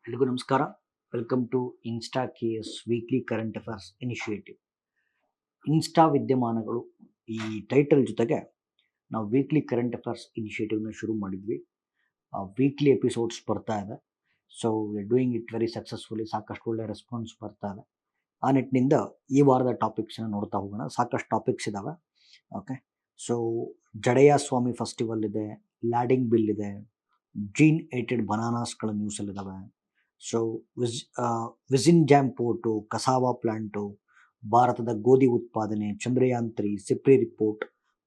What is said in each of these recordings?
ಎಲ್ರಿಗೂ ನಮಸ್ಕಾರ. Welcome to Insta KS weekly current affairs initiative. Insta ವಿದ್ಯಮಾನಗಳು ಈ ಟೈಟಲ್ ಜೊತೆಗೆ ನಾವು ವೀಕ್ಲಿ ಕರೆಂಟ್ ಅಫೇರ್ಸ್ ಇನಿಷಿಯೇಟಿವ್ನ ಶುರು ಮಾಡಿದ್ವಿ. ವೀಕ್ಲಿ ಎಪಿಸೋಡ್ಸ್ ಬರ್ತಾ ಇದೆ. So we are doing it very successfully. ಸಾಕಷ್ಟು ಒಳ್ಳೆ ರೆಸ್ಪಾನ್ಸ್ ಬರ್ತಾ ಇದೆ. ಆ ನಿಟ್ಟಿನಿಂದ ಈ ವಾರದ ಟಾಪಿಕ್ಸ್ನ ನೋಡ್ತಾ ಹೋಗೋಣ. ಸಾಕಷ್ಟು ಟಾಪಿಕ್ಸ್ ಇದ್ದಾವೆ. ಓಕೆ, ಸೊ ಜಡೆಯ ಸ್ವಾಮಿ ಫೆಸ್ಟಿವಲ್ ಇದೆ, ಲ್ಯಾಡಿಂಗ್ ಬಿಲ್ ಇದೆ, ಜೀನ್ ಏಟೆಡ್ ಬನಾನಾಸ್ಗಳ ನ್ಯೂಸಲ್ಲಿದ್ದಾವೆ. So Vizhinjam port, cassava plant, ಭಾರತದ ಗೋಧಿ ಉತ್ಪಾದನೆ, Chandrayaan 3, SIPRI report,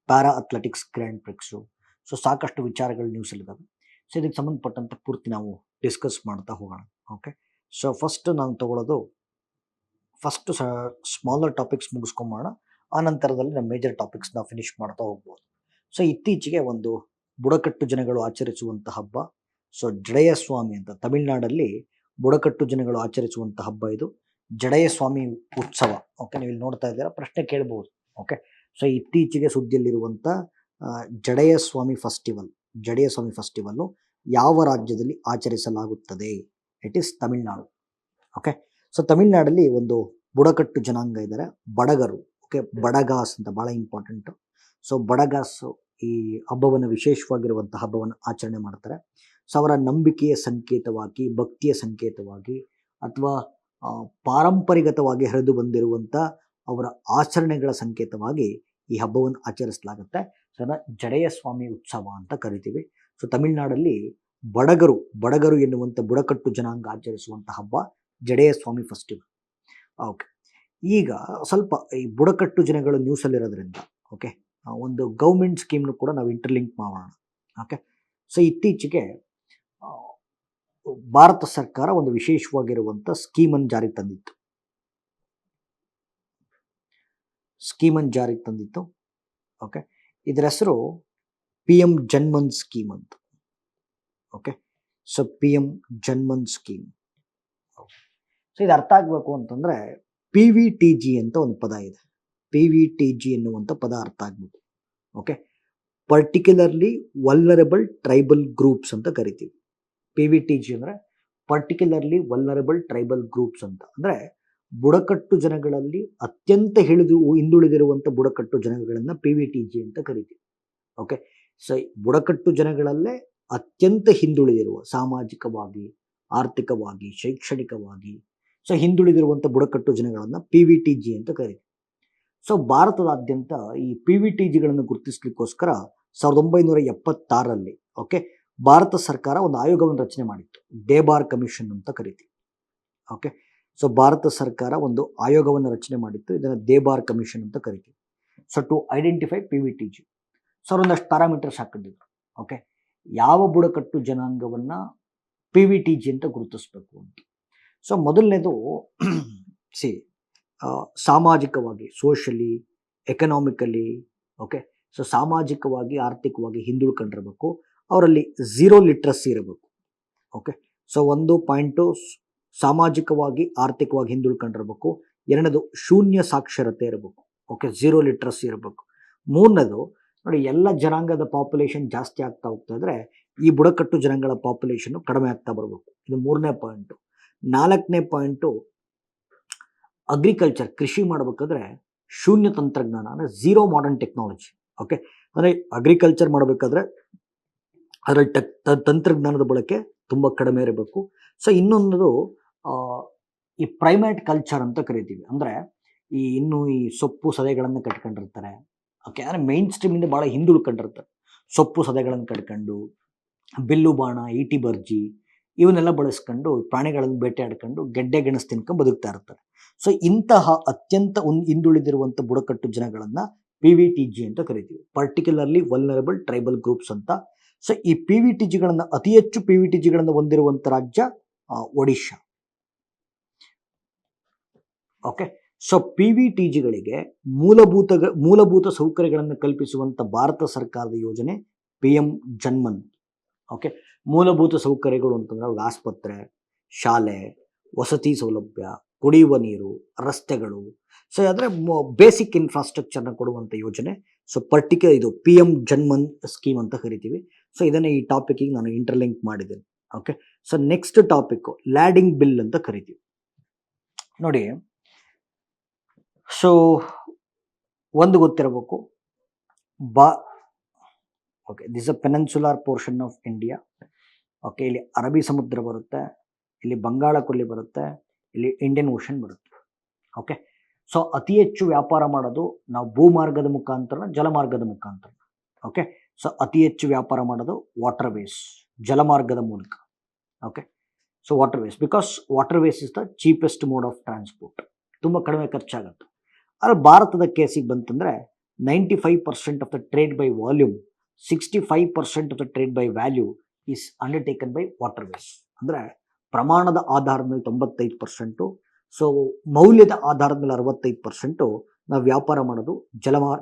para athletics grand prix. So ಸಾಕಷ್ಟು ವಿಚಾರಗಳು ನ್ಯೂಸಲ್ಲಿದ್ದಾವೆ. ಸೊ ಇದಕ್ಕೆ ಸಂಬಂಧಪಟ್ಟಂತೆ ಪೂರ್ತಿ ನಾವು ಡಿಸ್ಕಸ್ ಮಾಡ್ತಾ ಹೋಗೋಣ. ಓಕೆ, ಸೊ ಫಸ್ಟ್ ನಾನು ತಗೊಳ್ಳೋದು ಸ್ಮಾಲರ್ ಟಾಪಿಕ್ಸ್ ಮುಗಿಸ್ಕೊಂಬೋಣ. ಆ ನಂತರದಲ್ಲಿ ನಮ್ಮ ಮೇಜರ್ ಟಾಪಿಕ್ಸ್ನ ಫಿನಿಶ್ ಮಾಡ್ತಾ ಹೋಗ್ಬೋದು. ಸೊ ಇತ್ತೀಚೆಗೆ ಒಂದು ಬುಡಕಟ್ಟು ಜನಗಳು ಆಚರಿಸುವಂಥ ಹಬ್ಬ, ಸೊ ಜಡೆಯ ಸ್ವಾಮಿ ಅಂತ ತಮಿಳುನಾಡಲ್ಲಿ ಬುಡಕಟ್ಟು ಜನಗಳು ಆಚರಿಸುವಂಥ ಹಬ್ಬ ಇದು ಜಡೆಯ ಸ್ವಾಮಿ ಉತ್ಸವ. ಓಕೆ, ನೀವು ಇಲ್ಲಿ ನೋಡ್ತಾ ಇದ್ದೀರಾ, ಪ್ರಶ್ನೆ ಕೇಳಬಹುದು. ಓಕೆ, ಸೊ ಇತ್ತೀಚೆಗೆ ಸುದ್ದಿಯಲ್ಲಿರುವಂಥ ಜಡೆಯ ಸ್ವಾಮಿ ಫೆಸ್ಟಿವಲ್ಲು ಯಾವ ರಾಜ್ಯದಲ್ಲಿ ಆಚರಿಸಲಾಗುತ್ತದೆ? It is Tamil Nadu. Okay, so ತಮಿಳುನಾಡಲ್ಲಿ ಒಂದು ಬುಡಕಟ್ಟು ಜನಾಂಗ ಇದ್ದಾರೆ, ಬಡಗರು. ಓಕೆ, ಬಡಗಾಸ್ ಅಂತ ಭಾಳ ಇಂಪಾರ್ಟೆಂಟು. ಸೊ ಬಡಗಾಸು ಈ ಹಬ್ಬವನ್ನು ವಿಶೇಷವಾಗಿರುವಂಥ ಹಬ್ಬವನ್ನು ಆಚರಣೆ ಮಾಡ್ತಾರೆ. ಸೊ ಅವರ ನಂಬಿಕೆಯ ಸಂಕೇತವಾಗಿ, ಭಕ್ತಿಯ ಸಂಕೇತವಾಗಿ, ಅಥವಾ ಪಾರಂಪರಿಕವಾಗಿ ಹರಿದು ಬಂದಿರುವಂಥ ಅವರ ಆಚರಣೆಗಳ ಸಂಕೇತವಾಗಿ ಈ ಹಬ್ಬವನ್ನು ಆಚರಿಸಲಾಗುತ್ತೆ. ಸೊ ಅದನ್ನು ಜಡೆಯ ಸ್ವಾಮಿ ಉತ್ಸವ ಅಂತ ಕರಿತೀವಿ. ಸೊ ತಮಿಳುನಾಡಲ್ಲಿ ಬಡಗರು ಎನ್ನುವಂಥ ಬುಡಕಟ್ಟು ಜನಾಂಗ ಆಚರಿಸುವಂಥ ಹಬ್ಬ ಜಡೆಯ ಸ್ವಾಮಿ ಫೆಸ್ಟಿವಲ್. ಓಕೆ, ಈಗ ಸ್ವಲ್ಪ ಈ ಬುಡಕಟ್ಟು ಜನಗಳು ನ್ಯೂಸಲ್ಲಿರೋದ್ರಿಂದ ಓಕೆ, ಒಂದು ಗೌರ್ಮೆಂಟ್ ಸ್ಕೀಮ್ನು ಕೂಡ ನಾವು ಇಂಟರ್ಲಿಂಕ್ ಮಾಡೋಣ. ಓಕೆ, ಸೊ ಇತ್ತೀಚೆಗೆ ಭಾರತ ಸರ್ಕಾರ ಒಂದು ವಿಶೇಷವಾಗಿರುವಂಥ ಸ್ಕೀಮನ್ನು ಜಾರಿಗೆ ತಂದಿತ್ತು. ಓಕೆ, ಇದರ ಹೆಸರು PM ಜನ್ಮನ್ ಸ್ಕೀಮ್ ಅಂತ. Okay, so PM Janman scheme. So ಇದು ಅರ್ಥ ಆಗಬೇಕು ಅಂತಂದರೆ PVTG ಅಂತ ಒಂದು ಪದ ಇದೆ. PVTG ಎನ್ನುವಂಥ ಪದ ಅರ್ಥ ಆಗಬೇಕು. Okay, particularly vulnerable tribal groups ಅಂತ ಕರಿತೀವಿ. PVTG ಅಂದರೆ ಪರ್ಟಿಕ್ಯುಲರ್ಲಿ ವಲ್ನರಬಲ್ ಟ್ರೈಬಲ್ ಗ್ರೂಪ್ಸ್ ಅಂತ. ಅಂದರೆ ಬುಡಕಟ್ಟು ಜನಗಳಲ್ಲಿ ಅತ್ಯಂತ ಹಿಂದುಳಿದಿರುವಂಥ ಬುಡಕಟ್ಟು ಜನಗಳನ್ನು PVTG ಅಂತ ಕರಿತೀವಿ. ಓಕೆ, ಸೊ ಬುಡಕಟ್ಟು ಜನಗಳಲ್ಲೇ ಅತ್ಯಂತ ಹಿಂದುಳಿದಿರುವ, ಸಾಮಾಜಿಕವಾಗಿ, ಆರ್ಥಿಕವಾಗಿ, ಶೈಕ್ಷಣಿಕವಾಗಿ ಸೊ ಹಿಂದುಳಿದಿರುವಂಥ ಬುಡಕಟ್ಟು ಜನಗಳನ್ನು PVTG ಅಂತ ಕರಿತೀವಿ. ಸೊ ಭಾರತದಾದ್ಯಂತ ಈ PVTGಗಳನ್ನು ಗುರುತಿಸಲಿಕ್ಕೋಸ್ಕರ 1976ರಲ್ಲಿ ಓಕೆ ಭಾರತ ಸರ್ಕಾರ ಒಂದು ಆಯೋಗವನ್ನು ರಚನೆ ಮಾಡಿತ್ತು. ದೇಬಾರ್ ಕಮಿಷನ್ ಅಂತ ಕರಿತೀವಿ. ಓಕೆ, ಸೊ ಭಾರತ ಸರ್ಕಾರ ಒಂದು ಆಯೋಗವನ್ನು ರಚನೆ ಮಾಡಿತ್ತು. ಇದನ್ನು ದೇಬಾರ್ ಕಮಿಷನ್ ಅಂತ ಕರಿತೀವಿ. So to identify PVTG. So ಒಂದಷ್ಟು ಪ್ಯಾರಾಮೀಟರ್ಸ್ ಹಾಕಿದ್ರು. ಓಕೆ, ಯಾವ ಬುಡಕಟ್ಟು ಜನಾಂಗವನ್ನು PVTG ಅಂತ ಗುರುತಿಸ್ಬೇಕು ಅಂತ. ಸೊ ಮೊದಲನೇದು ಸಾಮಾಜಿಕವಾಗಿ, ಸೋಷಲಿ, ಎಕನಾಮಿಕಲಿ. ಓಕೆ, ಸೊ ಸಾಮಾಜಿಕವಾಗಿ, ಆರ್ಥಿಕವಾಗಿ ಹಿಂದುಳ್ಕೊಂಡಿರಬೇಕು. ಅವರಲ್ಲಿ 0 ಲಿಟ್ರಸಿ ಇರಬೇಕು. ಓಕೆ, ಸೊ ಒಂದು ಪಾಯಿಂಟು ಸಾಮಾಜಿಕವಾಗಿ, ಆರ್ಥಿಕವಾಗಿ ಹಿಂದುಳ್ಕೊಂಡಿರಬೇಕು. ಎರಡನೇದು ಶೂನ್ಯ ಸಾಕ್ಷರತೆ ಇರಬೇಕು. ಓಕೆ, 0 ಲಿಟ್ರಸಿ ಇರಬೇಕು. ಮೂರನೇದು ನೋಡಿ, ಎಲ್ಲ ಜನಾಂಗದ ಪಾಪ್ಯುಲೇಷನ್ ಜಾಸ್ತಿ ಆಗ್ತಾ ಹೋಗ್ತಾ ಇದ್ರೆ ಈ ಬುಡಕಟ್ಟು ಜನಾಂಗಗಳ ಪಾಪ್ಯುಲೇಷನ್ ಕಡಿಮೆ ಆಗ್ತಾ ಬರಬೇಕು. ಇದು ಮೂರನೇ ಪಾಯಿಂಟು. ನಾಲ್ಕನೇ ಪಾಯಿಂಟು ಅಗ್ರಿಕಲ್ಚರ್, ಕೃಷಿ ಮಾಡಬೇಕಾದ್ರೆ ಶೂನ್ಯ ತಂತ್ರಜ್ಞಾನ ಅಂದರೆ 0 ಮಾಡರ್ನ್ ಟೆಕ್ನಾಲಜಿ. ಓಕೆ, ಅಂದರೆ ಅಗ್ರಿಕಲ್ಚರ್ ಮಾಡಬೇಕಾದ್ರೆ ಅದರಲ್ಲಿ ತಂತ್ರಜ್ಞಾನದ ಬಳಕೆ ತುಂಬ ಕಡಿಮೆ ಇರಬೇಕು. ಸೊ ಇನ್ನೊಂದು ಈ ಪ್ರೈಮೇಟ್ ಕಲ್ಚರ್ ಅಂತ ಕರಿತೀವಿ. ಅಂದರೆ ಈ ಸೊಪ್ಪು ಸದೆಗಳನ್ನು ಕಟ್ಕೊಂಡಿರ್ತಾರೆ. ಓಕೆ, ಅಂದರೆ ಮೈನ್ ಸ್ಟ್ರೀಮಿಂದ ಭಾಳ ಹಿಂದುಳ್ಕೊಂಡಿರ್ತಾರೆ. ಸೊಪ್ಪು ಸದೆಗಳನ್ನು ಕಟ್ಕೊಂಡು, ಬಿಲ್ಲು ಬಾಣ, ಈಟಿ ಬರ್ಜಿ ಇವನ್ನೆಲ್ಲ ಬಳಸ್ಕೊಂಡು ಪ್ರಾಣಿಗಳನ್ನು ಬೇಟೆಯಾಡ್ಕೊಂಡು ಗೆಡ್ಡೆ ಗೆಣಸು ತಿನ್ಕೊಂಡು ಬದುಕ್ತಾ ಇರ್ತಾರೆ. ಸೊ ಇಂತಹ ಅತ್ಯಂತ ಹಿಂದುಳಿದಿರುವಂಥ ಬುಡಕಟ್ಟು ಜನಗಳನ್ನು PVTG ಅಂತ ಕರಿತೀವಿ, ಪರ್ಟಿಕ್ಯುಲರ್ಲಿ ವಲ್ನರಬಲ್ ಟ್ರೈಬಲ್ ಗ್ರೂಪ್ಸ್ ಅಂತ. ಸೊ ಈ PVTGಗಳನ್ನು ಅತಿ ಹೆಚ್ಚು PVTGಗಳನ್ನು ಹೊಂದಿರುವಂಥ ರಾಜ್ಯ ಒಡಿಶಾ. ಓಕೆ, ಸೊ PVTGಗಳಿಗೆ ಮೂಲಭೂತ ಸೌಕರ್ಯಗಳನ್ನು ಕಲ್ಪಿಸುವಂಥ ಭಾರತ ಸರ್ಕಾರದ ಯೋಜನೆ PM ಜನ್ಮನ್. ಓಕೆ, ಮೂಲಭೂತ ಸೌಕರ್ಯಗಳು ಅಂತಂದ್ರೆ ಆಸ್ಪತ್ರೆ, ಶಾಲೆ, ವಸತಿ ಸೌಲಭ್ಯ, ಕುಡಿಯುವ ನೀರು, ರಸ್ತೆಗಳು. ಸೊ ಅಂದರೆ ಬೇಸಿಕ್ ಇನ್ಫ್ರಾಸ್ಟ್ರಕ್ಚರ್ನ ಕೊಡುವಂಥ ಯೋಜನೆ. ಸೊ ಇದು PM ಜನ್ಮನ್ ಸ್ಕೀಮ್ ಅಂತ ಕರಿತೀವಿ. ಸೊ ಇದನ್ನು ಈ ಟಾಪಿಕಿಗೆ ನಾನು ಇಂಟರ್ಲಿಂಕ್ ಮಾಡಿದ್ದೇನೆ. Okay. So next topic landing bill ಅಂತ ಕರಿತೀವಿ. ನೋಡಿ, ಸೊ ಒಂದು ಗೊತ್ತಿರಬೇಕು, okay, this a peninsular portion of India. Okay, ಇಲ್ಲಿ ಅರಬ್ಬಿ ಸಮುದ್ರ ಬರುತ್ತೆ, ಇಲ್ಲಿ ಬಂಗಾಳ ಕೊಲ್ಲಿ ಬರುತ್ತೆ, ಇಲ್ಲಿ ಇಂಡಿಯನ್ ಓಷನ್ ಬರುತ್ತೆ. ಓಕೆ, ಸೊ ಅತಿ ಹೆಚ್ಚು ವ್ಯಾಪಾರ ಮಾಡೋದು ನಾವು ಭೂಮಾರ್ಗದ ಮುಖಾಂತರ, ಜಲಮಾರ್ಗದ ಮುಖಾಂತರ. ಓಕೆ, ಸೊ ಅತಿ ಹೆಚ್ಚು ವ್ಯಾಪಾರ ಮಾಡೋದು ವಾಟರ್ ವೇಸ್, ಜಲಮಾರ್ಗದ ಮೂಲಕ. Okay, so water ways, because water ways is the cheapest mode of transport, ತುಂಬ ಕಡಿಮೆ ಖರ್ಚಾಗುತ್ತೆ. ಆದರೆ ಭಾರತದ ಕೇಸಿಗೆ ಬಂತಂದರೆ 95% of the trade by volume, 65% of the trade by value is undertaken by water ways. ಅಂದರೆ ಪ್ರಮಾಣದ ಆಧಾರದ ಮೇಲೆ 95%, ಸೊ ಮೌಲ್ಯದ ಆಧಾರದ ಮೇಲೆ 65% ನಾವು ವ್ಯಾಪಾರ ಮಾಡೋದು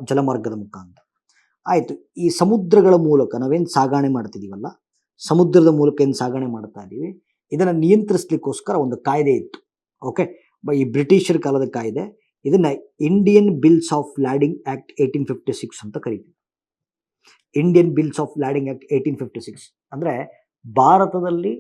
ಜಲಮಾರ್ಗದ ಮುಖಾಂತರ. ಆಯಿತು, ಈ ಸಮುದ್ರಗಳ ಮೂಲಕ ನಾವೇನು ಸಾಗಣೆ ಮಾಡ್ತಿದ್ದೀವಲ್ಲ, ಸಮುದ್ರದ ಮೂಲಕ ಏನು ಸಾಗಣೆ ಮಾಡ್ತಾ ಇದ್ದೀವಿ, ಇದನ್ನು ನಿಯಂತ್ರಿಸ್ಲಿಕ್ಕೋಸ್ಕರ ಒಂದು ಕಾಯ್ದೆ ಇತ್ತು. ಓಕೆ, ಈ ಬ್ರಿಟಿಷರ ಕಾಲದ ಕಾಯ್ದೆ. ಇದನ್ನು Indian bills of landing act 1856 ಅಂತ ಕರಿತೀವಿ. Indian bills of landing act 1856 ಅಂದರೆ ಭಾರತದಲ್ಲಿ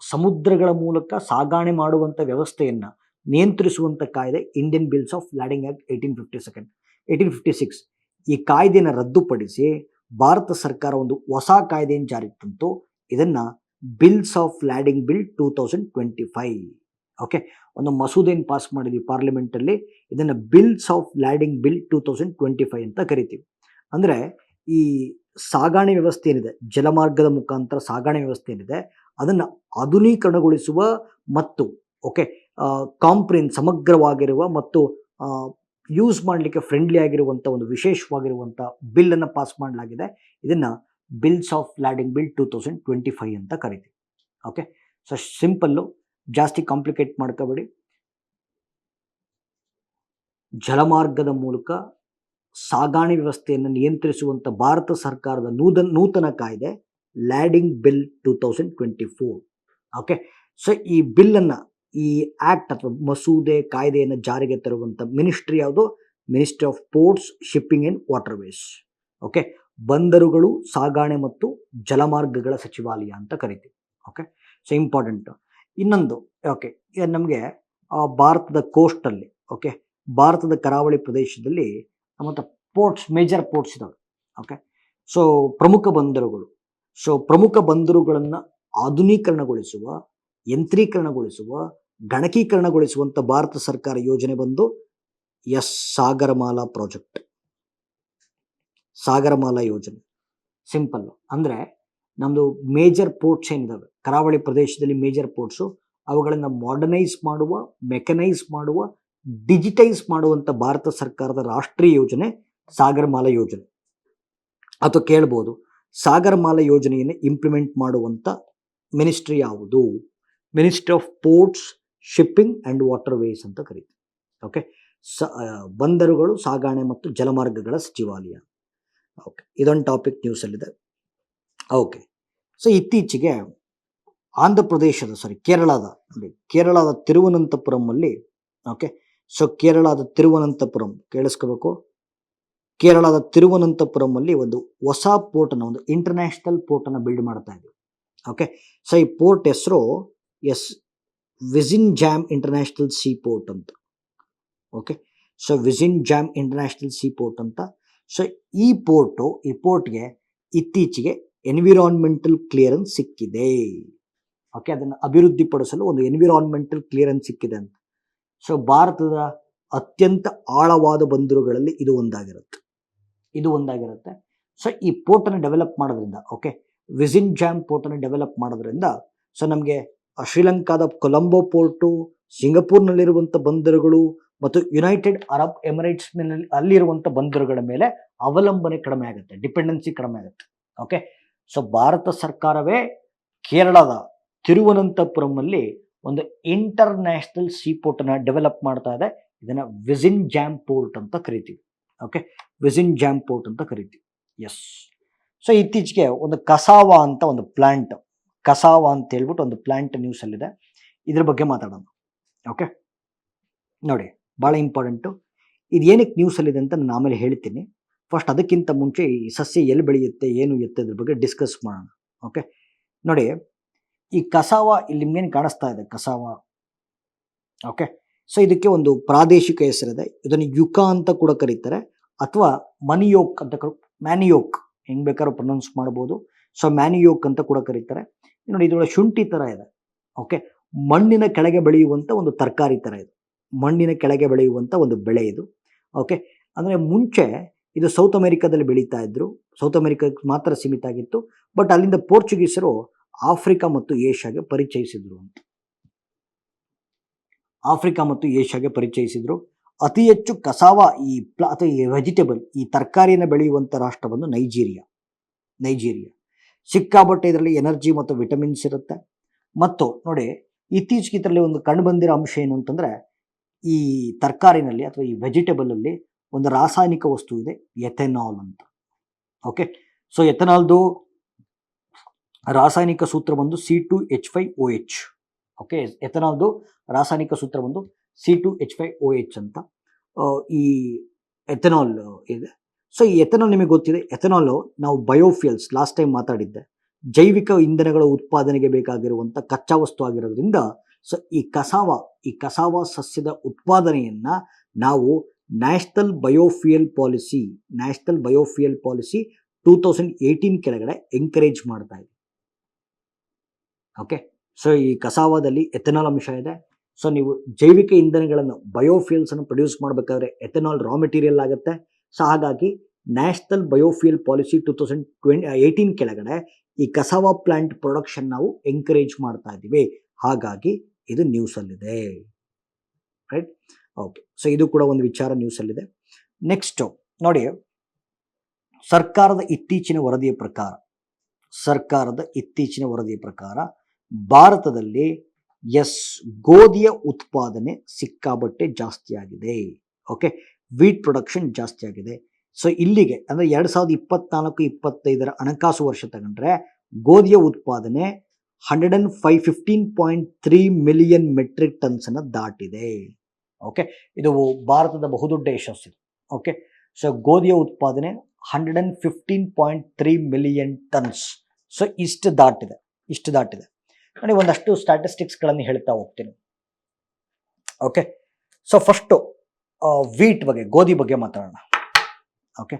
ಸಮುದ್ರಗಳ ಮೂಲಕ ಸಾಗಣೆ ಮಾಡುವಂಥ ವ್ಯವಸ್ಥೆಯನ್ನು ನಿಯಂತ್ರಿಸುವಂಥ ಕಾಯ್ದೆ Indian bills of landing act 1856. ಈ ಕಾಯ್ದೆಯನ್ನು ರದ್ದುಪಡಿಸಿ ಭಾರತ ಸರ್ಕಾರ ಒಂದು ಹೊಸ ಕಾಯ್ದೆಯನ್ನು ಜಾರಿಗೆ ತಂತು. ಇದನ್ನು bills of landing bill 2025. Okay, ಒಂದು ಮಸೂದೆಯನ್ನು ಪಾಸ್ ಮಾಡಿದ್ವಿ ಪಾರ್ಲಿಮೆಂಟಲ್ಲಿ. ಇದನ್ನು ಬಿಲ್ಸ್ ಆಫ್ ಲ್ಯಾಂಡಿಂಗ್ ಬಿಲ್ 2025 ಅಂತ ಕರಿತೀವಿ. ಅಂದರೆ ಈ ಸಾಗಣೆ ವ್ಯವಸ್ಥೆ ಏನಿದೆ, ಜಲಮಾರ್ಗದ ಮುಖಾಂತರ ಸಾಗಣೆ ವ್ಯವಸ್ಥೆ ಏನಿದೆ, ಅದನ್ನು ಆಧುನೀಕರಣಗೊಳಿಸುವ ಮತ್ತು ಓಕೆ ಸಮಗ್ರವಾಗಿರುವ ಮತ್ತು ಯೂಸ್ ಮಾಡಲಿಕ್ಕೆ ಫ್ರೆಂಡ್ಲಿ ಆಗಿರುವಂಥ ಒಂದು ವಿಶೇಷವಾಗಿರುವಂಥ ಬಿಲ್ಲನ್ನು ಪಾಸ್ ಮಾಡಲಾಗಿದೆ. ಇದನ್ನು ಬಿಲ್ಸ್ ಆಫ್ ಲ್ಯಾಂಡಿಂಗ್ ಬಿಲ್ 2025 ಅಂತ ಕರಿತೀವಿ. ಓಕೆ, ಸೊ ಸಿಂಪಲ್ಲು, ಜಾಸ್ತಿ ಕಾಂಪ್ಲಿಕೇಟ್ ಮಾಡ್ಕೋಬೇಡಿ. ಜಲಮಾರ್ಗದ ಮೂಲಕ ಸಾಗಣೆ ವ್ಯವಸ್ಥೆಯನ್ನು ನಿಯಂತ್ರಿಸುವಂಥ ಭಾರತ ಸರ್ಕಾರದ ನೂತನ ಕಾಯ್ದೆ ಲ್ಯಾಂಡಿಂಗ್ ಬಿಲ್ 2024. ಓಕೆ, ಸೊ ಈ ಬಿಲ್ಲನ್ನು, ಈ ಆ್ಯಕ್ಟ್ ಅಥವಾ ಮಸೂದೆ ಕಾಯ್ದೆಯನ್ನು ಜಾರಿಗೆ ತರುವಂಥ ಮಿನಿಸ್ಟ್ರಿ ಯಾವುದು? Ministry of ports, shipping and water ways. Okay, ಬಂದರುಗಳು, ಸಾಗಣೆ ಮತ್ತು ಜಲಮಾರ್ಗಗಳ ಸಚಿವಾಲಯ ಅಂತ ಕರಿತೀವಿ. Okay, so important. ಇನ್ನೊಂದು, ಓಕೆ, ನಮಗೆ ಭಾರತದ ಕೋಸ್ಟಲ್ಲಿ, ಓಕೆ, ಭಾರತದ ಕರಾವಳಿ ಪ್ರದೇಶದಲ್ಲಿ ಮತ್ತು ಪೋರ್ಟ್ಸ್, ಮೇಜರ್ ಪೋರ್ಟ್ಸ್ ಇದ್ದಾವೆ. ಓಕೆ, ಸೊ ಪ್ರಮುಖ ಬಂದರುಗಳು. ಸೊ ಪ್ರಮುಖ ಬಂದರುಗಳನ್ನು ಆಧುನೀಕರಣಗೊಳಿಸುವ, ಯಂತ್ರೀಕರಣಗೊಳಿಸುವ, ಗಣಕೀಕರಣಗೊಳಿಸುವಂಥ ಭಾರತ ಸರ್ಕಾರ ಯೋಜನೆ ಬಂದು ಸಾಗರಮಾಲಾ ಪ್ರಾಜೆಕ್ಟ್, ಸಾಗರಮಾಲಾ ಯೋಜನೆ. ಸಿಂಪಲ್ಲು, ಅಂದರೆ ನಮ್ಮದು ಮೇಜರ್ ಪೋರ್ಟ್ಸ್ ಏನಿದ್ದಾವೆ ಕರಾವಳಿ ಪ್ರದೇಶದಲ್ಲಿ, ಮೇಜರ್ ಪೋರ್ಟ್ಸು, ಅವುಗಳನ್ನು ಮಾಡರ್ನೈಸ್ ಮಾಡುವ, ಮೆಕನೈಸ್ ಮಾಡುವ, ಡಿಜಿಟೈಸ್ ಮಾಡುವಂಥ ಭಾರತ ಸರ್ಕಾರದ ರಾಷ್ಟ್ರೀಯ ಯೋಜನೆ ಸಾಗರಮಾಲಾ ಯೋಜನೆ. ಅಥವಾ ಕೇಳ್ಬೋದು, ಸಾಗರಮಾಲಾ ಯೋಜನೆಯನ್ನು ಇಂಪ್ಲಿಮೆಂಟ್ ಮಾಡುವಂಥ ಮಿನಿಸ್ಟ್ರಿ ಯಾವುದು? Ministry of ports, shipping and water ways ಅಂತ ಕರೀತೀವಿ. ಓಕೆ, ಬಂದರುಗಳು, ಸಾಗಣೆ ಮತ್ತು ಜಲಮಾರ್ಗಗಳ ಸಚಿವಾಲಯ. ಓಕೆ, ಇದೊಂದು ಟಾಪಿಕ್ ನ್ಯೂಸಲ್ಲಿದೆ. ಓಕೆ, ಸೊ ಇತ್ತೀಚೆಗೆ ಕೇರಳದ ತಿರುವನಂತಪುರಮಲ್ಲಿ, ಓಕೆ, ಸೊ ಕೇರಳದ ತಿರುವನಂತಪುರಂ ಕೇಳಿಸ್ಕೋಬೇಕು. ಕೇರಳದ ತಿರುವನಂತಪುರಮಲ್ಲಿ ಒಂದು ಹೊಸ ಪೋರ್ಟನ್ನು, ಒಂದು ಇಂಟರ್ನ್ಯಾಷನಲ್ ಪೋರ್ಟನ್ನು ಬಿಲ್ಡ್ ಮಾಡ್ತಾ ಇದ್ದೀವಿ. ಓಕೆ, ಸೊ ಈ ಪೋರ್ಟ್ ಹೆಸರು Vizhinjam international sea port ಅಂತ. Okay, so Vizhinjam international sea port ಅಂತ. ಸೊ ಈ ಪೋರ್ಟ್ಗೆ ಇತ್ತೀಚೆಗೆ ಎನ್ವಿರಾನ್ಮೆಂಟಲ್ ಕ್ಲಿಯರೆನ್ಸ್ ಸಿಕ್ಕಿದೆ. ಓಕೆ, ಅದನ್ನು ಅಭಿವೃದ್ಧಿಪಡಿಸಲು ಒಂದು ಎನ್ವಿರಾನ್ಮೆಂಟಲ್ ಕ್ಲಿಯರೆನ್ಸ್ ಸಿಕ್ಕಿದೆ ಅಂತ. ಸೊ ಭಾರತದ ಅತ್ಯಂತ ಆಳವಾದ ಬಂದರುಗಳಲ್ಲಿ ಇದು ಒಂದಾಗಿರುತ್ತೆ. ಸೊ ಈ ಪೋರ್ಟನ್ನು ಡೆವಲಪ್ ಮಾಡೋದ್ರಿಂದ, ಓಕೆ, ವಿಜಿನ್ ಜಾಮ್ ಪೋರ್ಟನ್ನು ಡೆವಲಪ್ ಮಾಡೋದ್ರಿಂದ, ಸೊ ನಮಗೆ ಶ್ರೀಲಂಕಾದ ಕೊಲಂಬೋ ಪೋರ್ಟು, ಸಿಂಗಪೂರ್ನಲ್ಲಿರುವಂಥ ಬಂದರುಗಳು ಮತ್ತು ಯುನೈಟೆಡ್ ಅರಬ್ ಎಮಿರೇಟ್ಸ್ ಅಲ್ಲಿರುವಂಥ ಬಂದರುಗಳ ಮೇಲೆ ಅವಲಂಬನೆ ಕಡಿಮೆ ಆಗುತ್ತೆ, ಡಿಪೆಂಡೆನ್ಸಿ ಕಡಿಮೆ ಆಗುತ್ತೆ. ಓಕೆ, ಸೊ ಭಾರತ ಸರ್ಕಾರವೇ ಕೇರಳದ ತಿರುವನಂತಪುರಮಲ್ಲಿ ಒಂದು ಇಂಟರ್ನ್ಯಾಷನಲ್ ಸೀ ಪೋರ್ಟನ್ನು ಡೆವಲಪ್ ಮಾಡ್ತಾ ಇದೆ. ಇದನ್ನು ವಿಜಿನ್ ಜಾಮ್ ಪೋರ್ಟ್ ಅಂತ ಕರಿತೀವಿ. ಓಕೆ, ವಿಜಿನ್ ಜಾಮ್ ಪೋರ್ಟ್ ಅಂತ ಕರಿತೀವಿ. ಎಸ್, ಸೊ ಇತ್ತೀಚೆಗೆ ಒಂದು ಕಸಾವಾ ಅಂತ ಒಂದು ಪ್ಲಾಂಟ್, ಅಂತ ಹೇಳ್ಬಿಟ್ಟು ಒಂದು ಪ್ಲಾಂಟ್ ನ್ಯೂಸಲ್ಲಿದೆ. ಇದ್ರ ಬಗ್ಗೆ ಮಾತಾಡೋಣ. ಓಕೆ, ನೋಡಿ, ಭಾಳ ಇಂಪಾರ್ಟೆಂಟು. ಇದು ಏನಕ್ಕೆ ನ್ಯೂಸಲ್ಲಿದೆ ಅಂತ ನಾನು ಆಮೇಲೆ ಹೇಳ್ತೀನಿ. ಫಸ್ಟ್ ಅದಕ್ಕಿಂತ ಮುಂಚೆ ಈ ಸಸ್ಯ ಎಲ್ಲಿ ಬೆಳೆಯುತ್ತೆ, ಏನು ಎತ್ತೆ, ಇದ್ರ ಬಗ್ಗೆ ಡಿಸ್ಕಸ್ ಮಾಡೋಣ. ಓಕೆ, ನೋಡಿ, ಈ ಕಸಾವ ಇಲ್ಲಿ ನಿಮ್ಗೇನು ಕಾಣಿಸ್ತಾ ಇದೆ ಕಸಾವ, ಓಕೆ. ಸೊ ಇದಕ್ಕೆ ಒಂದು ಪ್ರಾದೇಶಿಕ ಹೆಸರಿದೆ. ಇದನ್ನು ಯುಕಾ ಅಂತ ಕೂಡ ಕರೀತಾರೆ, ಅಥವಾ ಮನಿಯೋಕ್ ಅಂತ ಮ್ಯಾನಿಯೋಕ್, ಹೆಂಗ್ ಬೇಕಾದ್ರೂ ಪ್ರೊನೌನ್ಸ್ ಮಾಡ್ಬೋದು. ಸೊ ಮ್ಯಾನಿಯೋಕ್ ಅಂತ ಕೂಡ ಕರೀತಾರೆ. ನೋಡಿ ಇದರೊಳಗೆ ಶುಂಠಿ ತರ ಇದೆ, ಓಕೆ. ಮಣ್ಣಿನ ಕೆಳಗೆ ಬೆಳೆಯುವಂತ ಒಂದು ತರಕಾರಿ ತರ ಇದೆ, ಮಣ್ಣಿನ ಕೆಳಗೆ ಬೆಳೆಯುವಂತ ಒಂದು ಬೆಳೆ ಇದು, ಓಕೆ. ಅಂದ್ರೆ ಮುಂಚೆ ಇದು ಸೌತ್ ಅಮೆರಿಕಾದಲ್ಲಿ ಬೆಳೀತಾ ಇದ್ರು, ಸೌತ್ ಅಮೆರಿಕಕ್ಕೆ ಮಾತ್ರ ಸೀಮಿತ ಆಗಿತ್ತು. ಬಟ್ ಅಲ್ಲಿಂದ ಪೋರ್ಚುಗೀಸರು ಆಫ್ರಿಕಾ ಮತ್ತು ಏಷ್ಯಾಗೆ ಪರಿಚಯಿಸಿದ್ರು ಅಂತ, ಆಫ್ರಿಕಾ ಮತ್ತು ಏಷ್ಯಾಗೆ ಪರಿಚಯಿಸಿದ್ರು. ಅತಿ ಹೆಚ್ಚು ಕಸಾವ ಅಥವಾ ಈ ವೆಜಿಟೇಬಲ್, ಈ ತರಕಾರಿಯನ್ನು ಬೆಳೆಯುವಂಥ ರಾಷ್ಟ್ರ ಬಂದು ನೈಜೀರಿಯಾ. ಸಿಕ್ಕಾಬಟ್ಟೆ ಇದರಲ್ಲಿ ಎನರ್ಜಿ ಮತ್ತು ವಿಟಮಿನ್ಸ್ ಇರುತ್ತೆ. ಮತ್ತು ನೋಡಿ ಇತ್ತೀಚೆಗೆ ಇದರಲ್ಲಿ ಒಂದು ಕಂಡು ಬಂದಿರೋ ಅಂಶ ಏನು ಅಂತಂದ್ರೆ, ಈ ತರಕಾರಿನಲ್ಲಿ ಅಥವಾ ಈ ವೆಜಿಟೇಬಲ್ ಅಲ್ಲಿ ಒಂದು ರಾಸಾಯನಿಕ ವಸ್ತು ಇದೆ, ಎಥೆನಾಲ್ ಅಂತ, ಓಕೆ. ಸೊ ಎಥೆನಾಲ್ದು ರಾಸಾಯನಿಕ ಸೂತ್ರ ಬಂದು C2H5OH, ಓಕೆ. ಎಥೆನಾಲ್ದು ರಾಸಾಯನಿಕ ಸೂತ್ರ ಬಂದು C2H5OH ಅಂತ ಈ ಎಥೆನಾಲ್ ಇದೆ. ಸೊ ಈ ಎಥೆನಾಲ್ ನಿಮಗೆ ಗೊತ್ತಿದೆ, ಎಥೆನಾಲ್ ನಾವು ಬಯೋಫ್ಯೂಯಲ್ಸ್ ಲಾಸ್ಟ್ ಟೈಮ್ ಮಾತಾಡಿದ್ದೆ, ಜೈವಿಕ ಇಂಧನಗಳ ಉತ್ಪಾದನೆಗೆ ಬೇಕಾಗಿರುವಂಥ ಕಚ್ಚಾ ವಸ್ತು ಆಗಿರೋದ್ರಿಂದ, ಸೊ ಈ ಕಸಾವ ಸಸ್ಯದ ಉತ್ಪಾದನೆಯನ್ನ ನಾವು ನ್ಯಾಷನಲ್ ಬಯೋಫ್ಯೂಯಲ್ ಪಾಲಿಸಿ 2018 ಕೆಳಗಡೆ ಎಂಕರೇಜ್ ಮಾಡ್ತಾ ಇದೆ, ಓಕೆ. ಸೊ ಈ ಕಸಾವದಲ್ಲಿ ಎಥೆನಾಲ್ ಅಂಶ ಇದೆ. ಸೊ ನೀವು ಜೈವಿಕ ಇಂಧನಗಳನ್ನು ಬಯೋಫ್ಯೂಯಲ್ಸ್ ಅನ್ನು ಪ್ರೊಡ್ಯೂಸ್ ಮಾಡಬೇಕಾದ್ರೆ ಎಥೆನಾಲ್ ರಾ ಮೆಟೀರಿಯಲ್ ಆಗುತ್ತೆ. ಸೊ ಹಾಗಾಗಿ ನ್ಯಾಷನಲ್ ಬಯೋಫ್ಯೂಯಲ್ ಪಾಲಿಸಿ 2018 ಕೆಳಗಡೆ ಈ ಕಸಾವ ಪ್ಲಾಂಟ್ ಪ್ರೊಡಕ್ಷನ್ ನಾವು ಎಂಕರೇಜ್ ಮಾಡ್ತಾ ಇದ್ದೀವಿ. ಹಾಗಾಗಿ ಇದು ನ್ಯೂಸ್ ಅಲ್ಲಿದೆ, ರೈಟ್, ಓಕೆ. ಸೊ ಇದು ಕೂಡ ಒಂದು ವಿಚಾರ ನ್ಯೂಸ್ ಅಲ್ಲಿದೆ. ನೆಕ್ಸ್ಟ್ ನೋಡಿ, ಸರ್ಕಾರದ ಇತ್ತೀಚಿನ ವರದಿಯ ಪ್ರಕಾರ ಭಾರತದಲ್ಲಿ ಗೋಧಿಯ ಉತ್ಪಾದನೆ ಸಿಕ್ಕಾಬಟ್ಟೆ ಜಾಸ್ತಿ ಆಗಿದೆ, ಓಕೆ. ವೀಟ್ ಪ್ರೊಡಕ್ಷನ್ ಜಾಸ್ತಿ ಆಗಿದೆ. ಸೊ ಇಲ್ಲಿಗೆ ಅಂದ್ರೆ 2024-25 ಹಣಕಾಸು ವರ್ಷ ತಗೊಂಡ್ರೆ ಗೋಧಿಯ ಉತ್ಪಾದನೆ 115.3 ಮಿಲಿಯನ್ ಮೆಟ್ರಿಕ್ ಟನ್ಸ್ ಅನ್ನು ದಾಟಿದೆ, ಓಕೆ. ಇದು ಭಾರತದ ಬಹುದೊಡ್ಡ ಯಶಸ್ಸು, ಓಕೆ. ಸೊ ಗೋಧಿಯ ಉತ್ಪಾದನೆ 115.3 ಮಿಲಿಯನ್ ಟನ್ಸ್. ಸೊ ಇಷ್ಟು ದಾಟಿದೆ. ನೋಡಿ ಒಂದಷ್ಟು ಸ್ಟ್ಯಾಟಿಸ್ಟಿಕ್ಸ್ಗಳನ್ನು ಹೇಳ್ತಾ ಹೋಗ್ತೀನಿ, ಓಕೆ. ಸೊ ಫಸ್ಟು ವೀಟ್ ಬಗ್ಗೆ, ಗೋಧಿ ಬಗ್ಗೆ ಮಾತಾಡೋಣ, ಓಕೆ.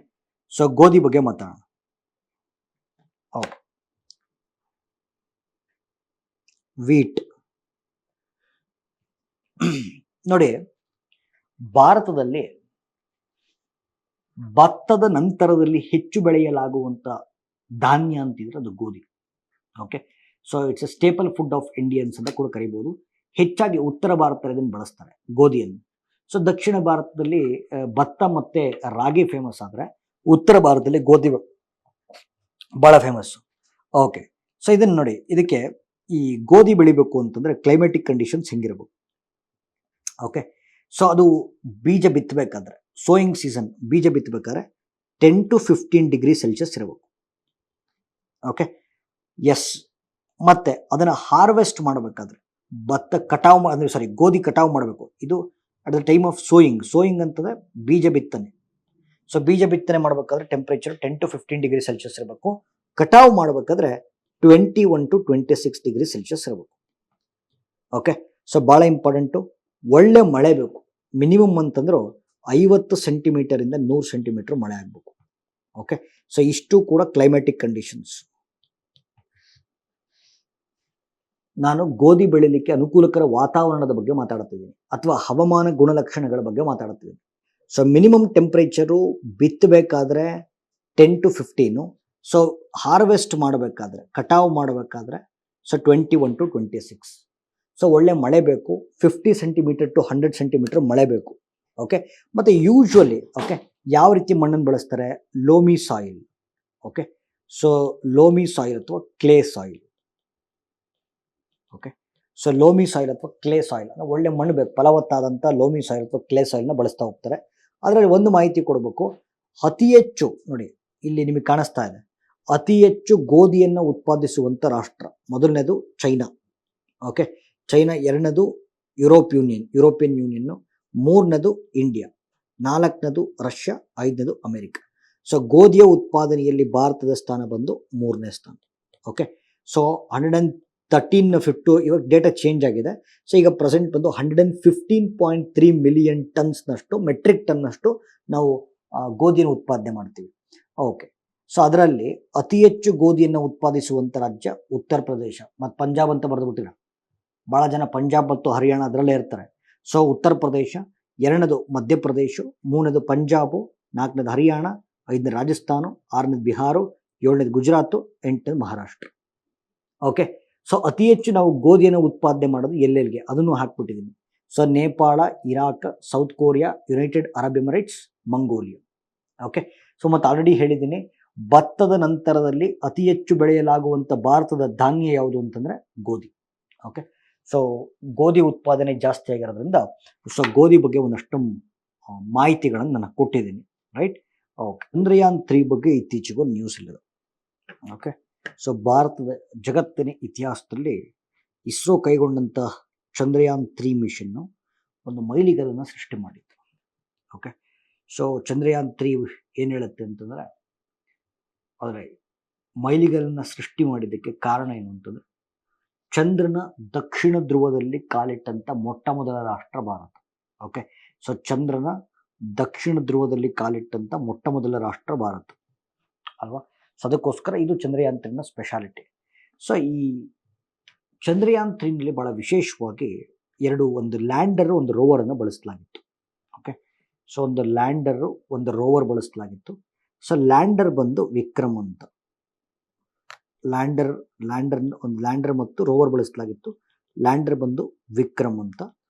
ಸೊ ಗೋಧಿ ಬಗ್ಗೆ ಮಾತಾಡೋಣ, ಓಕೆ. ವೀಟ್ ನೋಡಿ, ಭಾರತದಲ್ಲಿ ಭತ್ತದ ನಂತರದಲ್ಲಿ ಹೆಚ್ಚು ಬೆಳೆಯಲಾಗುವಂತ ಧಾನ್ಯ ಅಂತಿದ್ರೆ ಅದು ಗೋಧಿ, okay. So it's A staple food of Indians ಅಂತ ಕೂಡ ಕರಿಬಹುದು. ಹೆಚ್ಚಾಗಿ ಉತ್ತರ ಭಾರತದಲ್ಲಿ ಇದನ್ನು ಬಳಸ್ತಾರೆ ಗೋಧಿಯನ್ನು. ಸೊ ದಕ್ಷಿಣ ಭಾರತದಲ್ಲಿ ಭತ್ತ ಮತ್ತೆ ರಾಗಿ ಫೇಮಸ್ ಆದ್ರೆ, ಉತ್ತರ ಭಾರತದಲ್ಲಿ ಗೋಧಿ ಬಹಳ ಫೇಮಸ್, ಓಕೆ. ಸೊ ಇದನ್ನ ನೋಡಿ, ಇದಕ್ಕೆ ಈ ಗೋಧಿ ಬೆಳಿಬೇಕು ಅಂತಂದ್ರೆ ಕ್ಲೈಮೆಟಿಕ್ ಕಂಡೀಷನ್ಸ್ ಹೆಂಗಿರಬೇಕು, ಓಕೆ. ಸೊ ಅದು ಬೀಜ ಬಿತ್ತಬೇಕಾದ್ರೆ, ಸೋಯಿಂಗ್ ಸೀಸನ್ ಬೀಜ ಬಿತ್ತಬೇಕಾದ್ರೆ 10 to 15 ಡಿಗ್ರಿ ಸೆಲ್ಸಿಯಸ್ ಇರಬೇಕು, ಓಕೆ. ಎಸ್. ಮತ್ತೆ ಅದನ್ನ ಹಾರ್ವೆಸ್ಟ್ ಮಾಡಬೇಕಾದ್ರೆ, ಗೋಧಿ ಕಟಾವು ಮಾಡಬೇಕು, ಇದು at the time of sowing ಅಂತಂದ್ರೆ ಬೀಜ ಬಿತ್ತನೆ. ಸೊ ಬೀಜ ಬಿತ್ತನೆ ಮಾಡಬೇಕಾದ್ರೆ ಟೆಂಪರೇಚರ್ 10 to 15 ಡಿಗ್ರಿ ಸೆಲ್ಸಿಯಸ್ ಇರಬೇಕು. ಕಟಾವು ಮಾಡಬೇಕಾದ್ರೆ 21 to 26 ಡಿಗ್ರಿ ಸೆಲ್ಸಿಯಸ್ ಇರಬೇಕು, ಓಕೆ. ಸೊ ಬಹಳ ಇಂಪಾರ್ಟೆಂಟು, ಒಳ್ಳೆ ಮಳೆ ಬೇಕು. ಮಿನಿಮಮ್ ಅಂತಂದ್ರು 50 ಸೆಂಟಿಮೀಟರ್ ಇಂದ 100 ಸೆಂಟಿಮೀಟರ್ ಮಳೆ ಆಗಬೇಕು, ಓಕೆ. ಸೊ ಇಷ್ಟು ಕೂಡ ಕ್ಲೈಮ್ಯಾಟಿಕ್ ಕಂಡೀಷನ್ಸ್. ನಾನು ಗೋಧಿ ಬೆಳಿಲಿಕ್ಕೆ ಅನುಕೂಲಕರ ವಾತಾವರಣದ ಬಗ್ಗೆ ಮಾತಾಡ್ತಿದ್ದೀನಿ, ಅಥವಾ ಹವಾಮಾನ ಗುಣಲಕ್ಷಣಗಳ ಬಗ್ಗೆ ಮಾತಾಡ್ತಿದ್ದೀನಿ. ಸೊ ಮಿನಿಮಮ್ ಟೆಂಪರೇಚರು ಬಿತ್ತಬೇಕಾದ್ರೆ 10 to 15, ಸೊ ಹಾರ್ವೆಸ್ಟ್ ಮಾಡಬೇಕಾದ್ರೆ, ಕಟಾವು ಮಾಡಬೇಕಾದ್ರೆ ಸೊ 21 to 26. ಸೊ ಒಳ್ಳೆ ಮಳೆ ಬೇಕು, 50 ಸೆಂಟಿಮೀಟರ್ to 100 ಸೆಂಟಿಮೀಟರ್ ಮಳೆ ಬೇಕು, ಓಕೆ. ಮತ್ತೆ ಯೂಶುವಲಿ, ಓಕೆ, ಯಾವ ರೀತಿ ಮಣ್ಣನ್ನು ಬಳಸ್ತಾರೆ, loamy soil, okay. So loamy soil ಅಥವಾ clay soil, okay. So loamy soil ಅಥವಾ ಕ್ಲೇ ಸಾಯಿಲ್ ಅಂದ್ರೆ ಒಳ್ಳೆ ಮಣ್ಣು ಬೇಕು, ಫಲವತ್ತಾದಂಥ ಲೋಮಿ ಸಾಯಿಲ್ ಅಥವಾ ಕ್ಲೇ ಸಾಯಿಲ್ನ ಬಳಸ್ತಾ ಹೋಗ್ತಾರೆ. ಅದರಲ್ಲಿ ಒಂದು ಮಾಹಿತಿ ಕೊಡಬೇಕು, ಅತಿ ಹೆಚ್ಚು ನೋಡಿ ಇಲ್ಲಿ ನಿಮಗೆ ಕಾಣಿಸ್ತಾ ಇದೆ, ಅತಿ ಹೆಚ್ಚು ಗೋಧಿಯನ್ನು ಉತ್ಪಾದಿಸುವಂಥ ರಾಷ್ಟ್ರ ಮೊದಲನೇದು ಚೈನಾ, ಓಕೆ. ಚೈನಾ, ಎರಡನೇದು ಯುರೋಪಿಯನ್ ಯೂನಿಯನ್, ಮೂರನೇದು ಇಂಡಿಯಾ, ನಾಲ್ಕನೇದು ರಷ್ಯಾ, ಐದನೇದು ಅಮೆರಿಕ. ಸೊ ಗೋಧಿಯ ಉತ್ಪಾದನೆಯಲ್ಲಿ ಭಾರತದ ಸ್ಥಾನ ಬಂದು 3ನೇ ಸ್ಥಾನ, ಓಕೆ. ಸೊ 1350 ಇವಾಗ ಡೇಟಾ ಚೇಂಜ್ ಆಗಿದೆ. ಸೊ ಈಗ ಪ್ರೆಸೆಂಟ್ ಬಂದು 115.3 ಮಿಲಿಯನ್ ಟನ್ಸ್ನಷ್ಟು ಮೆಟ್ರಿಕ್ ಟನ್ನಷ್ಟು ನಾವು ಗೋಧಿನ ಉತ್ಪಾದನೆ ಮಾಡ್ತೀವಿ. ಓಕೆ, ಸೊ ಅದರಲ್ಲಿ ಅತಿ ಹೆಚ್ಚು ಗೋಧಿಯನ್ನು ಉತ್ಪಾದಿಸುವಂಥ ರಾಜ್ಯ ಉತ್ತರ ಪ್ರದೇಶ ಮತ್ತು ಪಂಜಾಬ್ ಅಂತ ಬರೆದುಬಿಟ್ಟಿರ. ಭಾಳ ಜನ ಪಂಜಾಬ್ ಮತ್ತು ಹರಿಯಾಣ ಅದರಲ್ಲೇ ಇರ್ತಾರೆ. ಸೊ ಉತ್ತರ ಪ್ರದೇಶ, ಎರಡನೇದು ಮಧ್ಯಪ್ರದೇಶ, ಮೂರನೇದು ಪಂಜಾಬು, ನಾಲ್ಕನೇದು ಹರಿಯಾಣ, ಐದನೇದು ರಾಜಸ್ಥಾನ, ಆರನೇದು ಬಿಹಾರ, ಏಳನೇದು ಗುಜರಾತು, ಎಂಟನೇದು ಮಹಾರಾಷ್ಟ್ರ. ಓಕೆ, ಸೊ ಅತಿ ಹೆಚ್ಚು ನಾವು ಗೋಧಿಯನ್ನು ಉತ್ಪಾದನೆ ಮಾಡೋದು ಎಲ್ಲೆಲ್ಲಿಗೆ ಅದನ್ನು ಹಾಕ್ಬಿಟ್ಟಿದ್ದೀನಿ. So Nepal, Iraq, South Korea, United Arab Emirates, Mongolia. Okay, so ಮತ್ತು ಆಲ್ರೆಡಿ ಹೇಳಿದ್ದೀನಿ, ಭತ್ತದ ನಂತರದಲ್ಲಿ ಅತಿ ಹೆಚ್ಚು ಬೆಳೆಯಲಾಗುವಂಥ ಭಾರತದ ಧಾನ್ಯ ಯಾವುದು ಅಂತಂದರೆ ಗೋಧಿ. ಓಕೆ, ಸೊ ಗೋಧಿ ಉತ್ಪಾದನೆ ಜಾಸ್ತಿ ಆಗಿರೋದ್ರಿಂದ ಸೊ ಗೋಧಿ ಬಗ್ಗೆ ಒಂದಷ್ಟು ಮಾಹಿತಿಗಳನ್ನು ನಾನು ಕೊಟ್ಟಿದ್ದೀನಿ, ರೈಟ್. ಓಕೆ, ಚಂದ್ರಯಾನ್ 3 ಬಗ್ಗೆ ಇತ್ತೀಚೆಗೂ ನ್ಯೂಸ್ ಇಲ್ಲದು. ಓಕೆ, ಸೊ ಭಾರತದ ಜಗತ್ತಿನ ಇತಿಹಾಸದಲ್ಲಿ ಇಸ್ರೋ ಕೈಗೊಂಡಂಥ ಚಂದ್ರಯಾನ್ 3 ಮಿಷನ್ನು ಒಂದು ಮೈಲಿಗಲ್ಲನ್ನು ಸೃಷ್ಟಿ ಮಾಡಿತ್ತು. ಓಕೆ, ಸೊ ಚಂದ್ರಯಾನ್ 3 ಏನು ಹೇಳುತ್ತೆ ಅಂತಂದರೆ, ಆದರೆ ಮೈಲಿಗಲ್ಲನ್ನು ಸೃಷ್ಟಿ ಮಾಡಿದ್ದಕ್ಕೆ ಕಾರಣ ಏನು ಅಂತಂದರೆ, ಚಂದ್ರನ ದಕ್ಷಿಣ ಧ್ರುವದಲ್ಲಿ ಕಾಲಿಟ್ಟಂಥ ಮೊಟ್ಟ ಮೊದಲ ರಾಷ್ಟ್ರ ಭಾರತ. ಓಕೆ, ಸೊ ಚಂದ್ರನ ದಕ್ಷಿಣ ಧ್ರುವದಲ್ಲಿ ಕಾಲಿಟ್ಟಂಥ ಮೊಟ್ಟ ಮೊದಲ ರಾಷ್ಟ್ರ ಭಾರತ ಅಲ್ವಾ. ಸೊ ಅದಕ್ಕೋಸ್ಕರ ಇದು ಚಂದ್ರಯಾನ್ 3ನ ಸ್ಪೆಷಾಲಿಟಿ. ಸೊ ಈ ಚಂದ್ರಯಾನ್ 3ನಲ್ಲಿ ಭಾಳ ವಿಶೇಷವಾಗಿ ಒಂದು ಲ್ಯಾಂಡರು, ಒಂದು ರೋವರನ್ನು ಬಳಸಲಾಗಿತ್ತು. ಓಕೆ, ಸೊ ಒಂದು ಲ್ಯಾಂಡರು, ಒಂದು ರೋವರ್ ಬಳಸಲಾಗಿತ್ತು. ಸೊ ಲ್ಯಾಂಡರ್ ಬಂದು ವಿಕ್ರಮ್ ಅಂತ, ಒಂದು ಲ್ಯಾಂಡರ್ ಮತ್ತು ರೋವರ್ ಬಳಸಲಾಗಿತ್ತು. ಲ್ಯಾಂಡರ್ ಬಂದು ವಿಕ್ರಮ್ ಅಂತ,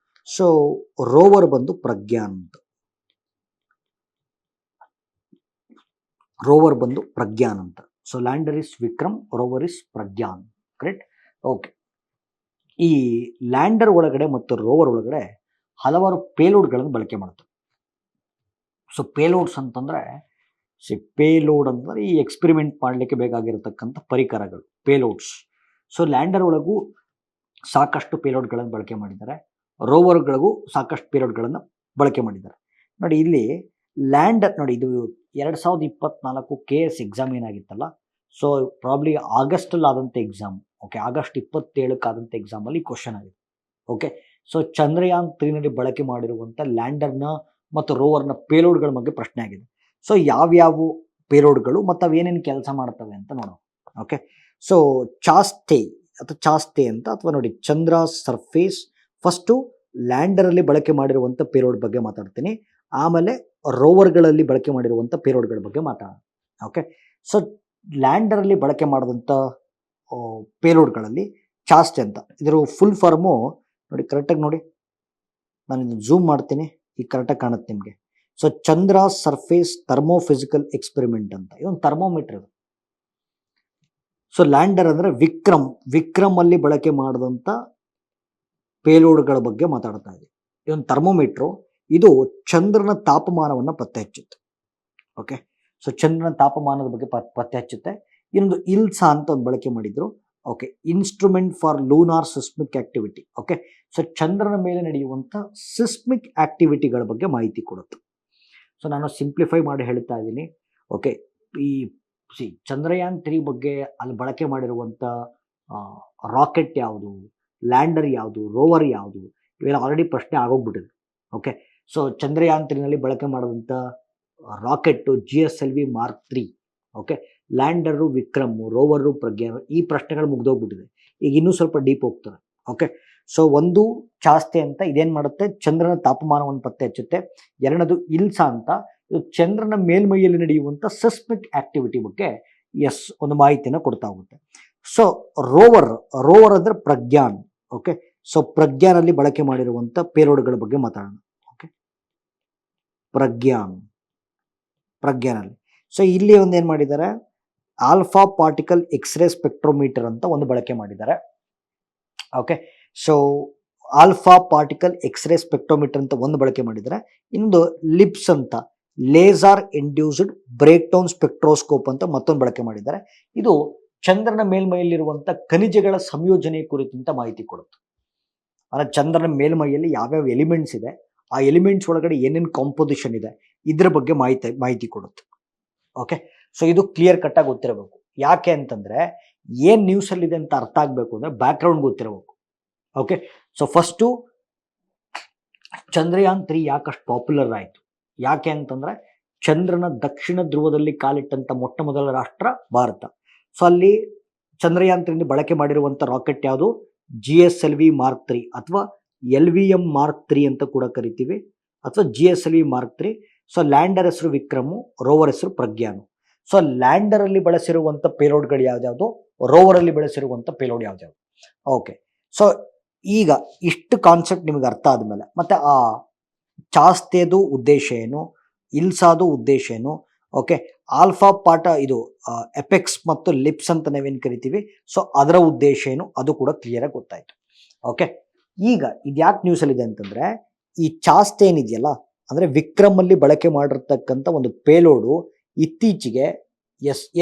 ಸೊ ರೋವರ್ ಬಂದು ಪ್ರಜ್ಞಾನ್ ಅಂತ. So lander is Vikram, rover is Pragyan, correct. Okay, ಈ ಲ್ಯಾಂಡರ್ ಒಳಗಡೆ ಮತ್ತು ರೋವರ್ ಒಳಗಡೆ ಹಲವಾರು ಪೇಲೋಡ್ಗಳನ್ನು ಬಳಕೆ ಮಾಡ್ತಾರೆ. ಸೊ ಪೇಲೋಡ್ಸ್ ಅಂತಂದರೆ, ಪೇಲೋಡ್ ಅಂದರೆ ಈ ಎಕ್ಸ್ಪೆರಿಮೆಂಟ್ ಮಾಡಲಿಕ್ಕೆ ಬೇಕಾಗಿರತಕ್ಕಂಥ ಪರಿಕರಗಳು, ಪೇಲೋಡ್ಸ್. ಸೊ ಲ್ಯಾಂಡರ್ ಒಳಗೂ ಸಾಕಷ್ಟು ಪೇಲೋಡ್ಗಳನ್ನು ಬಳಕೆ ಮಾಡಿದ್ದಾರೆ, ರೋವರ್ಗಳಿಗೂ ಸಾಕಷ್ಟು ಪೇಲೋಡ್ಗಳನ್ನು ಬಳಕೆ ಮಾಡಿದ್ದಾರೆ. ನೋಡಿ ಇಲ್ಲಿ ಲ್ಯಾಂಡರ್, ನೋಡಿ ಇದು 2024 KS ಎಕ್ಸಾಮ್ ಏನಾಗಿತ್ತಲ್ಲ, ಸೊ ಪ್ರಾಬ್ಲಿ ಆಗಸ್ಟಲ್ಲಿ ಆದಂಥ ಎಕ್ಸಾಮ್. ಓಕೆ, ಆಗಸ್ಟ್ 27ಕ್ಕೆ ಆದಂಥ ಎಕ್ಸಾಮಲ್ಲಿ ಕ್ವಶನ್ ಆಗಿದೆ. ಓಕೆ, ಸೊ ಚಂದ್ರಯಾನ್ 3ನಲ್ಲಿ ಬಳಕೆ ಮಾಡಿರುವಂಥ ಲ್ಯಾಂಡರ್ನ ಮತ್ತು ರೋವರ್ನ ಪೇಲೋಡ್ಗಳ ಬಗ್ಗೆ ಪ್ರಶ್ನೆ ಆಗಿದೆ. ಸೊ ಯಾವ್ಯಾವ ಪೇಲೋಡ್ಗಳು ಮತ್ತು ಅವೇನೇನು ಕೆಲಸ ಮಾಡ್ತವೆ ಅಂತ ನೋಡೋಣ. ಓಕೆ, ಸೊ ಚಾಸ್ತೆ ಅಂತ, ಅಥವಾ ನೋಡಿ ಚಂದ್ರ ಸರ್ಫೇಸ್. ಫಸ್ಟು ಲ್ಯಾಂಡರಲ್ಲಿ ಬಳಕೆ ಮಾಡಿರುವಂಥ ಪೇಲೋಡ್ ಬಗ್ಗೆ ಮಾತಾಡ್ತೀನಿ, ಆಮೇಲೆ ರೋವರ್ಗಳಲ್ಲಿ ಬಳಕೆ ಮಾಡಿರುವಂಥ ಪೇಲೋಡ್ಗಳ ಬಗ್ಗೆ ಮಾತಾಡೋಣ. ಓಕೆ, ಸೊ ಲ್ಯಾಂಡರಲ್ಲಿ ಬಳಕೆ ಮಾಡಿದಂಥ ಪೇಲೋಡ್ಗಳಲ್ಲಿ ಚಾಸ್ತೆ ಅಂತ, ಇದರ ಫುಲ್ ಫಾರ್ಮು ನೋಡಿ, ಕರೆಕ್ಟಾಗಿ ನೋಡಿ, ನಾನು ಇದನ್ನು ಝೂಮ್ ಮಾಡ್ತೀನಿ, ಈಗ ಕರೆಕ್ಟಾಗಿ ಕಾಣುತ್ತೆ ನಿಮಗೆ. ಸೊ ಚಂದ್ರ ಸರ್ಫೇಸ್ ಥರ್ಮೋಫಿಸಿಕಲ್ ಎಕ್ಸ್ಪೆರಿಮೆಂಟ್ ಅಂತ, ಇದೊಂದು ಥರ್ಮೋಮೀಟರ್ ಇದು. ಸೊ ಲ್ಯಾಂಡರ್ ಅಂದರೆ ವಿಕ್ರಮ್ ಅಲ್ಲಿ ಬಳಕೆ ಮಾಡಿದಂಥ ಪೇಲೋಡ್ಗಳ ಬಗ್ಗೆ ಮಾತಾಡ್ತಾ ಇದೆ. ಇದೊಂದು ಥರ್ಮೋಮೀಟ್ರು, ಇದು ಚಂದ್ರನ ತಾಪಮಾನವನ್ನು ಪತ್ತೆ ಹಚ್ಚುತ್ತೆ. ಓಕೆ, ಸೊ ಚಂದ್ರನ ತಾಪಮಾನದ ಬಗ್ಗೆ ಪತ್ತೆ ಹಚ್ಚುತ್ತೆ. ಇನ್ನೊಂದು ಇಲ್ಸಾ ಅಂತ ಒಂದು ಬಳಕೆ ಮಾಡಿದ್ರು. Okay, instrument for lunar seismic activity. Okay, so ಚಂದ್ರನ ಮೇಲೆ ನಡೆಯುವಂಥ ಸಿಸ್ಮಿಕ್ ಆಕ್ಟಿವಿಟಿಗಳ ಬಗ್ಗೆ ಮಾಹಿತಿ ಕೊಡುತ್ತೆ. ಸೊ ನಾನು ಸಿಂಪ್ಲಿಫೈ ಮಾಡಿ ಹೇಳ್ತಾ ಇದ್ದೀನಿ. ಓಕೆ, ಈ ಚಂದ್ರಯಾನ್ 3 ಬಗ್ಗೆ ಅಲ್ಲಿ ಬಳಕೆ ಮಾಡಿರುವಂಥ ರಾಕೆಟ್ ಯಾವುದು, ಲ್ಯಾಂಡರ್ ಯಾವುದು, ರೋವರ್ ಯಾವುದು, ಇವೆಲ್ಲ ಆಲ್ರೆಡಿ ಪ್ರಶ್ನೆ ಆಗೋಗ್ಬಿಟ್ಟಿದೆ. ಓಕೆ, ಸೊ ಚಂದ್ರಯಾನ್ 3ನಲ್ಲಿ ಬಳಕೆ ಮಾಡಿದಂಥ rocket GSLV Mark 3. Okay, lander Vikram, rover Pragyan, ಈ ಪ್ರಶ್ನೆಗಳು ಮುಗ್ದೋಗ್ಬಿಟ್ಟಿದೆ. ಈಗ ಇನ್ನೂ ಸ್ವಲ್ಪ ಡೀಪ್ ಹೋಗ್ತಾರೆ. ಓಕೆ, ಸೊ ಒಂದು ಚಾಸ್ತೆ ಅಂತ ಇದೇನು ಮಾಡುತ್ತೆ, ಚಂದ್ರನ ತಾಪಮಾನವನ್ನು ಪತ್ತೆ ಹಚ್ಚುತ್ತೆ. ಎರಡನೇದು ಇಲ್ಸಾ ಅಂತ, ಇದು ಚಂದ್ರನ ಮೇಲ್ಮೈಯಲ್ಲಿ ನಡೆಯುವಂಥ ಸಿಸ್ಮಿಕ್ ಆಕ್ಟಿವಿಟಿ ಬಗ್ಗೆ ಒಂದು ಮಾಹಿತಿಯನ್ನು ಕೊಡ್ತಾ ಹೋಗುತ್ತೆ. ಸೊ ರೋವರ್ ಅಂದರೆ ಪ್ರಜ್ಞಾನ್. ಓಕೆ, ಸೊ ಪ್ರಜ್ಞಾನಲ್ಲಿ ಬಳಕೆ ಮಾಡಿರುವಂಥ ಪೇಲೋಡ್ಗಳ ಬಗ್ಗೆ ಮಾತಾಡೋಣ. ಓಕೆ, ಪ್ರಜ್ಞಾನಲ್ಲಿ ಸೊ ಇಲ್ಲಿ ಒಂದು ಏನು ಮಾಡಿದ್ದಾರೆ, ಆಲ್ಫಾ ಪಾರ್ಟಿಕಲ್ ಎಕ್ಸ್ರೇ ಸ್ಪೆಕ್ಟ್ರೋಮೀಟರ್ ಅಂತ ಒಂದು ಬಳಕೆ ಮಾಡಿದ್ದಾರೆ. Okay, so alpha particle x ray spectrometer ಅಂತ ಒಂದು ಬಳಕೆ ಮಾಡಿದ್ದಾರೆ. ಇನ್ನೊಂದು ಲಿಪ್ಸ್ ಅಂತ, laser induced break down spectroscope ಅಂತ ಮತ್ತೊಂದು ಬಳಕೆ ಮಾಡಿದ್ದಾರೆ. ಇದು ಚಂದ್ರನ ಮೇಲ್ಮೈಯಲ್ಲಿರುವಂಥ ಖನಿಜಗಳ ಸಂಯೋಜನೆ ಕುರಿತಂತ ಮಾಹಿತಿ ಕೊಡುತ್ತೆ. ಅಂದರೆ ಚಂದ್ರನ ಮೇಲ್ಮೈಯಲ್ಲಿ ಯಾವ್ಯಾವ ಎಲಿಮೆಂಟ್ಸ್ ಇದೆ, ಆ ಎಲಿಮೆಂಟ್ಸ್ ಒಳಗಡೆ ಏನೇನು ಕಾಂಪೋಸಿಷನ್ ಇದೆ, ಇದ್ರ ಬಗ್ಗೆ ಮಾಹಿತಿ ಕೊಡುತ್ತೆ. ಓಕೆ, ಸೊ ಇದು ಕ್ಲಿಯರ್ ಕಟ್ಟಾಗಿ ಗೊತ್ತಿರಬೇಕು. ಯಾಕೆ ಅಂತಂದರೆ ಏನು ನ್ಯೂಸಲ್ಲಿದೆ ಅಂತ ಅರ್ಥ ಆಗಬೇಕು ಅಂದರೆ ಬ್ಯಾಕ್ಗ್ರೌಂಡ್ ಗೊತ್ತಿರಬೇಕು. ಓಕೆ, ಸೊ ಫಸ್ಟು ಚಂದ್ರಯಾನ್ 3 ಯಾಕಷ್ಟು ಪಾಪ್ಯುಲರ್ ಆಯಿತು? ಯಾಕೆ ಅಂತಂದರೆ ಚಂದ್ರನ ದಕ್ಷಿಣ ಧ್ರುವದಲ್ಲಿ ಕಾಲಿಟ್ಟಂಥ ಮೊಟ್ಟ ಮೊದಲ ರಾಷ್ಟ್ರ ಭಾರತ. ಸೊ ಅಲ್ಲಿ ಚಂದ್ರಯಾನ್ 3 ಬಳಕೆ ಮಾಡಿರುವಂಥ ರಾಕೆಟ್ ಯಾವುದು? GSLV Mark 3 ಅಥವಾ LVM Mark 3 ಅಂತ ಕೂಡ ಕರಿತೀವಿ, ಅಥವಾ GSLV Mark 3. ಸೊ ಲ್ಯಾಂಡರ್ ಹೆಸರು ವಿಕ್ರಮು, ರೋವರ್ ಹೆಸರು ಪ್ರಜ್ಞಾನು. ಸೊ ಲ್ಯಾಂಡರ್ ಅಲ್ಲಿ ಬಳಸಿರುವಂಥ ಪೇಲೋಡ್ಗಳು ಯಾವ್ದ್ಯಾವುದು, ರೋವರ್ ಅಲ್ಲಿ ಬಳಸಿರುವಂಥ ಪೇಲೋಡ್ ಯಾವ್ದ್ಯಾವುದು? ಓಕೆ, ಸೊ ಈಗ ಇಷ್ಟು ಕಾನ್ಸೆಪ್ಟ್ ನಿಮಗೆ ಅರ್ಥ ಆದಮೇಲೆ ಮತ್ತೆ ಆ ಚಾಸ್ತೆದು ಉದ್ದೇಶ ಏನು, ಇಲ್ಸಾದು ಉದ್ದೇಶ ಏನು, ಓಕೆ, ಆಲ್ಫಾ ಪಾಠ ಇದು ಎಪೆಕ್ಸ್ ಮತ್ತು ಲಿಪ್ಸ್ ಅಂತ ನಾವೇನು ಕರಿತೀವಿ, ಸೊ ಅದರ ಉದ್ದೇಶ ಏನು ಅದು ಕೂಡ ಕ್ಲಿಯರ್ ಆಗಿ ಗೊತ್ತಾಯ್ತು. ಓಕೆ, ಈಗ ಇದ್ಯಾಕೆ ನ್ಯೂಸಲ್ಲಿದೆ ಅಂತಂದ್ರೆ ಈ ಚಾಸ್ತೆ ಏನಿದೆಯಲ್ಲ, ಅಂದ್ರೆ ವಿಕ್ರಮ್ ಅಲ್ಲಿ ಬಳಕೆ ಮಾಡಿರ್ತಕ್ಕಂಥ ಒಂದು ಪೇಲೋಡು ಇತ್ತೀಚೆಗೆ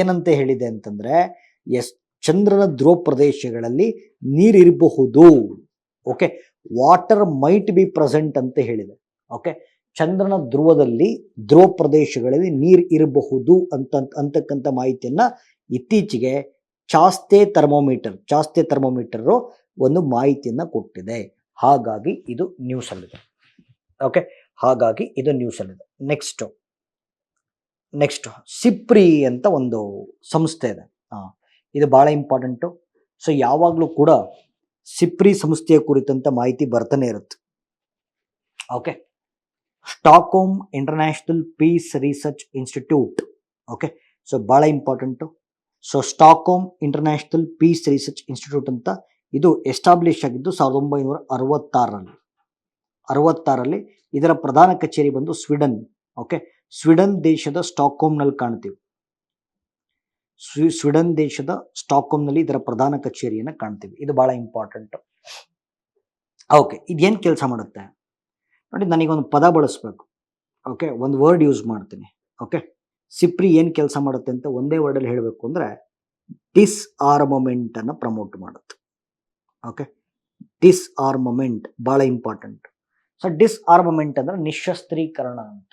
ಏನಂತ ಹೇಳಿದೆ ಅಂತಂದ್ರೆ ಚಂದ್ರನ ಧ್ರುವ ಪ್ರದೇಶಗಳಲ್ಲಿ ನೀರಿರಬಹುದು. Okay, water might be present ಅಂತ ಹೇಳಿದೆ. ಓಕೆ, ಚಂದ್ರನ ಧ್ರುವ ಪ್ರದೇಶಗಳಲ್ಲಿ ನೀರು ಇರಬಹುದು ಅಂತಕ್ಕಂಥ ಮಾಹಿತಿಯನ್ನ ಇತ್ತೀಚೆಗೆ ಚಾಸ್ತೆ ಥರ್ಮೋಮೀಟರ್ ಒಂದು ಮಾಹಿತಿಯನ್ನ ಕೊಟ್ಟಿದೆ. ಹಾಗಾಗಿ ಇದು ನ್ಯೂಸ್ ಅಲ್ಲಿದೆ. ಓಕೆ, ಹಾಗಾಗಿ ಇದು ನ್ಯೂಸ್ ಅಲ್ಲಿದೆ. ನೆಕ್ಸ್ಟ್ ಸಿಪ್ರಿ ಅಂತ ಒಂದು ಸಂಸ್ಥೆ ಇದೆ. ಇದು ಬಹಳ ಇಂಪಾರ್ಟೆಂಟು. ಸೊ ಯಾವಾಗಲೂ ಕೂಡ ಸಿಪ್ರಿ ಸಂಸ್ಥೆಯ ಕುರಿತಂತ ಮಾಹಿತಿ ಬರ್ತಾನೆ ಇರುತ್ತೆ. Okay, Stockholm International Peace Research Institute. Okay, so ಬಹಳ important. So Stockholm International Peace Research Institute ಅಂತ ಇದು ಎಸ್ಟಾಬ್ಲಿಷ್ ಆಗಿದ್ದು 1966ರಲ್ಲಿ. ಇದರ ಪ್ರಧಾನ ಕಚೇರಿ ಬಂದು ಸ್ವೀಡನ್. ಓಕೆ, ಸ್ವೀಡನ್ ದೇಶದ ಸ್ಟಾಕ್ಹೋಮ್ನಲ್ಲಿ ಕಾಣ್ತೀವಿ. ಸ್ವೀಡನ್ ದೇಶದ ಸ್ಟಾಕ್ಹೋಮ್ನಲ್ಲಿ ಇದರ ಪ್ರಧಾನ ಕಚೇರಿಯನ್ನು ಕಾಣ್ತೀವಿ. ಇದು ಬಹಳ ಇಂಪಾರ್ಟೆಂಟ್. ಓಕೆ, ಇದೇನು ಕೆಲಸ ಮಾಡುತ್ತೆ ನೋಡಿ, ನನಗೊಂದು ಪದ ಬಳಸಬೇಕು. ಓಕೆ, ಒಂದು ವರ್ಡ್ ಯೂಸ್ ಮಾಡ್ತೀನಿ. ಓಕೆ, ಸಿಪ್ರಿ ಏನು ಕೆಲಸ ಮಾಡುತ್ತೆ ಅಂತ ಒಂದೇ ವರ್ಡಲ್ಲಿ ಹೇಳಬೇಕು ಅಂದರೆ ಡಿಸ್ಆರ್ಮಮೆಂಟ್ ಅನ್ನು ಪ್ರಮೋಟ್ ಮಾಡುತ್ತೆ. ಓಕೆ, ಡಿಸ್ಆರ್ಮಮೆಂಟ್ ಬಹಳ ಇಂಪಾರ್ಟೆಂಟ್. ಸೊ ಡಿಸ್ಆರ್ಮಮೆಂಟ್ ಅಂದ್ರೆ ನಿಶಸ್ತ್ರೀಕರಣ ಅಂತ.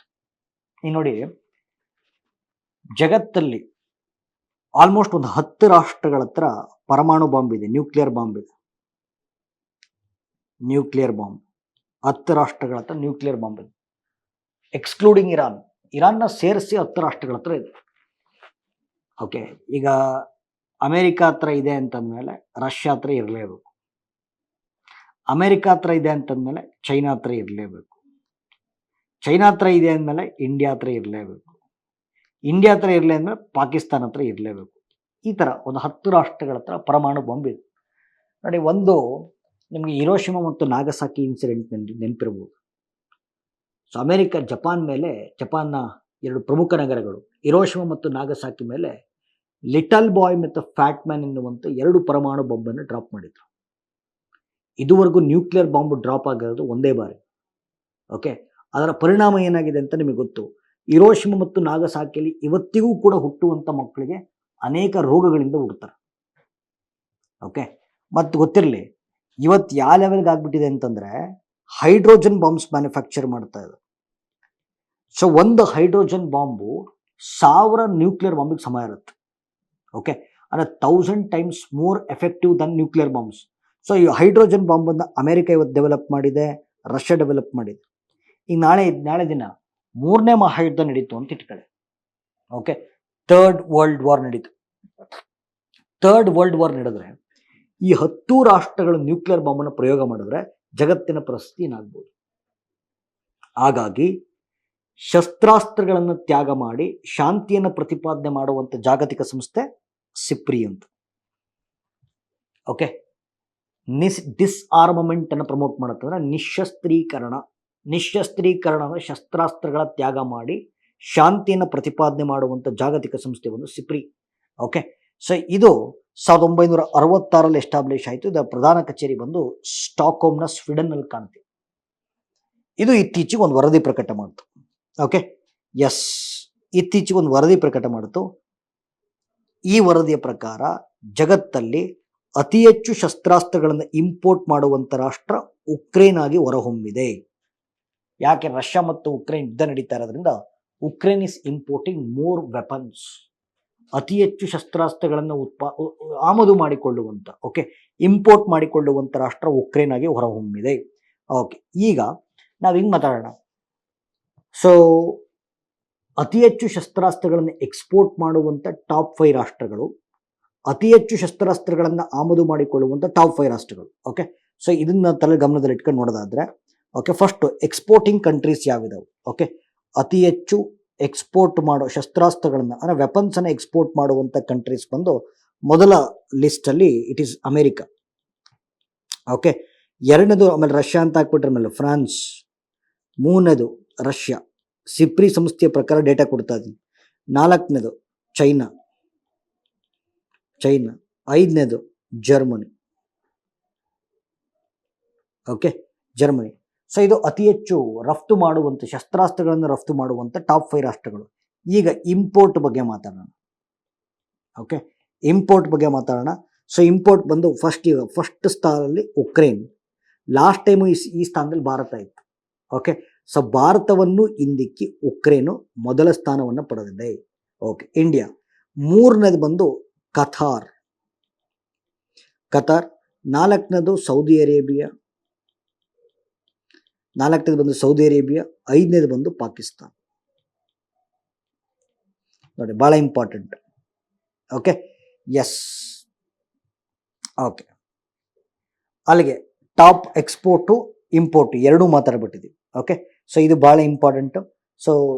ಈಗ ನೋಡಿ, ಜಗತ್ತಲ್ಲಿ ಆಲ್ಮೋಸ್ಟ್ ಒಂದು 10 ರಾಷ್ಟ್ರಗಳ ಹತ್ರ ಪರಮಾಣು ಬಾಂಬ್ ಇದೆ, ನ್ಯೂಕ್ಲಿಯರ್ ಬಾಂಬ್ ಇದೆ. 10 ರಾಷ್ಟ್ರಗಳ ಹತ್ರ ನ್ಯೂಕ್ಲಿಯರ್ ಬಾಂಬ್ ಇದೆ, ಎಕ್ಸ್ಕ್ಲೂಡಿಂಗ್ ಇರಾನ್ನ ಸೇರಿಸಿ 10 ರಾಷ್ಟ್ರಗಳ ಹತ್ರ ಇದೆ. ಓಕೆ, ಈಗ ಅಮೆರಿಕ ಹತ್ರ ಇದೆ ಅಂತಂದ್ಮೇಲೆ ರಷ್ಯಾ ಹತ್ರ ಇರಲೇಬೇಕು, ಅಮೆರಿಕ ಹತ್ರ ಇದೆ ಅಂತಂದ್ಮೇಲೆ ಚೈನಾ ಹತ್ರ ಇರಲೇಬೇಕು, ಚೈನಾ ಹತ್ರ ಇದೆ ಅಂದಮೇಲೆ ಇಂಡಿಯಾ ಹತ್ರ ಇರಲೇಬೇಕು, ಇಂಡಿಯಾ ಹತ್ರ ಇರಲಿ ಅಂದಮೇಲೆ ಪಾಕಿಸ್ತಾನ ಹತ್ರ ಇರಲೇಬೇಕು. ಈ ಥರ ಒಂದು 10 ರಾಷ್ಟ್ರಗಳ ಹತ್ರ ಪರಮಾಣು ಬಾಂಬ್ ಇದೆ. ನೋಡಿ, ಒಂದು ನಿಮಗೆ ಹಿರೋಶಿಮಾ ಮತ್ತು ನಾಗಸಾಕಿ ಇನ್ಸಿಡೆಂಟ್ ನೆನಪಿರ್ಬೋದು. ಸೊ ಅಮೆರಿಕ ಜಪಾನ್ನ 2 ಪ್ರಮುಖ ನಗರಗಳು ಹಿರೋಶಿಮಾ ಮತ್ತು ನಾಗಸಾಕಿ ಮೇಲೆ ಲಿಟಲ್ ಬಾಯ್ ಮತ್ತು ಫ್ಯಾಟ್ ಮ್ಯಾನ್ ಎನ್ನುವಂಥ 2 ಪರಮಾಣು ಬಾಂಬನ್ನು ಡ್ರಾಪ್ ಮಾಡಿದ್ರು. ಇದುವರೆಗೂ ನ್ಯೂಕ್ಲಿಯರ್ ಬಾಂಬ್ ಡ್ರಾಪ್ ಆಗಿರೋದು ಒಂದೇ ಬಾರಿ. ಓಕೆ, ಅದರ ಪರಿಣಾಮ ಏನಾಗಿದೆ ಅಂತ ನಿಮಗೆ ಗೊತ್ತು. ಹಿರೋಶಿಮಾ ಮತ್ತು ನಾಗಸಾಕಿಯಲ್ಲಿ ಇವತ್ತಿಗೂ ಕೂಡ ಹುಟ್ಟುವಂಥ ಮಕ್ಕಳಿಗೆ ಅನೇಕ ರೋಗಗಳಿಂದ ಹುಡ್ತಾರೆ. ಓಕೆ, ಮತ್ತು ಗೊತ್ತಿರಲಿ, ಇವತ್ತು ಯಾವ ಲೆವೆಲ್ಗೆ ಆಗ್ಬಿಟ್ಟಿದೆ ಅಂತಂದ್ರೆ ಹೈಡ್ರೋಜನ್ ಬಾಂಬ್ಸ್ ಮ್ಯಾನುಫ್ಯಾಕ್ಚರ್ ಮಾಡ್ತಾ ಇದೆ. ಸೊ ಒಂದು ಹೈಡ್ರೋಜನ್ ಬಾಂಬು 1000 ನ್ಯೂಕ್ಲಿಯರ್ ಬಾಂಬಿಗೆ ಸಮ ಇರುತ್ತೆ. ಓಕೆ, ಅಂದರೆ 1000 times more effective than nuclear bombs. So ಈ ಹೈಡ್ರೋಜನ್ ಬಾಂಬನ್ನು ಅಮೆರಿಕ ಇವತ್ತು ಡೆವಲಪ್ ಮಾಡಿದೆ, ರಷ್ಯಾ ಡೆವಲಪ್ ಮಾಡಿದೆ. ಈಗ ನಾಳೆ ದಿನ 3ನೇ ಮಹಾಯುದ್ಧ ನಡೀತು ಅಂತ ಇಟ್ಕೊಳ್ಳಿ. ಓಕೆ, ಥರ್ಡ್ ವರ್ಲ್ಡ್ ವಾರ್ ನಡೀತು. ಥರ್ಡ್ ವರ್ಲ್ಡ್ ವಾರ್ ನಡೆದ್ರೆ ಈ 10 ರಾಷ್ಟ್ರಗಳು ನ್ಯೂಕ್ಲಿಯರ್ ಬಾಂಬನ್ನು ಪ್ರಯೋಗ ಮಾಡಿದ್ರೆ ಜಗತ್ತಿನ ಪರಿಸ್ಥಿತಿ ಏನಾಗ್ಬೋದು. ಹಾಗಾಗಿ ಶಸ್ತ್ರಾಸ್ತ್ರಗಳನ್ನು ತ್ಯಾಗ ಮಾಡಿ ಶಾಂತಿಯನ್ನು ಪ್ರತಿಪಾದನೆ ಮಾಡುವಂಥ ಜಾಗತಿಕ ಸಂಸ್ಥೆ ಸಿಪ್ರಿ ಅಂತ. ಓಕೆ, ಡಿಸ್ಆರ್ಮಮೆಂಟ್ ಅನ್ನು ಪ್ರಮೋಟ್ ಮಾಡುತ್ತಂದ್ರೆ ನಿಶಸ್ತ್ರೀಕರಣ ಅಂದ್ರೆ ಶಸ್ತ್ರಾಸ್ತ್ರಗಳ ತ್ಯಾಗ ಮಾಡಿ ಶಾಂತಿಯನ್ನು ಪ್ರತಿಪಾದನೆ ಮಾಡುವಂಥ ಜಾಗತಿಕ ಸಂಸ್ಥೆ ಒಂದು ಸಿಪ್ರಿ. ಓಕೆ, ಸೊ ಇದು 1966ರಲ್ಲಿ ಎಸ್ಟಾಬ್ಲಿಷ್ ಆಯಿತು. ಇದರ ಪ್ರಧಾನ ಕಚೇರಿ ಬಂದು ಸ್ಟಾಕ್ಹೋಮ್ನ ಸ್ವೀಡನ್ನಲ್ಲಿ ಕಾಣ್ತೀವಿ. ಇದು ಇತ್ತೀಚೆಗೆ ಒಂದು ವರದಿ ಪ್ರಕಟ ಮಾಡಿತು. ಓಕೆ, ಇತ್ತೀಚೆಗೆ ಒಂದು ವರದಿ ಪ್ರಕಟ ಮಾಡಿತು. ಈ ವರದಿಯ ಪ್ರಕಾರ ಜಗತ್ತಲ್ಲಿ ಅತಿ ಹೆಚ್ಚು ಶಸ್ತ್ರಾಸ್ತ್ರಗಳನ್ನು ಇಂಪೋರ್ಟ್ ಮಾಡುವಂಥ ರಾಷ್ಟ್ರ ಉಕ್ರೇನ್ ಆಗಿ ಹೊರಹೊಮ್ಮಿದೆ. ಯಾಕೆ? ರಷ್ಯಾ ಮತ್ತು ಉಕ್ರೇನ್ ಯುದ್ಧ ನಡೀತಾ ಇರೋದ್ರಿಂದ Ukraine is importing more weapons. ಅತಿ ಹೆಚ್ಚು ಶಸ್ತ್ರಾಸ್ತ್ರಗಳನ್ನು ಆಮದು ಮಾಡಿಕೊಳ್ಳುವಂಥ, ಓಕೆ, ಇಂಪೋರ್ಟ್ ಮಾಡಿಕೊಳ್ಳುವಂಥ ರಾಷ್ಟ್ರ ಉಕ್ರೇನ್ ಆಗಿ ಹೊರಹೊಮ್ಮಿದೆ. ಓಕೆ, ಈಗ ನಾವು ಹಿಂಗೆ ಮಾತಾಡೋಣ. ಸೊ ಅತಿ ಹೆಚ್ಚು ಶಸ್ತ್ರಾಸ್ತ್ರಗಳನ್ನು ಎಕ್ಸ್ಪೋರ್ಟ್ ಮಾಡುವಂಥ ಟಾಪ್ 5 ರಾಷ್ಟ್ರಗಳು, ಅತಿ ಹೆಚ್ಚು ಶಸ್ತ್ರಾಸ್ತ್ರಗಳನ್ನು ಆಮದು ಮಾಡಿಕೊಳ್ಳುವಂಥ ಟಾಪ್ 5 ರಾಷ್ಟ್ರಗಳು. ಓಕೆ, ಸೊ ಇದನ್ನ ಗಮನದಲ್ಲಿ ಇಟ್ಕೊಂಡು ನೋಡೋದಾದ್ರೆ, ಓಕೆ, ಫಸ್ಟ್ ಎಕ್ಸ್ಪೋರ್ಟಿಂಗ್ ಕಂಟ್ರೀಸ್ ಯಾವಿದಾವೆ? ಓಕೆ, ಅತಿ ಹೆಚ್ಚು ಎಕ್ಸ್ಪೋರ್ಟ್ ಮಾಡೋ ಶಸ್ತ್ರಾಸ್ತ್ರಗಳನ್ನು ಅಂದರೆ ವೆಪನ್ಸನ್ನು ಎಕ್ಸ್ಪೋರ್ಟ್ ಮಾಡುವಂಥ ಕಂಟ್ರೀಸ್ ಬಂದು ಮೊದಲ ಲಿಸ್ಟಲ್ಲಿ ಇಟ್ ಈಸ್ ಅಮೇರಿಕಾ. ಓಕೆ, ಎರಡನೇದು ಆಮೇಲೆ ರಷ್ಯಾ ಅಂತ ಹಾಕ್ಬಿಟ್ರೆ ಆಮೇಲೆ ಫ್ರಾನ್ಸ್, ಮೂರನೇದು ರಷ್ಯಾ, ಸಿಪ್ರಿ ಸಂಸ್ಥೆಯ ಪ್ರಕಾರ ಡೇಟಾ ಕೊಡ್ತಾ ಇದ್ದೀನಿ. ನಾಲ್ಕನೇದು ಚೈನಾ, ಐದನೇದು ಜರ್ಮನಿ. Okay, Germany. ಸೊ ಇದು ಅತಿ ಹೆಚ್ಚು ರಫ್ತು ಮಾಡುವಂಥ ಶಸ್ತ್ರಾಸ್ತ್ರಗಳನ್ನು ರಫ್ತು ಮಾಡುವಂಥ ಟಾಪ್ 5 ರಾಷ್ಟ್ರಗಳು. ಈಗ ಇಂಪೋರ್ಟ್ ಬಗ್ಗೆ ಮಾತಾಡೋಣ. ಓಕೆ, ಇಂಪೋರ್ಟ್ ಬಗ್ಗೆ ಮಾತಾಡೋಣ. ಸೊ ಇಂಪೋರ್ಟ್ ಬಂದು ಫಸ್ಟ್ ಸ್ಥಾನದಲ್ಲಿ ಉಕ್ರೇನ್, ಲಾಸ್ಟ್ ಟೈಮು ಈ ಸ್ಥಾನದಲ್ಲಿ ಭಾರತ ಇತ್ತು. ಓಕೆ, ಸೊ ಭಾರತವನ್ನು ಹಿಂದಿಕ್ಕಿ ಉಕ್ರೇನು ಮೊದಲ ಸ್ಥಾನವನ್ನು ಪಡೆದಿದೆ. ಓಕೆ, ಇಂಡಿಯಾ ಮೂರನೇದು ಬಂದು ಕತಾರ್, ನಾಲ್ಕನೇದು ಸೌದಿ ಅರೇಬಿಯಾ, ಐದನೇದು ಬಂದು ಪಾಕಿಸ್ತಾನ. ನೋಡಿ, ಬಹಳ ಇಂಪಾರ್ಟೆಂಟ್. Okay, yes. ಓಕೆ, ಅಲ್ಲಿಗೆ ಟಾಪ್ ಎಕ್ಸ್ಪೋರ್ಟು ಇಂಪೋರ್ಟ್ ಎರಡೂ ಮಾತಾಡ್ಬಿಟ್ಟಿದ್ದೀವಿ. ಓಕೆ, ಸೊ ಇದು ಭಾಳ ಇಂಪಾರ್ಟೆಂಟು. ಸೊ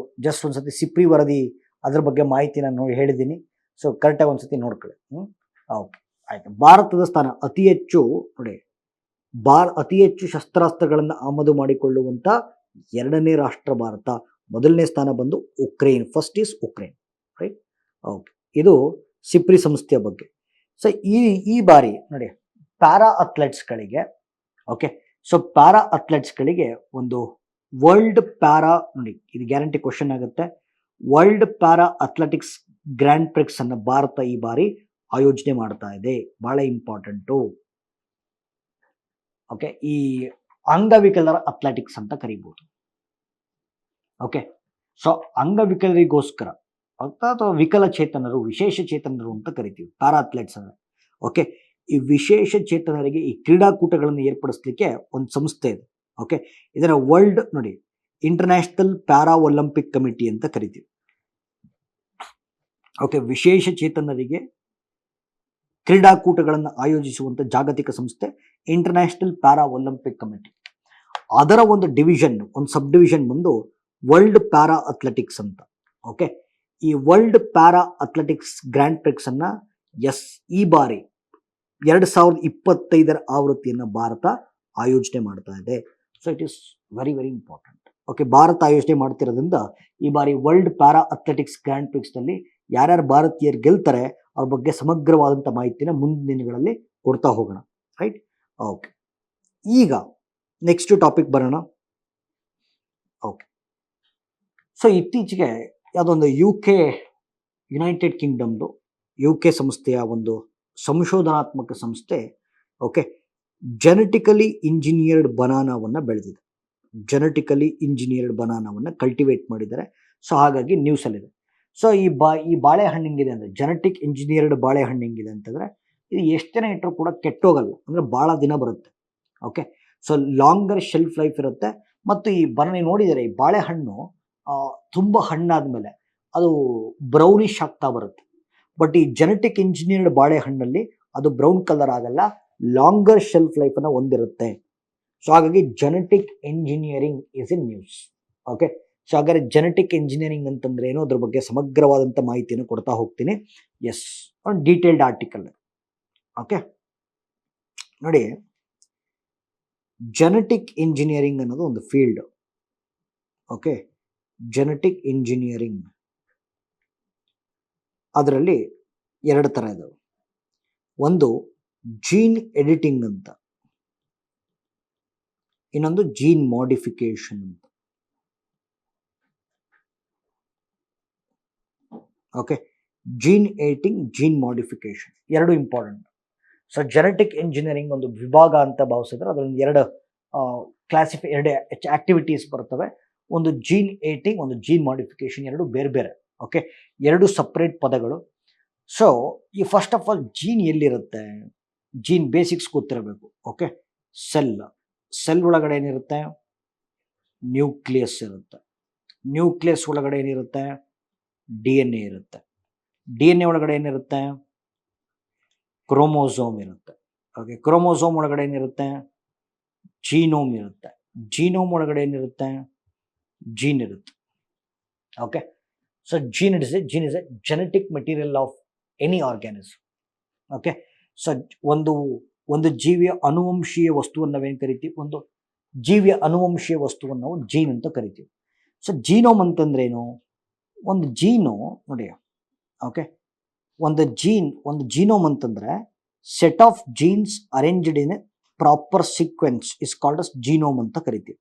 ಜಸ್ಟ್ ಒಂದ್ಸತಿ ಸಿಪ್ರಿ ವರದಿ ಅದ್ರ ಬಗ್ಗೆ ಮಾಹಿತಿ ನಾನು ಹೇಳಿದ್ದೀನಿ. ಸೊ ಕರೆಕ್ಟಾಗಿ ಒಂದ್ಸತಿ ನೋಡ್ಕೊಳ್ಳಿ. ಓಕೆ, ಆಯ್ತು. ಭಾರತದ ಸ್ಥಾನ ಅತಿ ಹೆಚ್ಚು ನೋಡಿ, ಅತಿ ಹೆಚ್ಚು ಶಸ್ತ್ರಾಸ್ತ್ರಗಳನ್ನು ಆಮದು ಮಾಡಿಕೊಳ್ಳುವಂಥ ಎರಡನೇ ರಾಷ್ಟ್ರ ಭಾರತ. ಮೊದಲನೇ ಸ್ಥಾನ ಬಂದು Ukraine, first is Ukraine, right? Okay, ಇದು ಸಿಪ್ರಿ ಸಂಸ್ಥೆಯ ಬಗ್ಗೆ. ಸೊ ಈ ಬಾರಿ ನೋಡಿ ಪ್ಯಾರಾ ಅಥ್ಲೆಟ್ಸ್ಗಳಿಗೆ, ಓಕೆ, ಸೊ ಪ್ಯಾರಾ ಅಥ್ಲೆಟ್ಸ್ಗಳಿಗೆ ಒಂದು ವರ್ಲ್ಡ್ ಪ್ಯಾರಾ, ನೋಡಿ ಇದು ಗ್ಯಾರಂಟಿ ಕ್ವಶನ್ ಆಗುತ್ತೆ, world para athletics grand Prix ಅನ್ನು ಭಾರತ ಈ ಬಾರಿ ಆಯೋಜನೆ ಮಾಡ್ತಾ ಇದೆ. ಬಹಳ ಇಂಪಾರ್ಟೆಂಟು. ಓಕೆ, ಈ ಅಂಗವಿಕಲರ ಅಥ್ಲೆಟಿಕ್ಸ್ ಅಂತ ಕರೀಬಹುದು. ಓಕೆ, ಸೊ ಅಂಗವಿಕಲರಿಗೋಸ್ಕರ ಅಥವಾ ವಿಕಲಚೇತನರು, ವಿಶೇಷ ಚೇತನರು ಅಂತ ಕರಿತೀವಿ ಪ್ಯಾರಾ ಅಥ್ಲೆಟ್ಸ್ ಅಂದರೆ. ಓಕೆ, ಈ ವಿಶೇಷ ಚೇತನರಿಗೆ ಈ ಕ್ರೀಡಾಕೂಟಗಳನ್ನು ಏರ್ಪಡಿಸಲಿಕ್ಕೆ ಒಂದು ಸಂಸ್ಥೆ ಇದೆ. ಓಕೆ, ಇದರ ವರ್ಲ್ಡ್ ನೋಡಿ ಇಂಟರ್ನ್ಯಾಷನಲ್ ಪ್ಯಾರಾ ಒಲಿಂಪಿಕ್ ಕಮಿಟಿ ಅಂತ ಕರಿತೀವಿ. ಓಕೆ, ವಿಶೇಷ ಚೇತನರಿಗೆ ಕ್ರೀಡಾಕೂಟಗಳನ್ನು ಆಯೋಜಿಸುವಂಥ ಜಾಗತಿಕ ಸಂಸ್ಥೆ ಇಂಟರ್ನ್ಯಾಷನಲ್ ಪ್ಯಾರಾ ಒಲಿಂಪಿಕ್ ಕಮಿಟಿ. ಅದರ ಒಂದು ಡಿವಿಷನ್, ಒಂದು ಸಬ್ ಡಿವಿಷನ್ ಬಂದು ವರ್ಲ್ಡ್ ಪ್ಯಾರಾ ಅಥ್ಲೆಟಿಕ್ಸ್ ಅಂತ. ಓಕೆ, ಈ world para athletics grand Prix ಅನ್ನ ಈ ಬಾರಿ 2025 ಆವೃತ್ತಿಯನ್ನು ಭಾರತ ಆಯೋಜನೆ ಮಾಡ್ತಾ ಇದೆ. So it is very very important. Okay, Bharat ಆಯೋಜನೆ ಮಾಡ್ತಿರೋದ್ರಿಂದ ಈ ಬಾರಿ world para athletics grand Prix ನಲ್ಲಿ ಯಾರ್ಯಾರು ಭಾರತೀಯರು ಗೆಲ್ತಾರೆ ಅವ್ರ ಬಗ್ಗೆ ಸಮಗ್ರವಾದಂಥ ಮಾಹಿತಿನ ಮುಂದಿನ ದಿನಗಳಲ್ಲಿ ಕೊಡ್ತಾ ಹೋಗೋಣ, ರೈಟ್? ಓಕೆ, ಈಗ ನೆಕ್ಸ್ಟ್ ಟಾಪಿಕ್ ಬರೋಣ. ಓಕೆ, ಸೊ ಇತ್ತೀಚೆಗೆ ಯಾವುದೊಂದು ಯುನೈಟೆಡ್ ಕಿಂಗ್ಡಮ್ದು UK ಸಂಸ್ಥೆಯ ಒಂದು ಸಂಶೋಧನಾತ್ಮಕ ಸಂಸ್ಥೆ, ಓಕೆ, ಜೆನೆಟಿಕಲಿ ಇಂಜಿನಿಯರ್ಡ್ ಬನಾನಾವನ್ನು ಬೆಳೆದಿದೆ. ಜೆನೆಟಿಕಲಿ ಇಂಜಿನಿಯರ್ಡ್ ಬನಾನಾವನ್ನು ಕಲ್ಟಿವೇಟ್ ಮಾಡಿದ್ದಾರೆ. ಸೊ ಹಾಗಾಗಿ ನ್ಯೂಸಲ್ಲಿದೆ. ಸೊ ಈ ಬಾಳೆಹಣ್ಣು ಹೆಂಗಿದೆ ಅಂದರೆ, ಜೆನೆಟಿಕ್ ಇಂಜಿನಿಯರ್ಡ್ ಬಾಳೆಹಣ್ಣು ಹೆಂಗಿದೆ ಅಂತಂದರೆ, ಇದು ಎಷ್ಟು ದಿನ ಇಟ್ಟರೂ ಕೂಡ ಕೆಟ್ಟೋಗಲ್ಲ, ಅಂದರೆ ಭಾಳ ದಿನ ಬರುತ್ತೆ. Okay, so longer shelf life ಇರುತ್ತೆ. ಮತ್ತು ಈ ಬನಾನ ನೋಡಿದರೆ ಈ ಬಾಳೆಹಣ್ಣು ತುಂಬ ಹಣ್ಣಾದ ಮೇಲೆ ಅದು ಬ್ರೌನಿಶ್ ಆಗ್ತಾ ಬರುತ್ತೆ. ಬಟ್ ಈ ಜೆನೆಟಿಕ್ ಇಂಜಿನಿಯರ್ಡ್ ಬಾಳೆಹಣ್ಣಲ್ಲಿ ಅದು ಬ್ರೌನ್ ಕಲರ್ ಆಗಲ್ಲ, ಲಾಂಗರ್ ಶೆಲ್ಫ್ ಲೈಫನ್ನು ಹೊಂದಿರುತ್ತೆ. ಸೊ ಹಾಗಾಗಿ genetic engineering is in news. Okay, so ಹಾಗಾದ್ರೆ ಜೆನೆಟಿಕ್ ಇಂಜಿನಿಯರಿಂಗ್ ಅಂತಂದ್ರೆ ಏನೋ ಅದ್ರ ಬಗ್ಗೆ ಸಮಗ್ರವಾದಂಥ ಮಾಹಿತಿಯನ್ನು ಕೊಡ್ತಾ ಹೋಗ್ತೀನಿ. ಎಸ್, ಒಂದು ಡೀಟೇಲ್ಡ್ ಆರ್ಟಿಕಲ್. ಓಕೆ, ನೋಡಿ, ಜೆನೆಟಿಕ್ ಇಂಜಿನಿಯರಿಂಗ್ ಅನ್ನೋದು ಒಂದು ಫೀಲ್ಡ್. ಓಕೆ, ಜೆನೆಟಿಕ್ ಇಂಜಿನಿಯರಿಂಗ್ ಅದರಲ್ಲಿ 2 ಥರ ಇದಾವೆ. ಒಂದು ಜೀನ್ ಎಡಿಟಿಂಗ್ ಅಂತ, ಇನ್ನೊಂದು ಜೀನ್ ಮಾಡಿಫಿಕೇಶನ್ ಅಂತ. Okay, gene editing, gene modification ಎರಡು ಇಂಪಾರ್ಟೆಂಟ್. ಸೊ ಜೆನೆಟಿಕ್ ಇಂಜಿನಿಯರಿಂಗ್ ಒಂದು ವಿಭಾಗ ಅಂತ ಭಾವಿಸಿದ್ರೆ ಅದರಲ್ಲಿ 2 ಆಕ್ಟಿವಿಟೀಸ್ ಬರ್ತವೆ. ಒಂದು ಜೀನ್ ಎಡಿಟಿಂಗ್, ಒಂದು ಜೀನ್ ಮಾಡಿಫಿಕೇಶನ್, ಎರಡು ಬೇರೆ ಬೇರೆ. ಓಕೆ, 2 ಸಪ್ರೇಟ್ ಪದಗಳು. ಸೊ ಈ ಫಸ್ಟ್ ಆಫ್ ಆಲ್ ಜೀನ್ ಎಲ್ಲಿರುತ್ತೆ? ಜೀನ್ ಬೇಸಿಕ್ಸ್ ಗೊತ್ತಿರಬೇಕು. ಓಕೆ, ಸೆಲ್ ಒಳಗಡೆ ಏನಿರುತ್ತೆ? ನ್ಯೂಕ್ಲಿಯಸ್ ಇರುತ್ತೆ. ನ್ಯೂಕ್ಲಿಯಸ್ ಒಳಗಡೆ ಏನಿರುತ್ತೆ? DNA ಇರುತ್ತೆ. DNA ಒಳಗಡೆ ಏನಿರುತ್ತೆ? ಕ್ರೋಮೋಸೋಮ್ ಇರುತ್ತೆ. ಓಕೆ, ಕ್ರೋಮೋಸೋಮ್ ಒಳಗಡೆ ಏನಿರುತ್ತೆ? ಜೀನೋಮ್ ಇರುತ್ತೆ. ಜೀನೋಮ್ ಒಳಗಡೆ ಏನಿರುತ್ತೆ? ಜೀನ್ ಇರುತ್ತೆ. Okay, so gene is a genetic material of any organism. Okay, so ಒಂದು ಜೀವಿಯ ಅನುವಂಶೀಯ ವಸ್ತುವನ್ನು ನಾವೇನು ಕರಿತೀವಿ? ಒಂದು ಜೀವಿಯ ಅನುವಂಶೀಯ ವಸ್ತುವನ್ನು ನಾವು ಜೀನ್ ಅಂತ ಕರಿತೀವಿ. ಸೊ ಜೀನೋಮ್ ಅಂತಂದ್ರೇನು? ಒಂದು ಜೀನು ನೋಡಿ, ಓಕೆ, ಒಂದು ಜೀನೋಮ್ ಅಂತಂದ್ರೆ set of jeans arranged in a proper sequence is called us genome ಅಂತ ಕರಿತೀವಿ.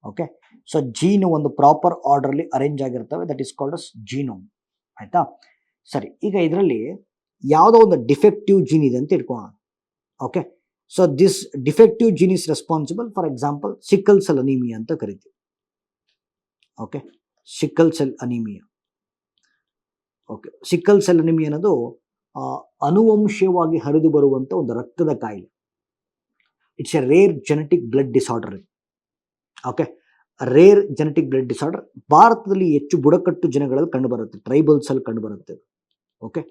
ಓಕೆ, ಸೊ ಜೀನ್ ಒಂದು ಪ್ರಾಪರ್ ಆರ್ಡರ್ಲಿ ಅರೇಂಜ್ ಆಗಿರ್ತವೆ, that is called us genome. ಆಯ್ತಾ? ಸರಿ, ಈಗ ಇದರಲ್ಲಿ ಯಾವುದೋ ಒಂದು ಡಿಫೆಕ್ಟಿವ್ ಜೀನ್ ಇದೆ ಅಂತ ಇಟ್ಕೊಳ್ಳೋಣ. Okay, so this defective gene is responsible, for example sickle cell anaemia ಅಂತ ಕರಿತೀವಿ. Okay, sickle cell anaemia. Okay, sickle cell anaemia ಅನ್ನೋದು ಅನುವಂಶೀಯವಾಗಿ ಹರಿದು ಬರುವಂಥ ಒಂದು ರಕ್ತದ ಕಾಯಿಲೆ. It's a rare genetic blood disorder. Okay, rare genetic blood disorder. ಭಾರತದಲ್ಲಿ ಹೆಚ್ಚು ಬುಡಕಟ್ಟು ಜನಗಳಲ್ಲಿ ಕಂಡುಬರುತ್ತೆ, ಟ್ರೈಬಲ್ಸ್ ಅಲ್ಲಿ ಕಂಡುಬರುತ್ತೆ. ಓಕೆ,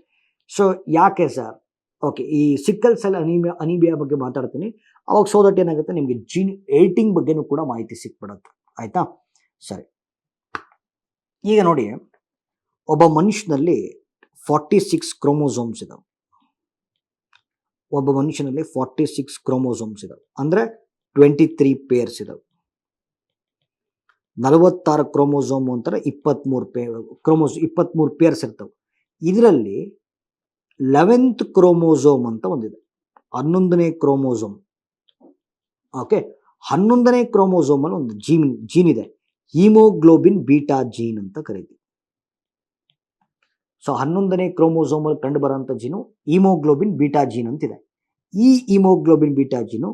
ಸೊ ಯಾಕೆ ಸರ್? ಓಕೆ, ಈ ಸಿಕ್ಕಲ್ ಸೆಲ್ ಅನಿಮಿಯಾ ಬಗ್ಗೆ ಮಾತಾಡ್ತೀನಿ. ಅವಾಗ ಸೊ ದಟ್ ಏನಾಗುತ್ತೆ, ನಿಮಗೆ ಜೀನ್ ಏಟಿಂಗ್ ಬಗ್ಗೆನೂ ಕೂಡ ಮಾಹಿತಿ ಸಿಕ್ಬಿಡುತ್ತೆ. ಆಯ್ತಾ? ಸರಿ, ಈಗ ನೋಡಿ, ಒಬ್ಬ ಮನುಷ್ಯನಲ್ಲಿ 46 ಕ್ರೋಮೋಸೋಮ್ಸ್ ಇದಾವೆ. ಒಬ್ಬ ಮನುಷ್ಯನಲ್ಲಿ 46 ಕ್ರೋಮೋಸೋಮ್ಸ್ ಇದಾವೆ, ಅಂದ್ರೆ 23 ಪೇರ್ಸ್ ಇದಾವೆ. 46 ಕ್ರೋಮೋಸೋಮ್ ಅಂತಾರೆ, 23 ಪೇರ್ಸ್ ಇರ್ತವೆ. ಇದರಲ್ಲಿ 11th ಕ್ರೋಮೋಸೋಮ್ ಅಂತ ಒಂದಿದೆ, 11ನೇ ಕ್ರೋಮೋಸೋಮ್. ಓಕೆ, 11ನೇ ಕ್ರೋಮೋಸೋಮ್ ಅಲ್ಲಿ ಒಂದು ಜೀನ್ ಇದೆ, ಹಿಮೋಗ್ಲೋಬಿನ್ ಬೀಟಾ ಜೀನ್ ಅಂತ ಕರೀತೀವಿ. ಸೊ 11ನೇ ಕ್ರೋಮೋಸೋಮ್ ಅಲ್ಲಿ ಕಂಡು ಬರುವಂತ ಜೀನು ಹಿಮೋಗ್ಲೋಬಿನ್ ಬೀಟಾ ಜೀನ್ ಅಂತಿದೆ. ಈ ಹಿಮೋಗ್ಲೋಬಿನ್ ಬೀಟಾ ಜೀನು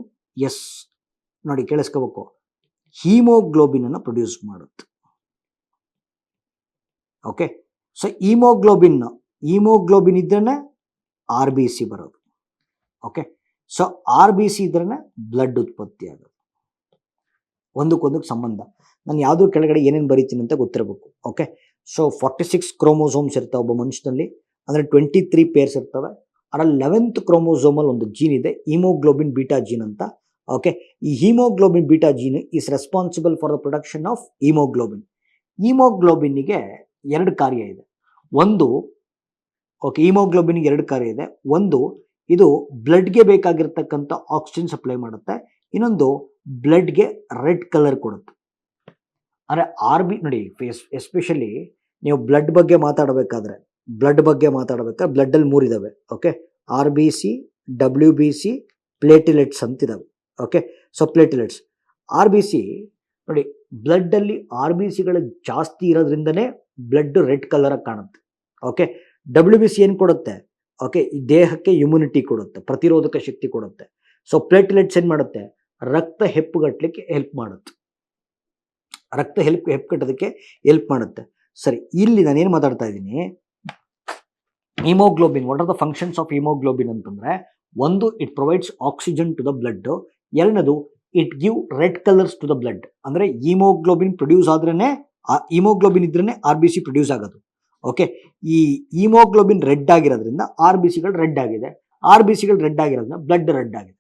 ನೋಡಿ ಕೇಳಿಸ್ಕೋಬೇಕು, ಹಿಮೋಗ್ಲೋಬಿನ್ ಅನ್ನು ಪ್ರೊಡ್ಯೂಸ್ ಮಾಡುತ್ತೆ. ಓಕೆ, ಸೊ ಹಿಮೋಗ್ಲೋಬಿನ್ ಇದ್ರೇನೆ RBC ಬರೋದು. ಓಕೆ, ಸೊ RBC ಇದ್ರೇನೆ ಬ್ಲಡ್ ಉತ್ಪತ್ತಿ ಆಗೋದು. ಒಂದಕ್ಕೊಂದಕ್ಕೆ ಸಂಬಂಧ. ನಾನು ಯಾವುದ್ರ ಕೆಳಗಡೆ ಏನೇನು ಬರೀತೀನಿ ಅಂತ ಗೊತ್ತಿರಬೇಕು. ಓಕೆ, ಸೊ 46 ಕ್ರೋಮೋಸೋಮ್ಸ್ ಇರ್ತವೆ ಒಬ್ಬ ಮನುಷ್ಯನಲ್ಲಿ, ಅಂದರೆ 23 ಪೇರ್ಸ್ ಇರ್ತವೆ. ಅದರಲ್ಲಿ 11th ಕ್ರೋಮೋಸೋಮಲ್ಲಿ ಒಂದು ಜೀನ್ ಇದೆ, ಹಿಮೋಗ್ಲೋಬಿನ್ ಬೀಟಾ ಜೀನ್ ಅಂತ. ಓಕೆ, ಈ haemoglobin beta gene is responsible for the production of haemoglobin. ಹಿಮೋಗ್ಲೋಬಿನ್ಗೆ 2 ಕಾರ್ಯ ಇದೆ. ಹಿಮೋಗ್ಲೋಬಿನ್ಗೆ 2 ಕಾರ್ಯ ಇದೆ. ಒಂದು, ಇದು ಬ್ಲಡ್ಗೆ ಬೇಕಾಗಿರ್ತಕ್ಕಂಥ ಆಕ್ಸಿಜನ್ ಸಪ್ಲೈ ಮಾಡುತ್ತೆ. ಇನ್ನೊಂದು, ಬ್ಲಡ್ಗೆ ರೆಡ್ ಕಲರ್ ಕೊಡುತ್ತೆ. ಅಂದರೆ ನೋಡಿ, ಎಸ್ಪೆಷಲಿ ನೀವು ಬ್ಲಡ್ ಬಗ್ಗೆ ಮಾತಾಡಬೇಕಾದ್ರೆ ಬ್ಲಡ್ ಅಲ್ಲಿ 3 ಇದಾವೆ. ಓಕೆ, RBC, WBC, ಪ್ಲೇಟಿಲೆಟ್ಸ್ ಅಂತಿದಾವೆ. ಓಕೆ, ಸೊ ಪ್ಲೇಟಿಲೆಟ್ಸ್, RBC ನೋಡಿ, ಬ್ಲಡ್ ಅಲ್ಲಿ RBCಗಳು ಜಾಸ್ತಿ ಇರೋದ್ರಿಂದನೇ ಬ್ಲಡ್ ರೆಡ್ ಕಲರ್ ಆಗಿ ಕಾಣುತ್ತೆ. ಓಕೆ, WBC ಏನು ಕೊಡುತ್ತೆ? ಓಕೆ, ಈ ದೇಹಕ್ಕೆ ಇಮ್ಯುನಿಟಿ ಕೊಡುತ್ತೆ, ಪ್ರತಿರೋಧಕ ಶಕ್ತಿ ಕೊಡುತ್ತೆ. ಸೊ ಪ್ಲೇಟಿಲೆಟ್ಸ್ ಏನು ಮಾಡುತ್ತೆ? ರಕ್ತ ಹೆಪ್ಪುಗಟ್ಟಲಿಕ್ಕೆ ಹೆಲ್ಪ್ ಮಾಡುತ್ತೆ. ಹೆಪ್ಪುಗಟ್ಟೋದಕ್ಕೆ ಹೆಲ್ಪ್ ಮಾಡುತ್ತೆ. ಸರಿ, ಇಲ್ಲಿ ನಾನೇನು ಮಾತಾಡ್ತಾ ಇದ್ದೀನಿ, haemoglobin, what are the functions of haemoglobin ಅಂತಂದ್ರೆ, ಒಂದು, it provides oxygen to the blood. ಎರಡನೇದು, it give red colours to the blood. ಅಂದ್ರೆ ಹಿಮೋಗ್ಲೋಬಿನ್ ಪ್ರೊಡ್ಯೂಸ್ ಆದ್ರೇನೆ, ಹಿಮೋಗ್ಲೋಬಿನ್ ಇದ್ರೇನೆ RBC ಪ್ರೊಡ್ಯೂಸ್ ಆಗೋದು. ಓಕೆ, ಈ ಹಿಮೋಗ್ಲೋಬಿನ್ ರೆಡ್ ಆಗಿರೋದ್ರಿಂದ RBCಗಳು ರೆಡ್ ಆಗಿದೆ, RBCಗಳು ರೆಡ್ ಆಗಿರೋದ್ರಿಂದ ಬ್ಲಡ್ ರೆಡ್ ಆಗಿದೆ.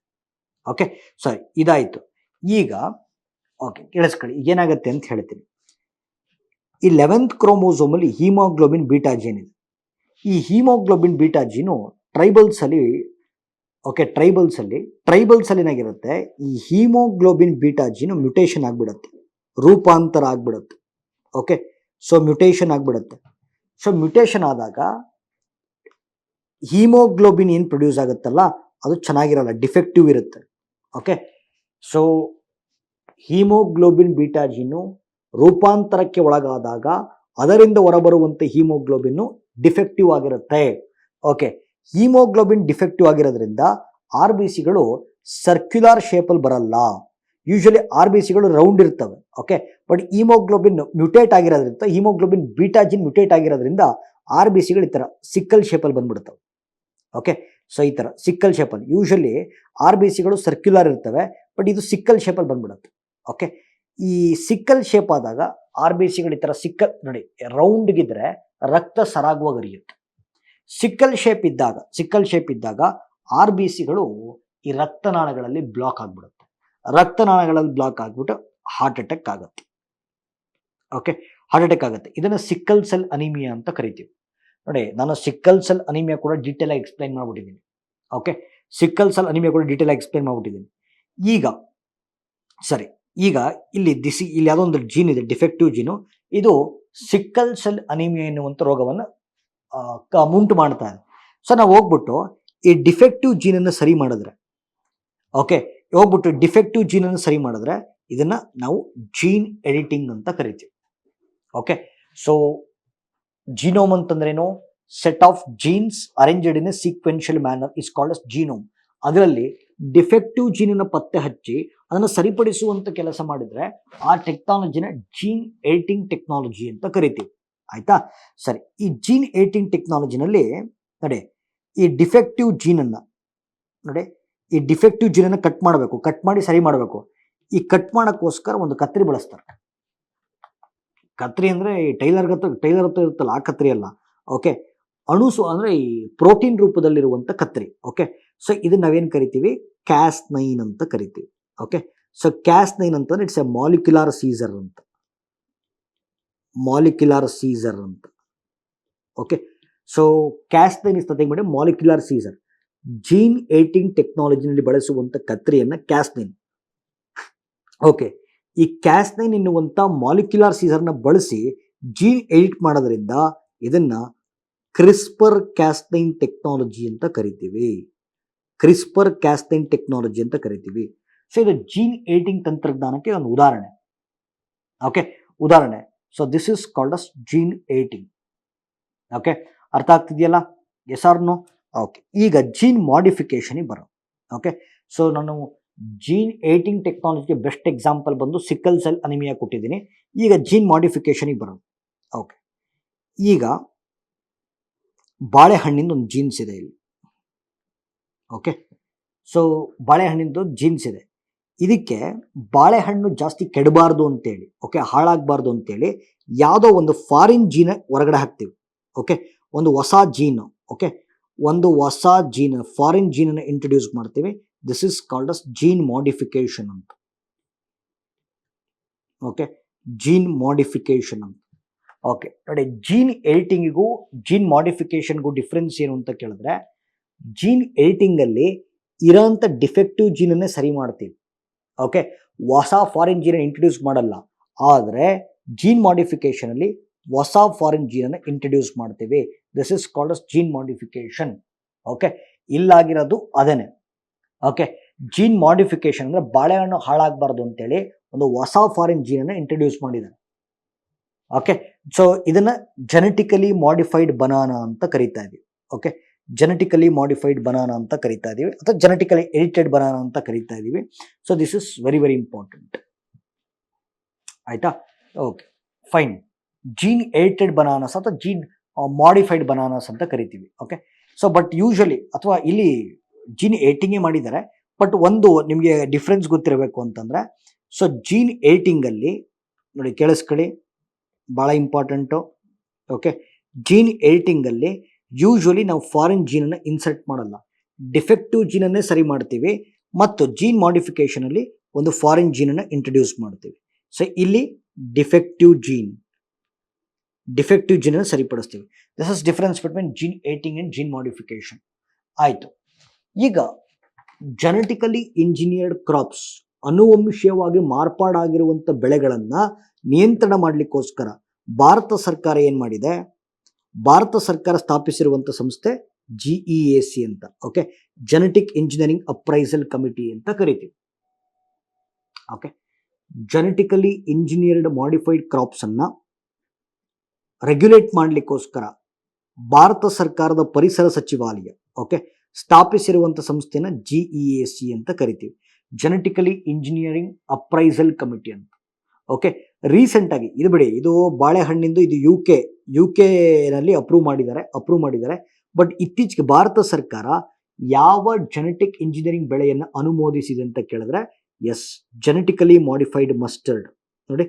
ಓಕೆ, ಸರಿ, ಇದಾಯ್ತು. ಈಗ ಓಕೆ ಕೇಳಿಸ್ಕೊಳ್ಳಿ, ಏನಾಗುತ್ತೆ ಅಂತ ಹೇಳ್ತೀನಿ. ಈ 11th ಕ್ರೋಮೋಸೋಮ್ ಅಲ್ಲಿ ಹಿಮೋಗ್ಲೋಬಿನ್ ಬೀಟಾ ಜೀನ್ ಇದೆ. ಈ ಹಿಮೋಗ್ಲೋಬಿನ್ ಬೀಟಾ ಜೀನು ಟ್ರೈಬಲ್ಸ್ ಅಲ್ಲಿ ಏನಾಗಿರುತ್ತೆ, ಈ ಹಿಮೋಗ್ಲೋಬಿನ್ ಬೀಟಾ ಜೀನು ಮ್ಯುಟೇಷನ್ ಆಗ್ಬಿಡುತ್ತೆ, ರೂಪಾಂತರ ಆಗ್ಬಿಡುತ್ತೆ. ಓಕೆ, ಸೊ ಮ್ಯುಟೇಷನ್ ಆಗ್ಬಿಡುತ್ತೆ. ಸೊ ಮ್ಯುಟೇಷನ್ ಆದಾಗ ಹಿಮೋಗ್ಲೋಬಿನ್ ಏನು ಪ್ರೊಡ್ಯೂಸ್ ಆಗುತ್ತಲ್ಲ, ಅದು ಚೆನ್ನಾಗಿರಲ್ಲ, ಡಿಫೆಕ್ಟಿವ್ ಇರುತ್ತೆ. ಓಕೆ, ಸೊ ಹಿಮೋಗ್ಲೋಬಿನ್ ಬೀಟಾ ಜೀನು ರೂಪಾಂತರಕ್ಕೆ ಒಳಗಾದಾಗ ಅದರಿಂದ ಹೊರಬರುವಂಥ ಹಿಮೋಗ್ಲೋಬಿನ್ ಡಿಫೆಕ್ಟಿವ್ ಆಗಿರುತ್ತೆ. ಓಕೆ, ಹಿಮೋಗ್ಲೋಬಿನ್ ಡಿಫೆಕ್ಟಿವ್ ಆಗಿರೋದ್ರಿಂದ RBCಗಳು ಸರ್ಕ್ಯುಲರ್ ಶೇಪಲ್ಲಿ ಬರಲ್ಲ. ಯೂಶಲಿ RBCಗಳು ರೌಂಡ್ ಇರ್ತವೆ. ಓಕೆ, ಬಟ್ ಹಿಮೋಗ್ಲೋಬಿನ್ ಮ್ಯೂಟೇಟ್ ಆಗಿರೋದ್ರಿಂದ, ಹಿಮೋಗ್ಲೋಬಿನ್ ಬೀಟಾ ಜೀನ್ ಮ್ಯೂಟೇಟ್ ಆಗಿರೋದ್ರಿಂದ ಆರ್ ಬಿ ಸಿಗಳು ಈ ಥರ ಸಿಕ್ಕಲ್ ಶೇಪಲ್ಲಿ ಬಂದ್ಬಿಡ್ತವೆ. ಓಕೆ, ಸೊ ಈ ಥರ ಸಿಕ್ಕಲ್ ಶೇಪಲ್ಲಿ ಯೂಶಲಿ ಆರ್ ಬಿ ಸಿಗಳು ಸರ್ಕ್ಯುಲರ್ ಇರ್ತವೆ, ಬಟ್ ಇದು ಸಿಕ್ಕಲ್ ಶೇಪಲ್ಲಿ ಬಂದ್ಬಿಡುತ್ತೆ. ಓಕೆ, ಈ ಸಿಕ್ಕಲ್ ಶೇಪ್ ಆದಾಗ ಆರ್ ಬಿ ಸಿಗಳು ಈ ಥರ ಸಿಕ್ಕಲ್ ನೋಡಿ ರೌಂಡ್ಗಿದ್ರೆ ರಕ್ತ ಸರಾಗವಾಗಿ ಹರಿಯುತ್ತೆ. ಸಿಕ್ಕಲ್ ಶೇಪ್ ಇದ್ದಾಗ ಆರ್ ಬಿ ಸಿಗಳು ಈ ರಕ್ತನಾಳಗಳಲ್ಲಿ ಬ್ಲಾಕ್ ಆಗಿಬಿಡುತ್ತೆ. ರಕ್ತನಾಳಗಳಲ್ಲಿ ಬ್ಲಾಕ್ ಆಗಿಬಿಟ್ಟು ಹಾರ್ಟ್ ಅಟ್ಯಾಕ್ ಆಗುತ್ತೆ. ಓಕೆ, ಹಾರ್ಟ್ ಅಟ್ಯಾಕ್ ಆಗುತ್ತೆ. ಇದನ್ನು ಸಿಕ್ಕಲ್ ಸೆಲ್ ಅನಿಮಿಯಾ ಅಂತ ಕರಿತೀವಿ. ನೋಡಿ, ನಾನು ಸಿಕ್ಕಲ್ ಸೆಲ್ ಅನಿಮಿಯಾ ಕೂಡ ಡೀಟೇಲ್ ಆಗಿ ಎಕ್ಸ್ಪ್ಲೈನ್ ಮಾಡ್ಬಿಟ್ಟಿದ್ದೀನಿ. ಓಕೆ, ಸಿಕ್ಕಲ್ ಸೆಲ್ ಅನಿಮಿಯಾ ಕೂಡ ಡೀಟೇಲ್ ಆಗಿ ಎಕ್ಸ್ಪ್ಲೈನ್ ಮಾಡ್ಬಿಟ್ಟಿದ್ದೀನಿ. ಈಗ ಇಲ್ಲಿ ಯಾವುದೋ ಒಂದು ಜೀನ್ ಇದೆ, ಡಿಫೆಕ್ಟಿವ್ ಜೀನು. ಇದು ಸಿಕ್ಕಲ್ ಸೆಲ್ ಅನಿಮಿಯಾ ಎನ್ನುವಂಥ ರೋಗವನ್ನು ಉಂಟು ಮಾಡ್ತಾ ಇದೆ. ಸೊ ನಾವು ಹೋಗ್ಬಿಟ್ಟು ಈ ಡಿಫೆಕ್ಟಿವ್ ಜೀನನ್ನು ಸರಿ ಮಾಡಿದ್ರೆ, ಓಕೆ, ಇದನ್ನ ನಾವು ಜೀನ್ ಎಡಿಟಿಂಗ್ ಅಂತ ಕರಿತೀವಿ. ಓಕೆ, ಸೊ ಜೀನೋಮ್ ಅಂತಂದ್ರೇನು? Set of jeans arranged in a sequential manner is called us genome. ಅದರಲ್ಲಿ ಡಿಫೆಕ್ಟಿವ್ ಜೀನನ್ನು ಪತ್ತೆ ಹಚ್ಚಿ ಅದನ್ನು ಸರಿಪಡಿಸುವಂತ ಕೆಲಸ ಮಾಡಿದ್ರೆ ಆ ಟೆಕ್ನಾಲಜಿನ ಜೀನ್ ಎಡಿಟಿಂಗ್ ಟೆಕ್ನಾಲಜಿ ಅಂತ ಕರಿತೀವಿ. ಆಯ್ತಾ? ಸರಿ, ಈ ಜೀನ್ ಎಡಿಟಿಂಗ್ ಟೆಕ್ನಾಲಜಿನಲ್ಲಿ ನೋಡಿ, ಈ ಡಿಫೆಕ್ಟಿವ್ ಜೀನನ್ನು ಕಟ್ ಮಾಡಿ ಸರಿ ಮಾಡಬೇಕು. ಈ ಕಟ್ ಮಾಡೋಕ್ಕೋಸ್ಕರ ಒಂದು ಕತ್ರಿ ಬಳಸ್ತಾರೆ. ಕತ್ರಿ ಅಂದರೆ ಈ ಟೈಲರ್ ಹತ್ರ ಇರುತ್ತಲ್ಲ, ಆ ಕತ್ರಿ ಅಲ್ಲ. ಓಕೆ, ಅಂದರೆ ಈ ಪ್ರೋಟೀನ್ ರೂಪದಲ್ಲಿರುವಂಥ ಕತ್ರಿ. ಓಕೆ, ಸೊ ಇದನ್ನ ನಾವೇನು ಕರಿತೀವಿ? Cas9 ಅಂತ ಕರಿತೀವಿ. ಓಕೆ, ಸೊ Cas9 ಅಂತಂದ್ರೆ ಇಟ್ಸ್ ಎ ಮಾಲಿಕ್ಯುಲರ್ ಸೀಸರ್ ಅಂತ. Okay, so Cas9 is nothing but molecular scissor. Gene editing ಟೆಕ್ನಾಲಜಿನಲ್ಲಿ ಬಳಸುವಂಥ ಕತ್ರಿಯನ್ನ Cas9. ಓಕೆ, ಈ Cas9 ಎನ್ನುವಂಥ ಮಾಲಿಕ್ಯುಲರ್ ಸೀಸರ್ನ ಬಳಸಿ ಜೀನ್ ಎಡಿಟ್ ಮಾಡೋದ್ರಿಂದ ಇದನ್ನ ಕ್ರಿಸ್ಪರ್ Cas9 ಟೆಕ್ನಾಲಜಿ ಅಂತ ಕರಿತೀವಿ. ಸೊ ಇದು ಜೀನ್ ಎಡಿಟಿಂಗ್ ತಂತ್ರಜ್ಞಾನಕ್ಕೆ ಒಂದು ಉದಾಹರಣೆ. Okay, so this is called as gene editing. Okay, ಅರ್ಥ ಆಗ್ತಿದೆಯಲ್ಲ? Yes or no? ಓಕೆ, ಈಗ ಜೀನ್ ಮಾಡಿಫಿಕೇಶನ್ಗೆ ಬರೋಣ. ಓಕೆ, ಸೊ ನಾನು ಜೀನ್ ಎಡಿಟಿಂಗ್ ಟೆಕ್ನಾಲಜಿಗೆ ಬೆಸ್ಟ್ ಎಕ್ಸಾಂಪಲ್ ಬಂದು ಸಿಕ್ಕಲ್ ಸೆಲ್ ಅನಿಮಿಯಾ ಕೊಟ್ಟಿದ್ದೀನಿ. ಈಗ ಜೀನ್ ಮಾಡಿಫಿಕೇಶನ್ಗೆ ಬರೋಣ. ಓಕೆ, ಈಗ ಬಾಳೆಹಣ್ಣಿಂದ ಒಂದು ಜೀನ್ಸ್ ಇದೆ ಇಲ್ಲಿ. ಓಕೆ, ಸೊ ಬಾಳೆಹಣ್ಣಿಂದು ಜೀನ್ಸ್ ಇದೆ. ಇದಕ್ಕೆ ಬಾಳೆಹಣ್ಣು ಜಾಸ್ತಿ ಕೆಡಬಾರ್ದು ಅಂತೇಳಿ, ಓಕೆ, ಹಾಳಾಗಬಾರ್ದು ಅಂತೇಳಿ ಯಾವುದೋ ಒಂದು ಫಾರಿನ್ ಜೀನ್ ಹೊರಗಡೆ ಹಾಕ್ತೀವಿ. ಓಕೆ, ಒಂದು ಹೊಸ ಜೀನ್ ಫಾರಿನ್ ಜೀನನ್ನು ಇಂಟ್ರೊಡ್ಯೂಸ್ ಮಾಡ್ತೀವಿ. This is called as gene modification ಅಂತ. ಓಕೆ, ಜೀನ್ ಮಾಡಿಫಿಕೇಶನ್ ಅಂತ. ಓಕೆ, ನೋಡಿ, ಜೀನ್ ಎಡಿಟಿಂಗಿಗೂ ಜೀನ್ ಮಾಡಿಫಿಕೇಶನ್ಗೂ ಡಿಫ್ರೆನ್ಸ್ ಏನು ಅಂತ ಕೇಳಿದ್ರೆ, ಜೀನ್ ಎಡಿಟಿಂಗಲ್ಲಿ ಇರೋಂಥ ಡಿಫೆಕ್ಟಿವ್ ಜೀನನ್ನೇ ಸರಿ ಮಾಡ್ತೀವಿ. ಓಕೆ, ಹೊಸ ಫಾರಿನ್ ಜೀನನ್ನು ಇಂಟ್ರೊಡ್ಯೂಸ್ ಮಾಡಲ್ಲ. ಆದರೆ ಜೀನ್ ಮಾಡಿಫಿಕೇಶನಲ್ಲಿ ಹೊಸ ಫಾರಿನ್ ಜೀನನ್ನು ಇಂಟ್ರೊಡ್ಯೂಸ್ ಮಾಡ್ತೀವಿ. This is called as gene modification. Okay, ಇಲ್ಲಾಗಿರೋದು ಅದೇನೆ. ಓಕೆ, ಜೀನ್ ಮಾಡಿಫಿಕೇಶನ್ ಅಂದರೆ ಬಾಳೆಹಣ್ಣು ಹಾಳಾಗಬಾರ್ದು ಅಂತೇಳಿ ಒಂದು ಹೊಸ ಫಾರಿನ್ ಜೀನನ್ನು ಇಂಟ್ರೊಡ್ಯೂಸ್ ಮಾಡಿದ್ದಾರೆ. ಓಕೆ, ಸೊ ಇದನ್ನ ಜೆನೆಟಿಕಲಿ ಮಾಡಿಫೈಡ್ ಬನಾನಾ ಅಂತ ಕರಿತಾ ಇದೀವಿ. ಓಕೆ, ಜೆನೆಟಿಕಲಿ ಮಾಡಿಫೈಡ್ ಬನಾನಾ ಅಂತ ಕರಿತಾ ಇದೀವಿ, ಅಥವಾ ಜೆನೆಟಿಕಲಿ ಎಡಿಟೆಡ್ ಬನಾನಾ ಅಂತ ಕರಿತಾ ಇದೀವಿ. So this is very very important. ಆಯ್ತಾ? Okay, fine. Gene edited bananas ಅಥವಾ ಜೀನ್ ಮಾಡಿಫೈಡ್ ಬನಾನಾಸ್ ಅಂತ ಕರಿತೀವಿ. ಓಕೆ, ಸೊ ಬಟ್ ಯೂಶಲಿ ಅಥವಾ ಇಲ್ಲಿ ಜೀನ್ ಎಡಿಟಿಂಗೇ ಮಾಡಿದ್ದಾರೆ, ಬಟ್ ಒಂದು ನಿಮಗೆ ಡಿಫ್ರೆನ್ಸ್ ಗೊತ್ತಿರಬೇಕು ಅಂತಂದ್ರೆ, ಸೊ ಜೀನ್ ಎಡಿಟಿಂಗಲ್ಲಿ ನೋಡಿ, ಕೇಳಿಸ್ಕೊಳ್ಳಿ, ಭಾಳ ಇಂಪಾರ್ಟೆಂಟು. ಓಕೆ, ಜೀನ್ ಎಡಿಟಿಂಗಲ್ಲಿ ಯೂಶಲಿ ನಾವು ಫಾರಿನ್ ಜೀನನ್ನು ಇನ್ಸರ್ಟ್ ಮಾಡಲ್ಲ, ಡಿಫೆಕ್ಟಿವ್ ಜೀನನ್ನೇ ಸರಿ ಮಾಡ್ತೀವಿ. ಮತ್ತು ಜೀನ್ ಮಾಡಿಫಿಕೇಶನಲ್ಲಿ ಒಂದು ಫಾರಿನ್ ಜೀನನ್ನು ಇಂಟ್ರೊಡ್ಯೂಸ್ ಮಾಡ್ತೀವಿ. ಸೊ ಇಲ್ಲಿ ಡಿಫೆಕ್ಟಿವ್ ಜೀನನ್ನು ಸರಿಪಡಿಸ್ತೀವಿ. This is difference between gene editing and gene modification. ಆಯಿತು. ಈಗ ಜೆನೆಟಿಕಲಿ ಇಂಜಿನಿಯರ್ಡ್ ಕ್ರಾಪ್ಸ್, ಅನುವಂಶೀಯವಾಗಿ ಮಾರ್ಪಾಡಾಗಿರುವಂಥ ಬೆಳೆಗಳನ್ನು ನಿಯಂತ್ರಣ ಮಾಡಲಿಕ್ಕೋಸ್ಕರ ಭಾರತ ಸರ್ಕಾರ ಏನು ಮಾಡಿದೆ? ಭಾರತ ಸರ್ಕಾರ ಸ್ಥಾಪಿಸಿರುವಂಥ ಸಂಸ್ಥೆ GEAC ಅಂತ. Okay, genetic engineering appraisal committee ಅಂತ ಕರಿತೀವಿ. Okay, genetically engineered modified crops ಅನ್ನ ರೆಗ್ಯುಲೇಟ್ ಮಾಡಲಿಕ್ಕೋಸ್ಕರ ಭಾರತ ಸರ್ಕಾರದ ಪರಿಸರ ಸಚಿವಾಲಯ, ಓಕೆ, ಸ್ಥಾಪಿಸಿರುವಂಥ ಸಂಸ್ಥೆನ GEAC ಅಂತ ಕರಿತೀವಿ. ಜೆನೆಟಿಕಲಿ ಇಂಜಿನಿಯರಿಂಗ್ ಅಪ್ರೈಸಲ್ ಕಮಿಟಿ ಅಂತ. ಓಕೆ. ರೀಸೆಂಟಾಗಿ ಇದು ಬಿಡಿ, ಇದು ಬಾಳೆಹಣ್ಣಿಂದು, ಇದು ಯು ನಲ್ಲಿ ಅಪ್ರೂವ್ ಮಾಡಿದ್ದಾರೆ. ಬಟ್ ಇತ್ತೀಚೆಗೆ ಭಾರತ ಸರ್ಕಾರ ಯಾವ ಜೆನೆಟಿಕ್ ಇಂಜಿನಿಯರಿಂಗ್ ಬೆಳೆಯನ್ನು ಅನುಮೋದಿಸಿದೆ ಅಂತ ಕೇಳಿದ್ರೆ, ಎಸ್, ಜೆನೆಟಿಕಲಿ ಮಾಡಿಫೈಡ್ ಮಸ್ಟರ್ಡ್ ನೋಡಿ,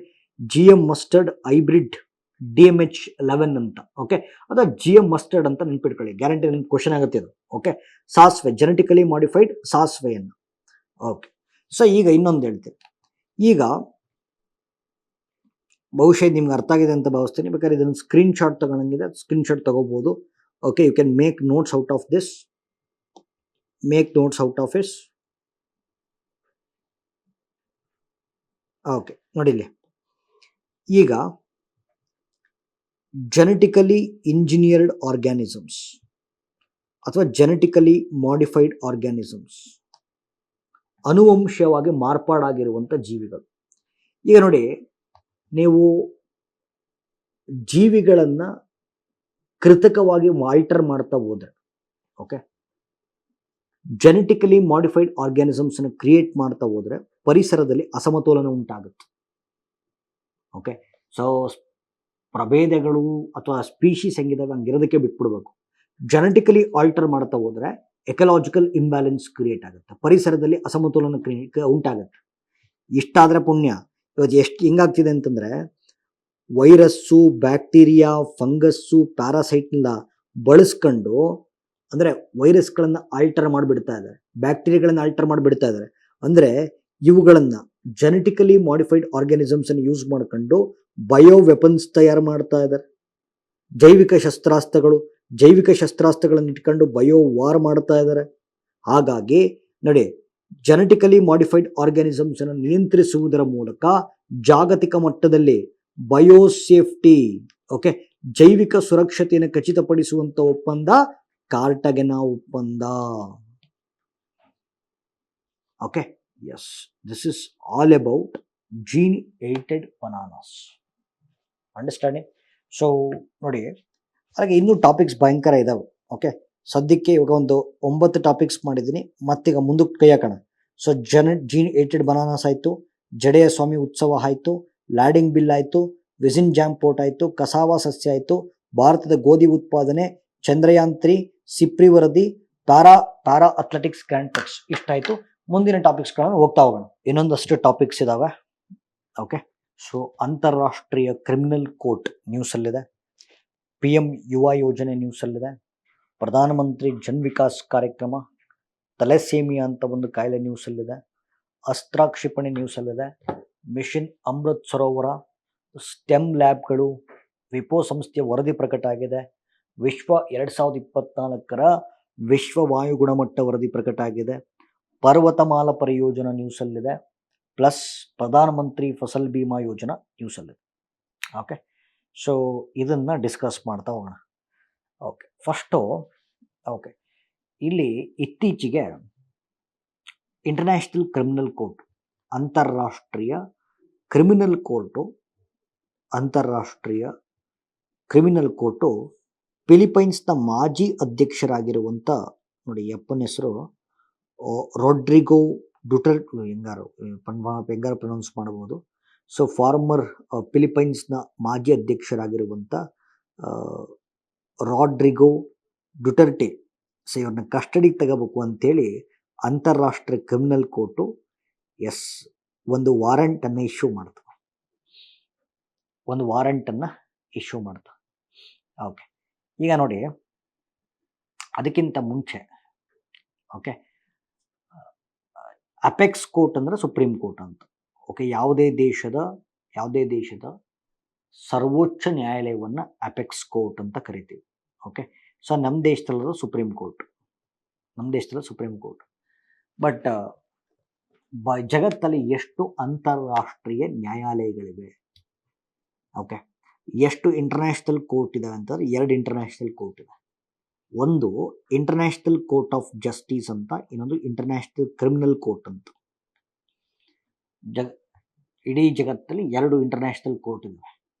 GM ಮಸ್ಟರ್ಡ್ ಹೈಬ್ರಿಡ್ DMH11 ಅಂತ. ಓಕೆ, ಅಥವಾ GM ಮಸ್ಟರ್ಡ್ ಅಂತ ನೆನ್ಪಿಟ್ಕೊಳ್ಳಿ, ಗ್ಯಾರಂಟಿ ನಿಮ್ಗೆ ಕ್ವಶನ್ ಆಗುತ್ತೆ ಅದು. ಓಕೆ, ಸಾಸ್ವೆ, ಜೆನೆಟಿಕಲಿ ಮಾಡಿಫೈಡ್ ಸಾಸ್ವೆಯನ್ನು. ಓಕೆ, ಸೊ ಈಗ ಇನ್ನೊಂದು ಹೇಳ್ತೀನಿ. ಈಗ ಬಹುಶಃ ನಿಮ್ಗೆ ಅರ್ಥ ಆಗಿದೆ ಅಂತ ಭಾವಿಸ್ತೀನಿ. ಬೇಕಾದ್ರೆ ಇದನ್ನು ಸ್ಕ್ರೀನ್ ಶಾಟ್ ತಗೊಳಂಗಿದೆ, ಸ್ಕ್ರೀನ್ ಶಾಟ್ ತಗೋಬಹುದು. Okay, you can make notes out of this, okay, ನೋಡಿ ಇಲ್ಲಿ. ಈಗ ಜೆನೆಟಿಕಲಿ ಇಂಜಿನಿಯರ್ಡ್ ಆರ್ಗ್ಯಾನಿಸಮ್ಸ್ ಅಥವಾ ಜೆನೆಟಿಕಲಿ ಮಾಡಿಫೈಡ್ ಆರ್ಗ್ಯಾನಿಸಮ್ಸ್, ಅನುವಂಶೀಯವಾಗಿ ಮಾರ್ಪಾಡಾಗಿರುವಂಥ ಜೀವಿಗಳು. ಈಗ ನೋಡಿ, ನೀವು ಜೀವಿಗಳನ್ನು ಕೃತಕವಾಗಿ ಆಲ್ಟರ್ ಮಾಡ್ತಾ ಹೋದ್ರೆ, ಓಕೆ, ಜೆನೆಟಿಕಲಿ ಮಾಡಿಫೈಡ್ ಆರ್ಗ್ಯಾನಿಸಮ್ಸ್ ಅನ್ನು ಕ್ರಿಯೇಟ್ ಮಾಡ್ತಾ ಹೋದ್ರೆ ಪರಿಸರದಲ್ಲಿ ಅಸಮತೋಲನ ಉಂಟಾಗುತ್ತೆ. ಓಕೆ, ಸೊ ಪ್ರಭೇದಗಳು ಅಥವಾ ಸ್ಪೀಶೀಸ್ ಹೆಂಗಿದಾವೆ ಹಂಗಿರೋದಕ್ಕೆ ಬಿಟ್ಬಿಡ್ಬೇಕು. ಜೆನೆಟಿಕಲಿ ಆಲ್ಟರ್ ಮಾಡ್ತಾ ಹೋದ್ರೆ ಎಕಲಾಜಿಕಲ್ ಇಂಬ್ಯಾಲೆನ್ಸ್ ಕ್ರಿಯೇಟ್ ಆಗುತ್ತೆ, ಪರಿಸರದಲ್ಲಿ ಅಸಮತೋಲನ ಉಂಟಾಗುತ್ತೆ. ಇಷ್ಟಾದರೆ ಪುಣ್ಯ. ಇವತ್ತು ಎಷ್ಟು ಹಿಂಗಾಗ್ತಿದೆ ಅಂತಂದರೆ, ವೈರಸ್ಸು, ಬ್ಯಾಕ್ಟೀರಿಯಾ, ಫಂಗಸ್ಸು, ಪ್ಯಾರಾಸೈಟ್ನೆಲ್ಲ ಬಳಸ್ಕೊಂಡು, ಅಂದರೆ ವೈರಸ್ಗಳನ್ನು ಆಲ್ಟರ್ ಮಾಡಿಬಿಡ್ತಾ ಇದ್ದಾರೆ, ಬ್ಯಾಕ್ಟೀರಿಯಾಗಳನ್ನು ಆಲ್ಟರ್ ಮಾಡಿಬಿಡ್ತಾ ಇದ್ದಾರೆ. ಅಂದರೆ ಇವುಗಳನ್ನು ಜೆನೆಟಿಕಲಿ ಮಾಡಿಫೈಡ್ ಆರ್ಗ್ಯಾನಿಸಮ್ಸ್ ಅನ್ನು ಯೂಸ್ ಮಾಡ್ಕೊಂಡು ಬಯೋ ವೆಪನ್ಸ್ ತಯಾರು ಮಾಡ್ತಾ ಇದ್ದಾರೆ. ಜೈವಿಕ ಶಸ್ತ್ರಾಸ್ತ್ರಗಳನ್ನು ಇಟ್ಕೊಂಡು ಬಯೋ ವಾರ್ ಮಾಡ್ತಾ ಇದ್ದಾರೆ. ಹಾಗಾಗಿ ನೋಡಿ, ಜೆನೆಟಿಕಲಿ ಮಾಡಿಫೈಡ್ ಆರ್ಗ್ಯಾನಿಸಮ್ಸ್ ಅನ್ನು ನಿಯಂತ್ರಿಸುವುದರ ಮೂಲಕ ಜಾಗತಿಕ ಮಟ್ಟದಲ್ಲಿ ಬಯೋ ಸೇಫ್ಟಿ, ಓಕೆ, ಜೈವಿಕ ಸುರಕ್ಷತೆಯನ್ನು ಖಚಿತಪಡಿಸುವಂತ ಒಪ್ಪಂದ ಕಾರ್ಟಗೆನಾ ಒಪ್ಪಂದ. Okay, yes, this is all about gene edited bananas. Understanding? So ನೋಡಿ, ಹಾಗೆ ಇನ್ನೂ ಟಾಪಿಕ್ಸ್ ಭಯಂಕರ ಇದಾವೆ. ಓಕೆ, ಸದ್ಯಕ್ಕೆ ಇವಾಗ ಒಂದು 9 ಟಾಪಿಕ್ಸ್ ಮಾಡಿದ್ದೀನಿ, ಮತ್ತೀಗ ಮುಂದಕ್ಕೆ ಕೈ ಹಾಕೋಣ. ಸೊ ಜೀನ್ ಏಟೆಡ್ ಬನಾನಾಸ್ ಆಯಿತು, ಜಡೆಯ ಸ್ವಾಮಿ ಉತ್ಸವ ಆಯಿತು, ಲ್ಯಾಡಿಂಗ್ ಬಿಲ್ ಆಯಿತು, ವಿಸಿನ್ ಜಾಮ್ ಪೋರ್ಟ್ ಆಯಿತು, ಕಸಾವಾ ಸಸ್ಯ ಆಯಿತು, ಭಾರತದ ಗೋಧಿ ಉತ್ಪಾದನೆ, ಚಂದ್ರಯಾನ್ 3, ಸಿಪ್ರಿ ವರದಿ, ಪ್ಯಾರಾ ಅಥ್ಲೆಟಿಕ್ಸ್ ಗ್ರ್ಯಾಂಡ್ ಪ್ರಿಕ್ಸ್, ಇಷ್ಟಾಯಿತು. ಮುಂದಿನ ಟಾಪಿಕ್ಸ್ಗಳನ್ನು ಹೋಗ್ತಾ ಹೋಗೋಣ. ಇನ್ನೊಂದಷ್ಟು ಟಾಪಿಕ್ಸ್ ಇದಾವೆ. ಓಕೆ, ಸೊ ಅಂತಾರಾಷ್ಟ್ರೀಯ ಕ್ರಿಮಿನಲ್ ಕೋರ್ಟ್ ನ್ಯೂಸಲ್ಲಿದೆ, PM ಯುವ ಯೋಜನೆ ನ್ಯೂಸಲ್ಲಿದೆ, ಪ್ರಧಾನಮಂತ್ರಿ ಜನ್ ವಿಕಾಸ್ ಕಾರ್ಯಕ್ರಮ, ತಲೆಸೇಮಿಯಾ ಅಂತ ಒಂದು ಕಾಯಿಲೆ ನ್ಯೂಸಲ್ಲಿದೆ, ಅಸ್ತ್ರ ಕ್ಷಿಪಣಿ ನ್ಯೂಸಲ್ಲಿದೆ, ಮಿಷನ್ ಅಮೃತ್ ಸರೋವರ, ಸ್ಟೆಮ್ ಲ್ಯಾಬ್ಗಳು, ವಿಪೋ ಸಂಸ್ಥೆಯ ವರದಿ ಪ್ರಕಟ ಆಗಿದೆ, ವಿಶ್ವ 2024ರ ವಿಶ್ವ ವಾಯು ಗುಣಮಟ್ಟ ವರದಿ ಪ್ರಕಟ ಆಗಿದೆ, ಪರ್ವತಮಾಲಾ ಪರಿಯೋಜನಾ ನ್ಯೂಸಲ್ಲಿದೆ, ಪ್ಲಸ್ ಪ್ರಧಾನಮಂತ್ರಿ ಫಸಲ್ ಬಿಮಾ ಯೋಜನಾ ನ್ಯೂಸಲ್ಲಿದೆ. ಓಕೆ, ಸೊ ಇದನ್ನು ಡಿಸ್ಕಸ್ ಮಾಡ್ತಾ ಹೋಗೋಣ. ಓಕೆ, ಫಸ್ಟು ಓಕೆ, ಇಲ್ಲಿ ಇತ್ತೀಚೆಗೆ ಇಂಟರ್ನ್ಯಾಷನಲ್ ಕ್ರಿಮಿನಲ್ ಕೋರ್ಟ್, ಅಂತಾರಾಷ್ಟ್ರೀಯ ಕ್ರಿಮಿನಲ್ ಕೋರ್ಟು ಫಿಲಿಪೈನ್ಸ್ನ ಮಾಜಿ ಅಧ್ಯಕ್ಷರಾಗಿರುವಂಥ, ನೋಡಿ ಅಪ್ಪನ ಹೆಸರು ರೊಡ್ರಿಗೋ ಡುಟರ್ಟೆ, ಹೆಂಗಾರು ಪ್ರೊನೌನ್ಸ್ ಮಾಡಬಹುದು. ಸೊ ಫಾರ್ಮರ್ ಫಿಲಿಪೈನ್ಸ್ನ ಮಾಜಿ ಅಧ್ಯಕ್ಷರಾಗಿರುವಂಥ ರಾಡ್ರಿಗೋ ಡುಟರ್ಟೆ, ಸೊ ಇವ್ರನ್ನ ಕಸ್ಟಡಿಗೆ ತಗೋಬೇಕು ಅಂತೇಳಿ ಅಂತಾರಾಷ್ಟ್ರೀಯ ಕ್ರಿಮಿನಲ್ ಕೋರ್ಟು ಒಂದು ವಾರಂಟನ್ನು ಇಶ್ಯೂ ಮಾಡ್ತು. ಓಕೆ, ಈಗ ನೋಡಿ, ಅದಕ್ಕಿಂತ ಮುಂಚೆ ಓಕೆ, ಅಪೆಕ್ಸ್ ಕೋರ್ಟ್ ಅಂದರೆ ಸುಪ್ರೀಂ ಕೋರ್ಟ್ ಅಂತ. ಓಕೆ, ಯಾವುದೇ ದೇಶದ ಸರ್ವೋಚ್ಚ ನ್ಯಾಯಾಲಯವನ್ನು ಅಪೆಕ್ಸ್ ಕೋರ್ಟ್ ಅಂತ ಕರಿತೀವಿ. ಓಕೆ, ಸೊ ನಮ್ಮ ದೇಶದಲ್ಲದ ಸುಪ್ರೀಂ ಕೋರ್ಟ್. ಬಟ್ ಜಗತ್ತಲ್ಲಿ ಎಷ್ಟು ಅಂತಾರಾಷ್ಟ್ರೀಯ ನ್ಯಾಯಾಲಯಗಳಿವೆ? ಓಕೆ, ಎಷ್ಟು ಇಂಟರ್ನ್ಯಾಷನಲ್ ಕೋರ್ಟ್ ಇದಾವೆ ಅಂತಂದ್ರೆ 2 ಇಂಟರ್ನ್ಯಾಷನಲ್ ಕೋರ್ಟ್ ಇದೆ. ಒಂದು ಇಂಟರ್ನ್ಯಾಷನಲ್ ಕೋರ್ಟ್ ಆಫ್ ಜಸ್ಟಿಸ್ ಅಂತ, ಇನ್ನೊಂದು ಇಂಟರ್ನ್ಯಾಷನಲ್ ಕ್ರಿಮಿನಲ್ ಕೋರ್ಟ್ ಅಂತ. ಇಡೀ ಜಗತ್ತಲ್ಲಿ 2 ಇಂಟರ್ನ್ಯಾಷನಲ್ ಕೋರ್ಟ್ ಇವೆ.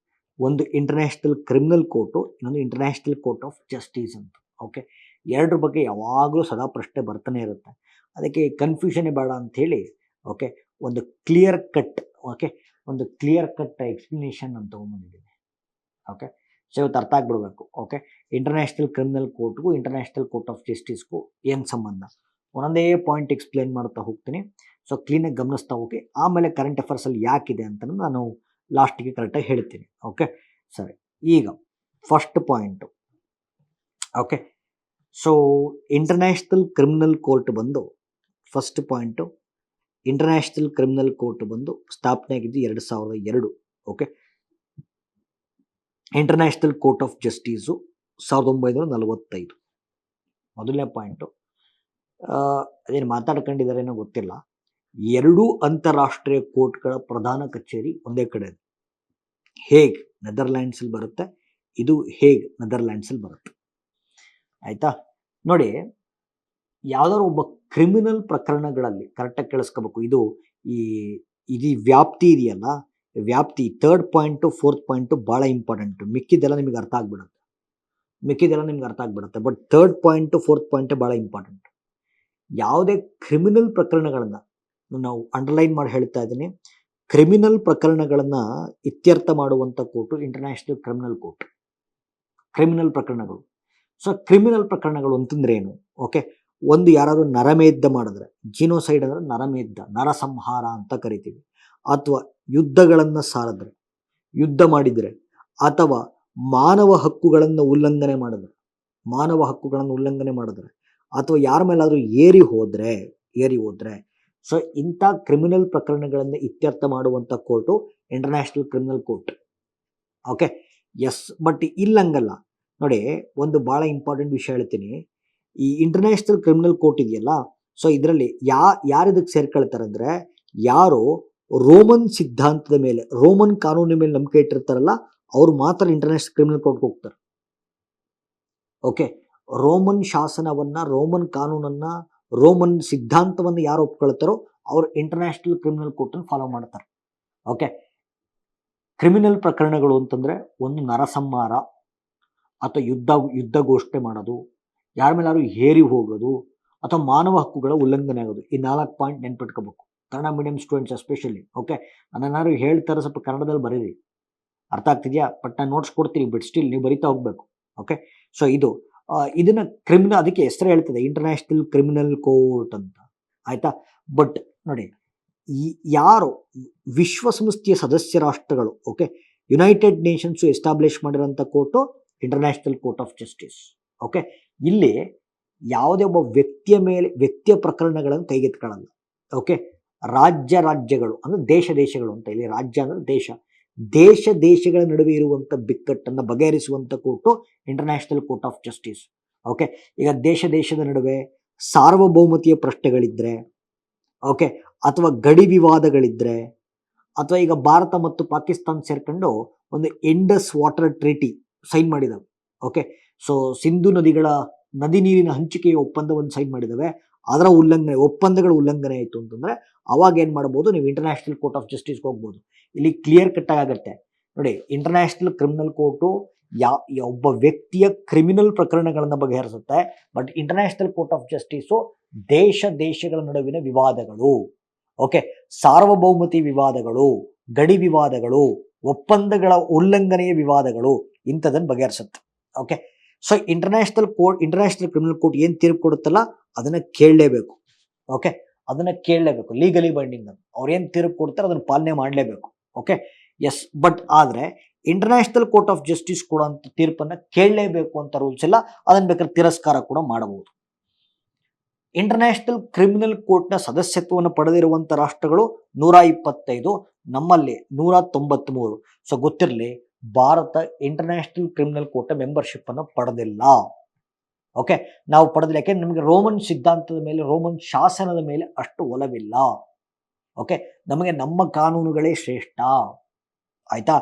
ಒಂದು ಇಂಟರ್ನ್ಯಾಷನಲ್ ಕ್ರಿಮಿನಲ್ ಕೋರ್ಟು, ಇನ್ನೊಂದು ಇಂಟರ್ನ್ಯಾಷನಲ್ ಕೋರ್ಟ್ ಆಫ್ ಜಸ್ಟಿಸ್ ಅಂತ. ಓಕೆ, ಎರಡರ ಬಗ್ಗೆ ಯಾವಾಗಲೂ ಸದಾ ಪ್ರಶ್ನೆ ಬರ್ತಾನೆ ಇರುತ್ತೆ. ಅದಕ್ಕೆ ಕನ್ಫ್ಯೂಷನ್ ಬೇಡ ಅಂಥೇಳಿ ಓಕೆ, ಒಂದು ಕ್ಲಿಯರ್ ಕಟ್ ಓಕೆ ಒಂದು ಕ್ಲಿಯರ್ ಕಟ್ ಎಕ್ಸ್ಪ್ಲನೇಷನ್ ಅಂತ ತೊಗೊಂಬಂದಿದ್ದೀನಿ. ಓಕೆ, ಸೊ ಇವತ್ತು ಅರ್ಥ ಆಗ್ಬಿಡ್ಬೇಕು. ಓಕೆ, ಇಂಟರ್ನ್ಯಾಷನಲ್ ಕ್ರಿಮಿನಲ್ ಕೋರ್ಟ್ಗೂ ಇಂಟರ್ನ್ಯಾಷನಲ್ ಕೋರ್ಟ್ ಆಫ್ ಜಸ್ಟಿಸ್ಗೂ ಏನು ಸಂಬಂಧ, ಒಂದೊಂದೇ ಪಾಯಿಂಟ್ ಎಕ್ಸ್ಪ್ಲೇನ್ ಮಾಡ್ತಾ ಹೋಗ್ತೀನಿ. ಸೊ ಕ್ಲೀನಾಗಿ ಗಮನಿಸ್ತಾ ಹೋಗಿ, ಆಮೇಲೆ ಕರೆಂಟ್ ಅಫೇರ್ಸಲ್ಲಿ ಯಾಕಿದೆ ಅಂತ ನಾನು ಲಾಸ್ಟಿಗೆ ಕರೆಕ್ಟಾಗಿ ಹೇಳ್ತೀನಿ. ಓಕೆ, ಸರಿ. ಈಗ first point. Okay, so international criminal court ಬಂದು first point, international criminal court ಬಂದು ಸ್ಥಾಪನೆ ಆಗಿದ್ದು 2002. Okay, international court of justice 1945. ಮೊದಲನೇ ಪಾಯಿಂಟು, ಅದೇನು ಮಾತಾಡ್ಕೊಂಡಿದ್ದಾರೇನೋ ಗೊತ್ತಿಲ್ಲ, 2 ಅಂತಾರಾಷ್ಟ್ರೀಯ ಕೋರ್ಟ್ಗಳ ಪ್ರಧಾನ ಕಚೇರಿ ಒಂದೇ ಕಡೆ ಇದೆ. ಹೇಗ್ ನೆದರ್ಲ್ಯಾಂಡ್ಸಲ್ಲಿ ಬರುತ್ತೆ, ಇದು ಹೇಗ್ ನೆದರ್ಲ್ಯಾಂಡ್ಸಲ್ಲಿ ಬರುತ್ತೆ. ಆಯಿತಾ? ನೋಡಿ, ಯಾವುದಾದ್ರು ಒಬ್ಬ ಕ್ರಿಮಿನಲ್ ಪ್ರಕರಣಗಳಲ್ಲಿ ಕರೆಕ್ಟಾಗಿ ಕೇಳಿಸ್ಕೋಬೇಕು. ಇದು ವ್ಯಾಪ್ತಿ ಇದೆಯಲ್ಲ, ವ್ಯಾಪ್ತಿ 3rd ಪಾಯಿಂಟು 4th ಪಾಯಿಂಟು ಭಾಳ ಇಂಪಾರ್ಟೆಂಟು. ಮಿಕ್ಕಿದೆಲ್ಲ ನಿಮಗೆ ಅರ್ಥ ಆಗ್ಬಿಡುತ್ತೆ. ಬಟ್ 3rd ಪಾಯಿಂಟು 4th ಪಾಯಿಂಟೇ ಭಾಳ ಇಂಪಾರ್ಟೆಂಟ್. ಯಾವುದೇ ಕ್ರಿಮಿನಲ್ ಪ್ರಕರಣಗಳನ್ನು ನಾವು ಅಂಡರ್ಲೈನ್ ಮಾಡಿ ಹೇಳ್ತಾ ಇದ್ದೀನಿ. ಕ್ರಿಮಿನಲ್ ಪ್ರಕರಣಗಳನ್ನು ಇತ್ಯರ್ಥ ಮಾಡುವಂಥ court international criminal court. Criminal ಪ್ರಕರಣಗಳು. ಸೊ ಕ್ರಿಮಿನಲ್ ಪ್ರಕರಣಗಳು ಅಂತಂದ್ರೆ ಏನು? ಓಕೆ, ಒಂದು ಯಾರಾದರೂ ನರಮೇಧ ಮಾಡಿದ್ರೆ, ಜಿನೋಸೈಡ್ ಅಂದರೆ ನರಮೇಧ, ನರಸಂಹಾರ ಅಂತ ಕರಿತೀವಿ. ಅಥವಾ ಯುದ್ಧಗಳನ್ನು ಸಾರಿದ್ರೆ, ಯುದ್ಧ ಮಾಡಿದರೆ, ಅಥವಾ ಮಾನವ ಹಕ್ಕುಗಳನ್ನು ಉಲ್ಲಂಘನೆ ಮಾಡಿದ್ರೆ, ಅಥವಾ ಯಾರ ಮೇಲಾದರೂ ಏರಿ ಹೋದರೆ, ಸೊ ಇಂಥ ಕ್ರಿಮಿನಲ್ ಪ್ರಕರಣಗಳನ್ನು ಇತ್ಯರ್ಥ ಮಾಡುವಂಥ court international criminal court. Okay, yes. But ಇಲ್ಲಂಗಲ್ಲ ನೋಡಿ, ಒಂದು ಭಾಳ ಇಂಪಾರ್ಟೆಂಟ್ ವಿಷಯ ಹೇಳ್ತೀನಿ. ಈ ಇಂಟರ್ನ್ಯಾಷನಲ್ ಕ್ರಿಮಿನಲ್ ಕೋರ್ಟ್ ಇದೆಯಲ್ಲ, ಸೊ ಇದರಲ್ಲಿ ಯಾರು ಇದಕ್ಕೆ ಸೇರ್ಕೊಳ್ತಾರೆ ಅಂದರೆ, ಯಾರು ರೋಮನ್ ಸಿದ್ಧಾಂತದ ಮೇಲೆ, ರೋಮನ್ ಕಾನೂನಿನ ಮೇಲೆ ನಂಬಿಕೆ ಇಟ್ಟಿರ್ತಾರಲ್ಲ, ಅವ್ರು ಮಾತ್ರ ಇಂಟರ್ನ್ಯಾಷನಲ್ ಕ್ರಿಮಿನಲ್ ಕೋರ್ಟ್ಗೆ ಹೋಗ್ತಾರೆ. ಓಕೆ, ರೋಮನ್ ಶಾಸನವನ್ನು, ರೋಮನ್ ಕಾನೂನನ್ನು, ರೋಮನ್ ಸಿದ್ಧಾಂತವನ್ನು ಯಾರು ಒಪ್ಕೊಳ್ತಾರೋ ಅವರು ಇಂಟರ್ನ್ಯಾಷನಲ್ ಕ್ರಿಮಿನಲ್ ಕೋರ್ಟನ್ನು ಫಾಲೋ ಮಾಡ್ತಾರೆ. ಓಕೆ, ಕ್ರಿಮಿನಲ್ ಪ್ರಕರಣಗಳು ಅಂತಂದರೆ ಒಂದು ನರಸಂಹಾರ, ಅಥವಾ ಯುದ್ಧ ಘೋಷಣೆ ಮಾಡೋದು, ಯಾರ ಮೇಲಾದ್ರು ಹೇರಿ ಹೋಗೋದು, ಅಥವಾ ಮಾನವ ಹಕ್ಕುಗಳ ಉಲ್ಲಂಘನೆ ಆಗೋದು. ಈ 4 ಪಾಯಿಂಟ್ ನೆನ್ಪಿಟ್ಕೋಬೇಕು, Kannada medium students especially. Okay, ನಾನೇನಾದ್ರು ಹೇಳ್ತಾರೆ ಸ್ವಲ್ಪ ಕನ್ನಡದಲ್ಲಿ ಬರೀರಿ, ಅರ್ಥ ಆಗ್ತಿದೆಯಾ? ಬಟ್ ನಾನು ನೋಟ್ಸ್ ಕೊಡ್ತೀನಿ, ಬಟ್ ಸ್ಟಿಲ್ ನೀವು ಬರಿತಾ ಹೋಗ್ಬೇಕು. ಓಕೆ, ಸೊ ಇದನ್ನ ಕ್ರಿಮಿನಲ್, ಅದಕ್ಕೆ ಹೆಸರು ಹೇಳ್ತದೆ ಇಂಟರ್ನ್ಯಾಷನಲ್ ಕ್ರಿಮಿನಲ್ ಕೋರ್ಟ್ ಅಂತ. ಆಯ್ತಾ? ಬಟ್ ನೋಡಿ, ಯಾರು ವಿಶ್ವಸಂಸ್ಥೆಯ ಸದಸ್ಯ ರಾಷ್ಟ್ರಗಳು, ಓಕೆ, ಯುನೈಟೆಡ್ ನೇಷನ್ಸ್ ಎಸ್ಟಾಬ್ಲಿಷ್ ಮಾಡಿರೋಂಥ court international court of justice. Okay, ಇಲ್ಲಿ ಯಾವುದೇ ಒಬ್ಬ ವ್ಯಕ್ತಿಯ ಪ್ರಕರಣಗಳನ್ನು ಕೈಗೆತ್ಕೊಳ್ಳಲ್ಲ. ಓಕೆ, ರಾಜ್ಯಗಳು ಅಂದರೆ ದೇಶಗಳು ಅಂತ. ಇಲ್ಲಿ ರಾಜ್ಯ ಅಂದರೆ ದೇಶಗಳ ನಡುವೆ ಇರುವಂಥ ಬಿಕ್ಕಟ್ಟನ್ನು ಬಗೆಹರಿಸುವಂಥ court international court of justice. Okay, ಈಗ ದೇಶದ ನಡುವೆ ಸಾರ್ವಭೌಮತೆಯ ಪ್ರಶ್ನೆಗಳಿದ್ದರೆ, ಓಕೆ, ಅಥವಾ ಗಡಿ ವಿವಾದಗಳಿದ್ದರೆ, ಅಥವಾ ಈಗ ಭಾರತ ಮತ್ತು ಪಾಕಿಸ್ತಾನ ಸೇರ್ಕೊಂಡು ಒಂದು ಇಂಡಸ್ ವಾಟರ್ ಟ್ರೀಟಿ ಸೈನ್ ಮಾಡಿದಾವೆ. ಓಕೆ, ಸೊ ಸಿಂಧು ನದಿ ನೀರಿನ ಹಂಚಿಕೆಯ ಒಪ್ಪಂದವನ್ನು ಸೈನ್ ಮಾಡಿದಾವೆ. ಅದರ ಒಪ್ಪಂದಗಳ ಉಲ್ಲಂಘನೆ ಆಯಿತು ಅಂತಂದರೆ ಅವಾಗ ಏನು ಮಾಡ್ಬೋದು, ನೀವು ಇಂಟರ್ನ್ಯಾಷನಲ್ ಕೋರ್ಟ್ ಆಫ್ ಜಸ್ಟಿಸ್ಗೆ ಹೋಗ್ಬೋದು. ಇಲ್ಲಿ ಕ್ಲಿಯರ್ ಕಟ್ ಆಗುತ್ತೆ ನೋಡಿ, ಇಂಟರ್ನ್ಯಾಷನಲ್ ಕ್ರಿಮಿನಲ್ ಕೋರ್ಟು ಒಬ್ಬ ವ್ಯಕ್ತಿಯ ಕ್ರಿಮಿನಲ್ ಪ್ರಕರಣಗಳನ್ನು ಬಗೆಹರಿಸುತ್ತೆ. But international court of justice ದೇಶಗಳ ನಡುವಿನ ವಿವಾದಗಳು, ಓಕೆ, ಸಾರ್ವಭೌಮತಿ ವಿವಾದಗಳು, ಗಡಿ ವಿವಾದಗಳು, ಒಪ್ಪಂದಗಳ ಉಲ್ಲಂಘನೆಯ ವಿವಾದಗಳು, ಇಂಥದನ್ನು ಬಗೆಹರಿಸುತ್ತೆ. Okay, so international criminal court ಏನು ತೀರ್ಪು ಕೊಡುತ್ತಲ್ಲ ಅದನ್ನು ಕೇಳಲೇಬೇಕು. ಓಕೆ, ಅದನ್ನು ಕೇಳಲೇಬೇಕು, ಲೀಗಲಿ ಬೈಂಡಿಂಗ್. ಅವ್ರು ಏನು ತೀರ್ಪು ಕೊಡ್ತಾರೆ ಅದನ್ನು ಪಾಲನೆ ಮಾಡಲೇಬೇಕು. Okay, yes. ಬಟ್ ಆದರೆ ಇಂಟರ್ನ್ಯಾಷನಲ್ ಕೋರ್ಟ್ ಆಫ್ ಜಸ್ಟಿಸ್ ಕೊಡುವಂಥ ತೀರ್ಪನ್ನು ಕೇಳಲೇಬೇಕು ಅಂತ ರೂಲ್ಸ್ ಇಲ್ಲ. ಅದನ್ನು ಬೇಕಾದ್ರೆ ತಿರಸ್ಕಾರ ಕೂಡ ಮಾಡಬಹುದು. ಇಂಟರ್ನ್ಯಾಷನಲ್ ಕ್ರಿಮಿನಲ್ ಕೋರ್ಟ್ನ ಸದಸ್ಯತ್ವವನ್ನು ಪಡೆದಿರುವಂಥ ರಾಷ್ಟ್ರಗಳು 125, ನಮ್ಮಲ್ಲಿ 193. ಸೊ ಗೊತ್ತಿರಲಿ, Bharat international criminal court membership ಅನ್ನು ಪಡೆದಿಲ್ಲ. ಓಕೆ, ನಾವು ಪಡೆದಿಲ್ಲ, ಯಾಕೆಂದ್ರೆ ನಮಗೆ ರೋಮನ್ ಸಿದ್ಧಾಂತದ ಮೇಲೆ, ರೋಮನ್ ಶಾಸನದ ಮೇಲೆ ಅಷ್ಟು ಒಲವಿಲ್ಲ. ಓಕೆ, ನಮಗೆ ನಮ್ಮ ಕಾನೂನುಗಳೇ ಶ್ರೇಷ್ಠ. ಆಯ್ತಾ?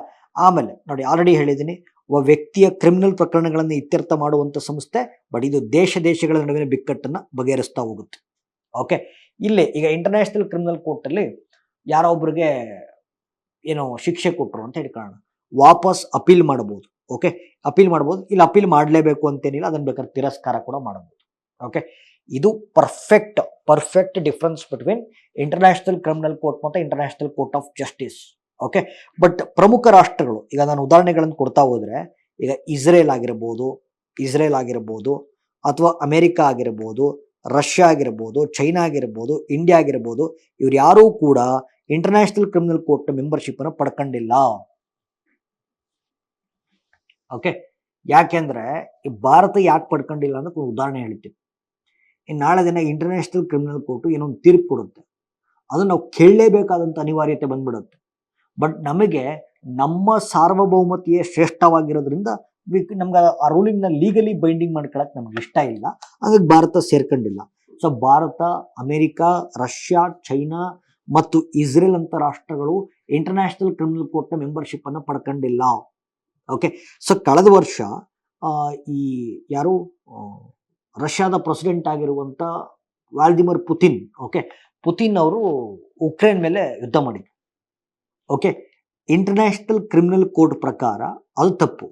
ಆಮೇಲೆ ನೋಡಿ, ಆಲ್ರೆಡಿ ಹೇಳಿದ್ದೀನಿ, ಒಬ್ಬ ವ್ಯಕ್ತಿಯ ಕ್ರಿಮಿನಲ್ ಪ್ರಕರಣಗಳನ್ನು ಇತ್ಯರ್ಥ ಮಾಡುವಂಥ ಸಂಸ್ಥೆ. ಬಟ್ ಇದು ದೇಶಗಳ ನಡುವಿನ ಬಿಕ್ಕಟ್ಟನ್ನು ಬಗೆಹರಿಸ್ತಾ ಹೋಗುತ್ತೆ. ಓಕೆ, ಇಲ್ಲೇ ಈಗ ಇಂಟರ್ನ್ಯಾಷನಲ್ ಕ್ರಿಮಿನಲ್ ಕೋರ್ಟಲ್ಲಿ ಯಾರೋ ಒಬ್ರಿಗೆ ಏನೋ ಶಿಕ್ಷೆ ಕೊಟ್ಟರು ಅಂತ ಹೇಳ್ಕೊಳ್ಳೋಣ, ವಾಪಸ್ ಅಪೀಲ್ ಮಾಡಬಹುದು. ಓಕೆ, ಅಪೀಲ್ ಮಾಡ್ಬೋದು. ಇಲ್ಲಿ ಅಪೀಲ್ ಮಾಡಲೇಬೇಕು ಅಂತೇನಿಲ್ಲ, ಅದನ್ನು ಬೇಕಾದ್ರೆ ತಿರಸ್ಕಾರ ಕೂಡ ಮಾಡಬಹುದು. ಓಕೆ, ಇದು perfect difference between international criminal court ಮತ್ತು international court of justice. Okay. But ಪ್ರಮುಖ ರಾಷ್ಟ್ರಗಳು, ಈಗ ನಾನು ಉದಾಹರಣೆಗಳನ್ನು ಕೊಡ್ತಾ ಹೋದ್ರೆ, ಈಗ ಇಸ್ರೇಲ್ ಆಗಿರ್ಬೋದು ಅಥವಾ ಅಮೆರಿಕ ಆಗಿರ್ಬೋದು, ರಷ್ಯಾ ಆಗಿರ್ಬೋದು, ಚೈನಾ ಆಗಿರ್ಬೋದು, ಇಂಡಿಯಾ ಆಗಿರ್ಬೋದು, ಇವ್ರು ಯಾರೂ ಕೂಡ ಇಂಟರ್ನ್ಯಾಷನಲ್ ಕ್ರಿಮಿನಲ್ ಕೋರ್ಟ್ ಮೆಂಬರ್ಶಿಪ್ ಅನ್ನು ಪಡ್ಕೊಂಡಿಲ್ಲ. ಓಕೆ. ಯಾಕೆಂದ್ರೆ ಈ ಭಾರತ ಯಾಕೆ ಪಡ್ಕೊಂಡಿಲ್ಲ ಅನ್ನೋಕೆ ಒಂದು ಉದಾಹರಣೆ ಹೇಳ್ತೀನಿ. ಇನ್ನು ನಾಳೆ ದಿನ ಇಂಟರ್ನ್ಯಾಷನಲ್ ಕ್ರಿಮಿನಲ್ ಕೋರ್ಟ್ ಏನೊಂದು ತೀರ್ಪು ಕೊಡುತ್ತೆ, ಅದು ನಾವು ಕೇಳಲೇಬೇಕಾದಂಥ ಅನಿವಾರ್ಯತೆ ಬಂದ್ಬಿಡುತ್ತೆ. ಬಟ್ ನಮಗೆ ನಮ್ಮ ಸಾರ್ವಭೌಮತೆಯೇ ಶ್ರೇಷ್ಠವಾಗಿರೋದ್ರಿಂದ ನಮ್ಗೆ ಆ ರೂಲಿಂಗ್ನ ಲೀಗಲಿ ಬೈಂಡಿಂಗ್ ಮಾಡ್ಕೊಳಕ್ಕೆ ನಮ್ಗೆ ಇಷ್ಟ ಇಲ್ಲ, ಹಾಗಾಗಿ ಭಾರತ ಸೇರ್ಕೊಂಡಿಲ್ಲ. So Bharat, America, Russia, China ಮತ್ತು ಇಸ್ರೇಲ್ ಅಂತ ರಾಷ್ಟ್ರಗಳು ಇಂಟರ್ನ್ಯಾಷನಲ್ ಕ್ರಿಮಿನಲ್ ಕೋರ್ಟ್ನ ಮೆಂಬರ್ಶಿಪ್ ಅನ್ನು ಪಡ್ಕೊಂಡಿಲ್ಲ. ಓಕೆ. ಸೊ ಕಳೆದ ವರ್ಷ ಈ ಯಾರು ರಷ್ಯಾದ ಪ್ರೆಸಿಡೆಂಟ್ ಆಗಿರುವಂಥ ವ್ಲಾದಿಮಿರ್ ಪುತಿನ್, ಓಕೆ, ಪುತಿನ್ ಅವರು ಉಕ್ರೇನ್ ಮೇಲೆ ಯುದ್ಧ ಮಾಡಿದ್ರು. ಓಕೆ. ಇಂಟರ್ನ್ಯಾಷನಲ್ ಕ್ರಿಮಿನಲ್ ಕೋರ್ಟ್ ಪ್ರಕಾರ ಅದು ತಪ್ಪು.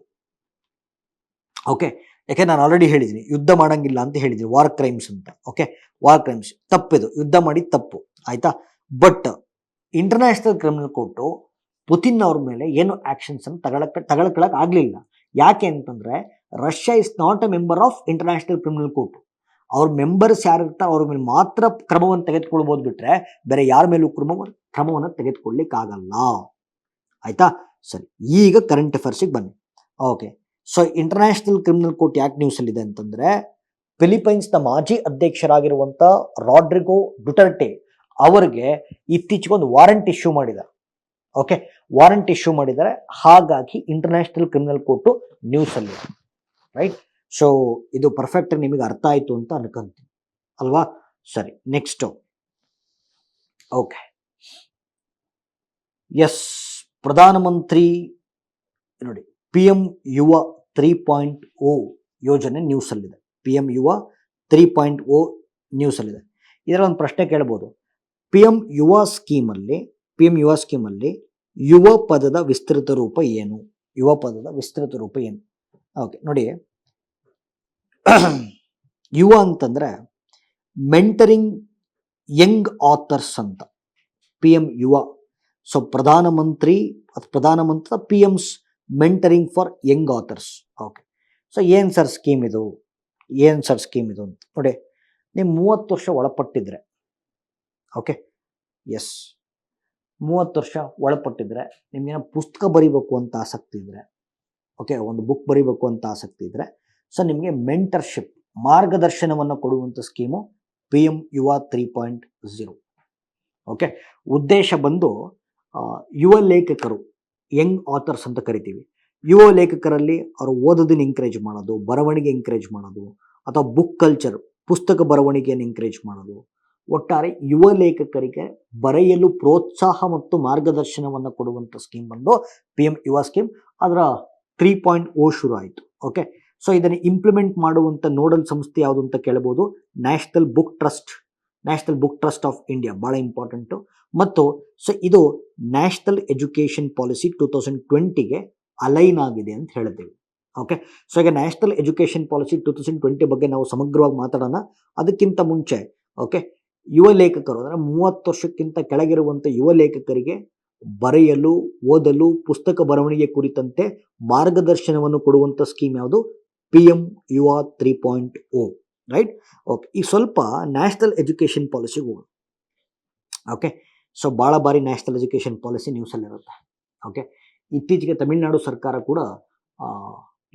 ಓಕೆ. ಯಾಕೆ ನಾನು ಆಲ್ರೆಡಿ ಹೇಳಿದ್ದೀನಿ, ಯುದ್ಧ ಮಾಡಂಗಿಲ್ಲ ಅಂತ ಹೇಳಿದ್ದೀನಿ, ವಾರ್ ಕ್ರೈಮ್ಸ್ ಅಂತ. ಓಕೆ. ವಾರ್ ಕ್ರೈಮ್ಸ್ ತಪ್ಪಿದು, ಯುದ್ಧ ಮಾಡಿ ತಪ್ಪು, ಆಯ್ತಾ. But international criminal court Putin ಅವ್ರ ಮೇಲೆ ಏನು ಆಕ್ಷನ್ಸ್ ಅನ್ನು ತಗೊಳಕ್ ಆಗ್ಲಿಲ್ಲ. ಯಾಕೆ ಅಂತಂದ್ರೆ Russia is not A member of international criminal court. ಅವ್ರ ಮೆಂಬರ್ಸ್ ಯಾರು ಇರ್ತಾರೆ ಅವ್ರ ಮೇಲೆ ಮಾತ್ರ ಕ್ರಮವನ್ನು ತೆಗೆದುಕೊಳ್ಬೋದು, ಬಿಟ್ರೆ ಬೇರೆ ಯಾರ ಮೇಲೂ ಕ್ರಮವನ್ನು ತೆಗೆದುಕೊಳ್ಳಿಕ್ಕೆ ಆಗಲ್ಲ, ಆಯ್ತಾ. ಸರಿ, ಈಗ ಕರೆಂಟ್ ಅಫೇರ್ಸಿಗೆ ಬನ್ನಿ. Okay. So international criminal court ಯಾಕೆ ನ್ಯೂಸ್ ಅಲ್ಲಿ ಇದೆ ಅಂತಂದ್ರೆ, ಫಿಲಿಪೈನ್ಸ್ನ ಮಾಜಿ ಅಧ್ಯಕ್ಷರಾಗಿರುವಂತ ರಾಡ್ರಿಗೋ ಡುಟರ್ಟೆ ಅವರಿಗೆ ಇತ್ತೀಚೆಗೆ ಒಂದು ವಾರಂಟ್ ಇಶ್ಯೂ ಮಾಡಿದ್ದಾರೆ. ಓಕೆ, ವಾರಂಟ್ ಇಶ್ಯೂ ಮಾಡಿದ್ದಾರೆ, ಹಾಗಾಗಿ ಇಂಟರ್ನ್ಯಾಷನಲ್ ಕ್ರಿಮಿನಲ್ ಕೋರ್ಟ್ ನ್ಯೂಸ್ ಅಲ್ಲಿ, ರೈಟ್. ಸೊ ಇದು ಪರ್ಫೆಕ್ಟ್ ನಿಮಗೆ ಅರ್ಥ ಆಯ್ತು ಅಂತ ಅನ್ಕೊಂತೀನಿ ಅಲ್ವಾ. ಸರಿ, ನೆಕ್ಸ್ಟ್. ಓಕೆ, ಎಸ್, ಪ್ರಧಾನಮಂತ್ರಿ ನೋಡಿ, PM ಯುವ 3.0 ಯೋಜನೆ ನ್ಯೂಸ್ ಅಲ್ಲಿದೆ. PM ಯುವ 3.0 ನ್ಯೂಸ್ ಅಲ್ಲಿದೆ. ಇದರ ಒಂದು ಪ್ರಶ್ನೆ ಕೇಳಬಹುದು, PM ಯುವ ಸ್ಕೀಮಲ್ಲಿ ಯುವ ಪದದ ವಿಸ್ತೃತ ರೂಪ ಏನು? ಯುವ ಪದದ ವಿಸ್ತೃತ ರೂಪ ಏನು? ಓಕೆ, ನೋಡಿ, ಯುವ ಅಂತಂದ್ರೆ ಮೆಂಟರಿಂಗ್ ಯಂಗ್ ಆಥರ್ಸ್ ಅಂತ, PM ಯುವ. ಸೊ ಪ್ರಧಾನಮಂತ್ರಿ PM's mentoring for Young author's. Okay. So ಏನು ಸರ್ ಸ್ಕೀಮ್ ಇದು ಅಂತ ನೋಡಿ, ನೀವು 30 ವರ್ಷ ಒಳಪಟ್ಟಿದ್ರೆ, ಓಕೆ, ಎಸ್, 30 ವರ್ಷ ಒಳಪಟ್ಟಿದ್ರೆ, ನಿಮ್ಗೇನೋ ಪುಸ್ತಕ ಬರೀಬೇಕು ಅಂತ ಆಸಕ್ತಿ ಇದ್ರೆ, ಓಕೆ, ಒಂದು ಬುಕ್ ಬರೀಬೇಕು ಅಂತ ಆಸಕ್ತಿ ಇದ್ರೆ, ಸೊ ನಿಮಗೆ ಮೆಂಟರ್ಶಿಪ್, ಮಾರ್ಗದರ್ಶನವನ್ನು ಕೊಡುವಂಥ ಸ್ಕೀಮು PM ಯುವ 3.0. ಓಕೆ. ಉದ್ದೇಶ ಬಂದು ಯುವ ಲೇಖಕರು, ಯಂಗ್ ಆಥರ್ಸ್ ಅಂತ ಕರಿತೀವಿ, ಯುವ ಲೇಖಕರಲ್ಲಿ ಅವರು ಓದೋದನ್ನ ಎಂಕರೇಜ್ ಮಾಡೋದು, ಬರವಣಿಗೆ ಎಂಕರೇಜ್ ಮಾಡೋದು, ಅಥವಾ ಬುಕ್ ಕಲ್ಚರ್, ಪುಸ್ತಕ ಬರವಣಿಗೆಯನ್ನು ಎಂಕರೇಜ್ ಮಾಡೋದು, ಒಟ್ಟಾರೆ ಯುವ ಲೇಖಕರಿಗೆ ಬರೆಯಲು ಪ್ರೋತ್ಸಾಹ ಮತ್ತು ಮಾರ್ಗದರ್ಶನವನ್ನು ಕೊಡುವಂಥ ಸ್ಕೀಮ್ ಬಂದು PM ಯುವ ಸ್ಕೀಮ್. ಅದರ 3.0 ಶುರು ಆಯಿತು. ಓಕೆ. ಸೊ ಇದನ್ನು ಇಂಪ್ಲಿಮೆಂಟ್ ಮಾಡುವಂಥ ನೋಡಲ್ ಸಂಸ್ಥೆ ಯಾವುದು ಅಂತ ಕೇಳಬಹುದು, national book trust of India, ಬಹಳ ಇಂಪಾರ್ಟೆಂಟು. ಮತ್ತು ಸೊ ಇದು ನ್ಯಾಷನಲ್ ಎಜುಕೇಷನ್ ಪಾಲಿಸಿ 2020ಗೆ ಅಲೈನ್ ಆಗಿದೆ ಅಂತ ಹೇಳ್ತೀವಿ. ಓಕೆ. ಸೊ ಈಗ ನ್ಯಾಷನಲ್ ಎಜುಕೇಷನ್ ಪಾಲಿಸಿ 2020 ಬಗ್ಗೆ ನಾವು ಸಮಗ್ರವಾಗಿ ಮಾತಾಡೋಣ. ಅದಕ್ಕಿಂತ ಮುಂಚೆ, ಓಕೆ, ಯುವ ಲೇಖಕರು ಅಂದರೆ 30 ವರ್ಷಕ್ಕಿಂತ ಕೆಳಗಿರುವಂಥ ಯುವ ಲೇಖಕರಿಗೆ ಬರೆಯಲು, ಓದಲು, ಪುಸ್ತಕ ಬರವಣಿಗೆ ಕುರಿತಂತೆ ಮಾರ್ಗದರ್ಶನವನ್ನು ಕೊಡುವಂಥ ಸ್ಕೀಮ್ ಯಾವುದು? PM ಯುವ 3.0, ರೈಟ್. ಓಕೆ. ಈಗ ಸ್ವಲ್ಪ ನ್ಯಾಷನಲ್ ಎಜುಕೇಷನ್ ಪಾಲಿಸಿಗೆ ಹೋಗೋಣ. ಓಕೆ. ಸೊ ಭಾಳ ಬಾರಿ ನ್ಯಾಷನಲ್ ಎಜುಕೇಷನ್ ಪಾಲಿಸಿ ನ್ಯೂಸಲ್ಲಿರುತ್ತೆ. ಓಕೆ. ಇತ್ತೀಚೆಗೆ ತಮಿಳುನಾಡು ಸರ್ಕಾರ ಕೂಡ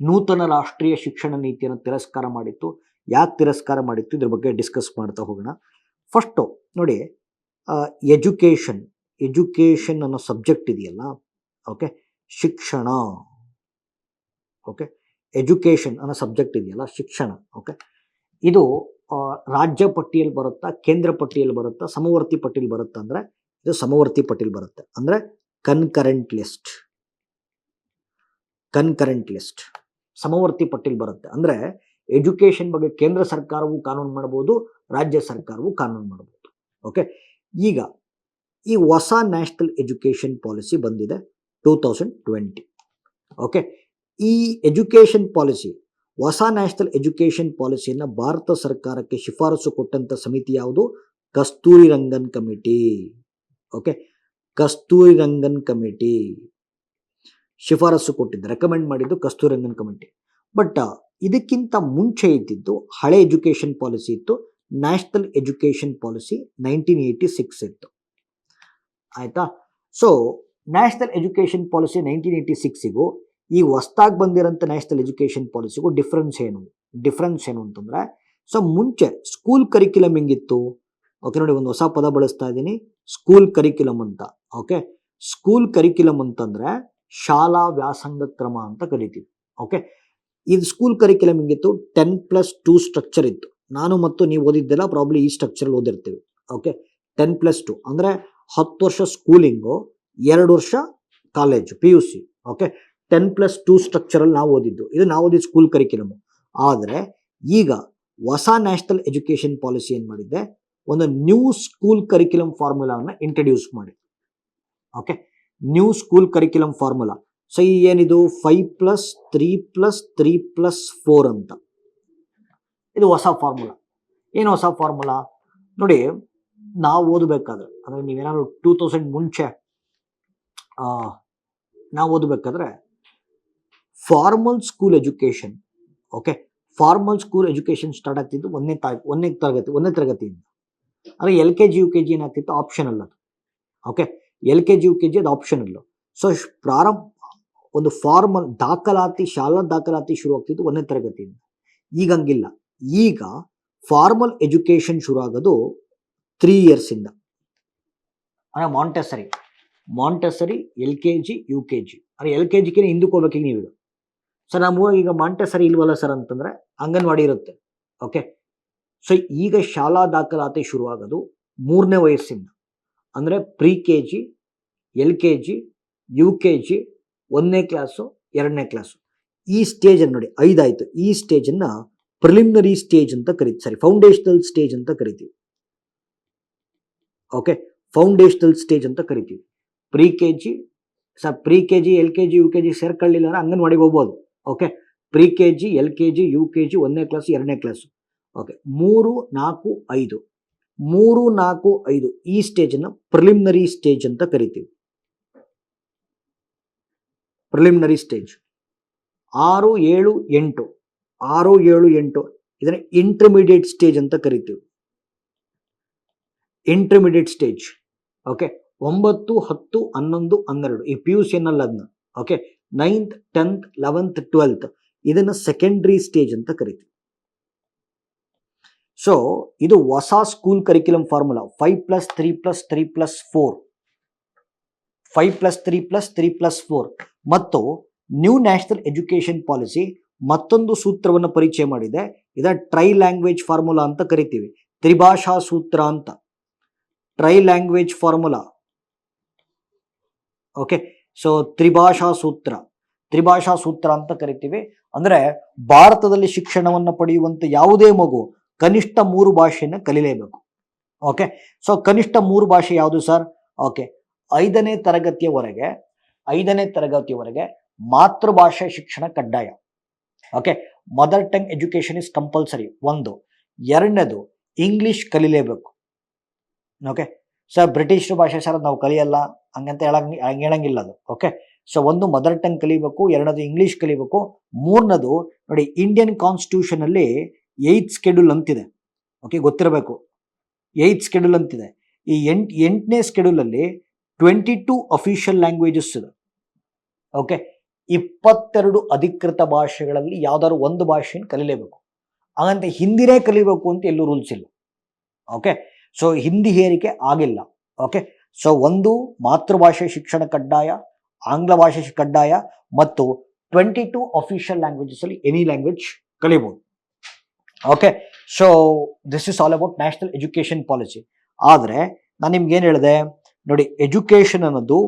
ನೂತನ ರಾಷ್ಟ್ರೀಯ ಶಿಕ್ಷಣ ನೀತಿಯನ್ನು ತಿರಸ್ಕಾರ ಮಾಡಿತ್ತು. ಯಾಕೆ ತಿರಸ್ಕಾರ ಮಾಡಿತ್ತು ಇದ್ರ ಬಗ್ಗೆ ಡಿಸ್ಕಸ್ ಮಾಡ್ತಾ ಹೋಗೋಣ. ಫಸ್ಟು ನೋಡಿ, ಎಜುಕೇಷನ್ ಅನ್ನೋ ಸಬ್ಜೆಕ್ಟ್ ಇದೆಯಲ್ಲ, ಓಕೆ, ಶಿಕ್ಷಣ, ಓಕೆ, ಎಜುಕೇಷನ್ ಅನ್ನೋ ಸಬ್ಜೆಕ್ಟ್ ಇದೆಯಲ್ಲ, ಶಿಕ್ಷಣ, ಓಕೆ, ಇದು ರಾಜ್ಯ ಪಟ್ಟಿಯಲ್ಲಿ ಬರುತ್ತಾ, ಕೇಂದ್ರ ಪಟ್ಟಿಯಲ್ಲಿ ಬರುತ್ತಾ, ಸಮವರ್ತಿ ಪಟ್ಟಿಯಲ್ಲಿ ಬರುತ್ತಾ ಅಂದರೆ ಇದು ಸಮವರ್ತಿ ಪಟ್ಟಿಯಲ್ಲಿ ಬರುತ್ತೆ. ಅಂದರೆ ಕನ್ಕರೆಂಟ್ ಲಿಸ್ಟ್ ಸಮವರ್ತಿ ಪಟ್ಟಿಯಲ್ಲಿ ಬರುತ್ತೆ. ಅಂದರೆ ಎಜುಕೇಷನ್ ಬಗ್ಗೆ ಕೇಂದ್ರ ಸರ್ಕಾರವು ಕಾನೂನು ಮಾಡಬಹುದು, ರಾಜ್ಯ ಸರ್ಕಾರವು ಕಾನೂನು ಮಾಡಬಹುದು. ಓಕೆ. ಈಗ ಈ ಹೊಸ ನ್ಯಾಷನಲ್ ಎಜುಕೇಷನ್ ಪಾಲಿಸಿ ಬಂದಿದೆ 2020. ಓಕೆ. ಈ ಎಜುಕೇಷನ್ ಪಾಲಿಸಿ, ಹೊಸ ನ್ಯಾಷನಲ್ ಎಜುಕೇಷನ್ ಪಾಲಿಸಿಯನ್ನು ಭಾರತ ಸರ್ಕಾರಕ್ಕೆ ಶಿಫಾರಸು ಕೊಟ್ಟಂಥ ಸಮಿತಿ ಯಾವುದು? Kasturi Rangan committee. Okay. Kasturi Rangan committee ಶಿಫಾರಸು ಕೊಟ್ಟಿದ್ದು, ರೆಕಮೆಂಡ್ ಮಾಡಿದ್ದು ಕಸ್ತೂರಿ ರಂಗನ್ ಕಮಿಟಿ. ಬಟ್ ಇದಕ್ಕಿಂತ ಮುಂಚೆ ಇದ್ದಿದ್ದು ಹಳೆ ಎಜುಕೇಷನ್ ಪಾಲಿಸಿ ಇತ್ತು, ನ್ಯಾಷನಲ್ ಎಜುಕೇಷನ್ ಪಾಲಿಸಿ 1986 ಇತ್ತು. ಆಯ್ತಾ? ಸೊ ನ್ಯಾಷನಲ್ ಎಜುಕೇಷನ್ ಪಾಲಿಸಿ 1986ಗೂ ಈ ಹೊಸ್ದಾಗಿ ಬಂದಿರೋಂಥ ನ್ಯಾಷನಲ್ ಎಜುಕೇಷನ್ ಪಾಲಿಸಿಗೂ ಡಿಫ್ರೆನ್ಸ್ ಏನು ಅಂತಂದರೆ, ಸೊ ಮುಂಚೆ ಸ್ಕೂಲ್ ಕರಿಕ್ಯುಲಮ್ ಹೆಂಗಿತ್ತು? ಓಕೆ ನೋಡಿ, ಒಂದು ಹೊಸ ಪದ ಬಳಸ್ತಾ ಇದ್ದೀನಿ, ಸ್ಕೂಲ್ ಕರಿಕ್ಯುಲಮ್ ಅಂತ. ಓಕೆ, ಸ್ಕೂಲ್ ಕರಿಕ್ಯುಲಮ್ ಅಂತಂದರೆ ಶಾಲಾ ವ್ಯಾಸಂಗ ಕ್ರಮ ಅಂತ ಕರಿತೀವಿ. ಓಕೆ, ಇದು ಸ್ಕೂಲ್ ಕರಿಕ್ಯುಲಮ್ ಹೆಂಗಿತ್ತು? 10+2 ಸ್ಟ್ರಕ್ಚರ್ ಇತ್ತು. ನಾನು ಮತ್ತು ನೀವು ಓದಿದ್ದೆಲ್ಲ ಪ್ರಾಬ್ಲಿ ಈ ಸ್ಟ್ರಕ್ಚರ್ ಓದಿರ್ತೀವಿ. ಓಕೆ, 10+2 ಅಂದರೆ 10 ವರ್ಷ ಸ್ಕೂಲಿಂಗು, 2 ವರ್ಷ ಕಾಲೇಜು PUC. ಓಕೆ, 10+2 ಸ್ಟ್ರಕ್ಚರಲ್ಲಿ ನಾವು ಓದಿದ್ದು, ಇದು ನಾವು ಓದಿದ್ದು ಸ್ಕೂಲ್ ಕರಿಕ್ಯುಲಮ್. ಆದರೆ ಈಗ ಹೊಸ ನ್ಯಾಷನಲ್ ಎಜುಕೇಷನ್ ಪಾಲಿಸಿ ಏನು ಮಾಡಿದೆ, ಒಂದು ನ್ಯೂ ಸ್ಕೂಲ್ ಕರಿಕ್ಯುಲಮ್ ಫಾರ್ಮುಲಾವನ್ನು ಇಂಟ್ರಡ್ಯೂಸ್ ಮಾಡಿ. Okay, new school curriculum formula. So ಈ ಏನಿದು 5+3+3+4 ಅಂತ, ಇದು ಹೊಸ ಫಾರ್ಮುಲಾ. ಏನು ಹೊಸ ಫಾರ್ಮುಲಾ ನೋಡಿ, ನಾವು ಓದಬೇಕಾದ್ರೆ ಅಂದರೆ ನೀವೇನಾದ್ರು 2000 ಮುಂಚೆ ನಾವು ಓದಬೇಕಾದ್ರೆ formal school education. Okay, formal school education start ಆಗ್ತಿದ್ದು ಒಂದನೇ ತರಗತಿಯಿಂದ. ಅಂದರೆ LKG UKG ಏನಾಗ್ತಿತ್ತು? ಆಪ್ಷನಲ್ ಅದು. ಓಕೆ, LKG UKG ಅದು ಆಪ್ಷನಲ್ಲು. ಸೊ ಒಂದು ಫಾರ್ಮಲ್ ದಾಖಲಾತಿ, ಶಾಲಾ ದಾಖಲಾತಿ ಶುರು ಆಗ್ತಿತ್ತು 1ನೇ ತರಗತಿಯಿಂದ. ಈಗ ಹಂಗಿಲ್ಲ, ಈಗ ಫಾರ್ಮಲ್ ಎಜುಕೇಷನ್ ಶುರು ಆಗೋದು 3 ಇಯರ್ಸಿಂದ. ಅಂದರೆ ಮಾಂಟೆಸರಿ LKG UKG. ಅಂದರೆ LKGಗೆ ಹಿಂದಕ್ಕೆ ಹೋಗ್ಬೇಕು ನೀವು. ಸರ್ ನಮ್ಮೂರಾಗ ಈಗ ಮಾಂಟೆಸರಿ ಇಲ್ವಲ್ಲ ಸರ್ ಅಂತಂದರೆ ಅಂಗನವಾಡಿ ಇರುತ್ತೆ. ಓಕೆ, ಸೊ ಈಗ ಶಾಲಾ ದಾಖಲಾತಿ ಶುರುವಾಗೋದು 3ನೇ ವಯಸ್ಸಿಂದ. ಅಂದರೆ ಪ್ರಿ KG, LKG, UKG, 1ನೇ ಕ್ಲಾಸು, 2ನೇ ಕ್ಲಾಸು. ಈ ಸ್ಟೇಜನ್ನು ನೋಡಿ, 5 ಆಯಿತು. ಈ ಸ್ಟೇಜನ್ನು ಪ್ರಿಲಿಮಿನರಿ ಸ್ಟೇಜ್ ಅಂತ ಕರಿತೀವಿ, ಫೌಂಡೇಶನಲ್ ಸ್ಟೇಜ್ ಅಂತ ಕರಿತೀವಿ. ಓಕೆ, ಫೌಂಡೇಶನಲ್ ಸ್ಟೇಜ್ ಅಂತ ಕರಿತೀವಿ. ಪ್ರಿ KG, LKG UKG ಸೇರ್ಕೊಳ್ಳಿಲ್ಲ ಅಂದರೆ ಅಂಗನವಾಡಿಗೆ ಹೋಗ್ಬೋದು. Okay, pre KG, LKG, UKG, 1ನೇ ಕ್ಲಾಸು, 2ನೇ ಕ್ಲಾಸು. ಓಕೆ, 3, 4, 5 ಈ ಸ್ಟೇಜನ್ನು ಪ್ರಿಲಿಮಿನರಿ ಸ್ಟೇಜ್ ಅಂತ ಕರಿತೀವಿ. ಪ್ರಿಲಿಮಿನರಿ ಸ್ಟೇಜ್ 6, 7, 8 ಇದನ್ನು ಇಂಟರ್ಮೀಡಿಯೇಟ್ ಸ್ಟೇಜ್ ಅಂತ ಕರಿತೀವಿ. Intermediate stage. ಓಕೆ, 9, 10, 11, 12 ಈ PUC ಅನ್ನಲ್ಲ ಅದನ್ನ. Okay, 9th, 10th, 11th, 12th ಇದನ್ನು ಸೆಕೆಂಡ್ರಿ ಸ್ಟೇಜ್ ಅಂತ ಕರಿತೀವಿ. ಸೊ ಇದು ಹೊಸ ಸ್ಕೂಲ್ ಕರಿಕ್ಯುಲಮ್ ಫಾರ್ಮುಲಾ 5+3+3+4 5+3+3+4 ಮತ್ತು ನ್ಯೂ ನ್ಯಾಷನಲ್ ಎಜುಕೇಷನ್ ಪಾಲಿಸಿ ಮತ್ತೊಂದು ಸೂತ್ರವನ್ನು ಪರಿಚಯ ಮಾಡಿದೆ. ಇದನ್ನು ಟ್ರೈ ಲ್ಯಾಂಗ್ವೇಜ್ ಫಾರ್ಮುಲಾ ಅಂತ ಕರಿತೀವಿ, ತ್ರಿಭಾಷಾ ಸೂತ್ರ ಅಂತ. Tri language formula. Okay, so ತ್ರಿಭಾಷಾ ಸೂತ್ರ ಅಂತ ಕರಿತೀವಿ. ಅಂದರೆ ಭಾರತದಲ್ಲಿ ಶಿಕ್ಷಣವನ್ನು ಪಡೆಯುವಂಥ ಯಾವುದೇ ಮಗು ಕನಿಷ್ಠ 3 ಭಾಷೆಯನ್ನು ಕಲಿಯಲೇಬೇಕು. ಓಕೆ, ಸೊ ಕನಿಷ್ಠ 3 ಭಾಷೆ ಯಾವುದು ಸರ್? ಓಕೆ, 5ನೇ ತರಗತಿಯವರೆಗೆ ಮಾತೃಭಾಷೆ ಶಿಕ್ಷಣ ಕಡ್ಡಾಯ. Okay, mother tongue education is compulsory 1. 2ನೇದು ಇಂಗ್ಲಿಷ್ ಕಲಿಲೇಬೇಕು. ಓಕೆ, ಸರ್ ಬ್ರಿಟಿಷ್ ಭಾಷೆ ಸರ್ ನಾವು ಕಲಿಯಲ್ಲ ಹಂಗಂತ ಹೇಳಂಗಿಲ್ಲ ಅದು. ಓಕೆ, ಸೊ 1 ಮದರ್ ಟಂಗ್ ಕಲಿಬೇಕು, 2ನೇದು ಇಂಗ್ಲಿಷ್ ಕಲಿಬೇಕು, 3ನೇದು ನೋಡಿ ಇಂಡಿಯನ್ ಕಾನ್ಸ್ಟಿಟ್ಯೂಷನ್ ಅಲ್ಲಿ 8th ಸ್ಕೆಡ್ಯೂಲ್ ಅಂತಿದೆ. ಓಕೆ, ಗೊತ್ತಿರಬೇಕು 8th ಸ್ಕೆಡ್ಯೂಲ್ ಅಂತಿದೆ. ಈ 8ನೇ ಸ್ಕೆಡ್ಯೂಲ್ ಅಲ್ಲಿ 22 ಅಫಿಷಿಯಲ್ ಲ್ಯಾಂಗ್ವೇಜಸ್ ಇದೆ. ಓಕೆ, 22 ಅಧಿಕೃತ ಭಾಷೆಗಳಲ್ಲಿ ಯಾವ್ದಾದ್ರು ಒಂದು ಭಾಷೆಯನ್ನು ಕಲಿಲೇಬೇಕು. ಹಾಗಂತ ಹಿಂದಿನೇ ಕಲಿಬೇಕು ಅಂತ ಎಲ್ಲೂ ರೂಲ್ಸ್ ಇಲ್ಲ. ಓಕೆ, ಸೊ ಹಿಂದಿ ಹೇರಿಕೆ ಆಗಿಲ್ಲ. ಓಕೆ, ಸೊ 1 ಮಾತೃಭಾಷೆ ಶಿಕ್ಷಣ ಕಡ್ಡಾಯ, ಆಂಗ್ಲ ಭಾಷೆ ಕಡ್ಡಾಯ ಮತ್ತು 22 ಅಫಿಷಿಯಲ್ ಲ್ಯಾಂಗ್ವೇಜಸ್ ಅಲ್ಲಿ ಎನಿ ಲ್ಯಾಂಗ್ವೇಜ್ ಕಲಿಬಹುದು. Okay, so this is all about national education policy. ಆದರೆ ನಾನು ನಿಮ್ಗೆ ಏನು ಹೇಳಿದೆ ನೋಡಿ, ಎಜುಕೇಷನ್ ಅನ್ನೋದು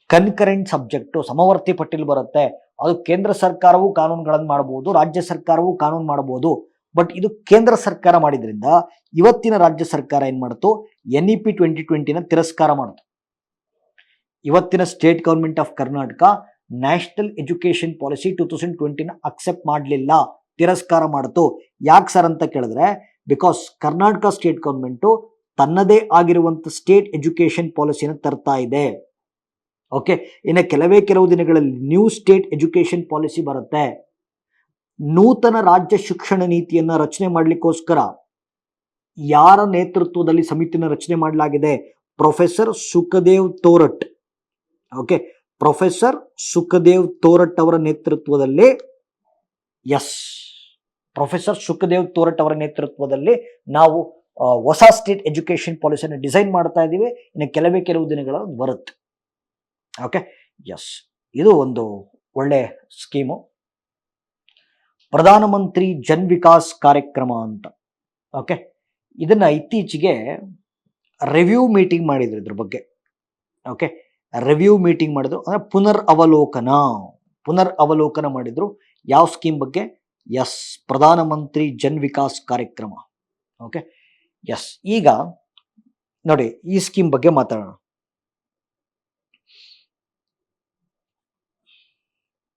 ಕನ್ಕರೆಂಟ್ ಸಬ್ಜೆಕ್ಟು, ಸಮವರ್ತಿ ಪಟ್ಟಿಲ್ ಬರುತ್ತೆ. ಅದು ಕೇಂದ್ರ ಸರ್ಕಾರವು ಕಾನೂನುಗಳನ್ನು ಮಾಡಬಹುದು, ರಾಜ್ಯ ಸರ್ಕಾರವು ಕಾನೂನು ಮಾಡಬಹುದು. ಬಟ್ ಇದು ಕೇಂದ್ರ ಸರ್ಕಾರ ಮಾಡಿದ್ರಿಂದ ಇವತ್ತಿನ ರಾಜ್ಯ ಸರ್ಕಾರ ಏನು ಮಾಡ್ತು, NEP 2020ನ ತಿರಸ್ಕಾರ ಮಾಡ್ತು. ಇವತ್ತಿನ state government of Karnataka national education policy 2020ನ ಅಕ್ಸೆಪ್ಟ್ ಮಾಡಲಿಲ್ಲ, ತಿರಸ್ಕಾರ ಮಾಡ್ತು. ಯಾಕೆ ಸರ್ ಅಂತ ಕೇಳಿದ್ರೆ, ಬಿಕಾಸ್ ಕರ್ನಾಟಕ ಸ್ಟೇಟ್ ಗವರ್ಮೆಂಟು ತನ್ನದೇ ಆಗಿರುವಂಥ ಸ್ಟೇಟ್ ಎಜುಕೇಶನ್ ಪಾಲಿಸಿಯನ್ನು ತರ್ತಾ ಇದೆ. ಓಕೆ, ಇನ್ನು ಕೆಲವು ದಿನಗಳಲ್ಲಿ ನ್ಯೂ ಸ್ಟೇಟ್ ಎಜುಕೇಶನ್ ಪಾಲಿಸಿ ಬರುತ್ತೆ. ನೂತನ ರಾಜ್ಯ ಶಿಕ್ಷಣ ನೀತಿಯನ್ನು ರಚನೆ ಮಾಡಲಿಕ್ಕೋಸ್ಕರ ಯಾರ ನೇತೃತ್ವದಲ್ಲಿ ಸಮಿತಿನ ರಚನೆ ಮಾಡಲಾಗಿದೆ? Professor Sukhdev Thorat. Okay, professor Sukhdev Thorat ಅವರ ನೇತೃತ್ವದಲ್ಲಿ, ಪ್ರೊಫೆಸರ್ ಸುಖದೇವ್ ತೋರಟ್ ಅವರ ನೇತೃತ್ವದಲ್ಲಿ ನಾವು ಹೊಸ ಸ್ಟೇಟ್ ಎಜುಕೇಶನ್ ಪಾಲಿಸಿಯನ್ನು ಡಿಸೈನ್ ಮಾಡ್ತಾ ಇದ್ದೀವಿ. ಇನ್ನು ಕೆಲವು ದಿನಗಳಲ್ಲಿ ಬರುತ್ತೆ. ಓಕೆ, ಇದು ಒಂದು ಒಳ್ಳೆ ಸ್ಕೀಮು. ಪ್ರಧಾನಮಂತ್ರಿ ಜನ್ ವಿಕಾಸ್ ಕಾರ್ಯಕ್ರಮ ಅಂತ. ಓಕೆ, ಇದನ್ನ ಇತ್ತೀಚೆಗೆ ರಿವ್ಯೂ ಮೀಟಿಂಗ್ ಮಾಡಿದ್ರು ಇದ್ರ ಬಗ್ಗೆ. ಓಕೆ, ರಿವ್ಯೂ ಮೀಟಿಂಗ್ ಮಾಡಿದ್ರು ಅಂದ್ರೆ ಪುನರ್ ಅವಲೋಕನ ಮಾಡಿದ್ರು. ಯಾವ ಸ್ಕೀಮ್ ಬಗ್ಗೆ? ಪ್ರಧಾನಮಂತ್ರಿ ಜನ್ ವಿಕಾಸ್ ಕಾರ್ಯಕ್ರಮ. ಓಕೆ, ಈಗ ನೋಡಿ ಈ ಸ್ಕೀಮ್ ಬಗ್ಗೆ ಮಾತಾಡೋಣ.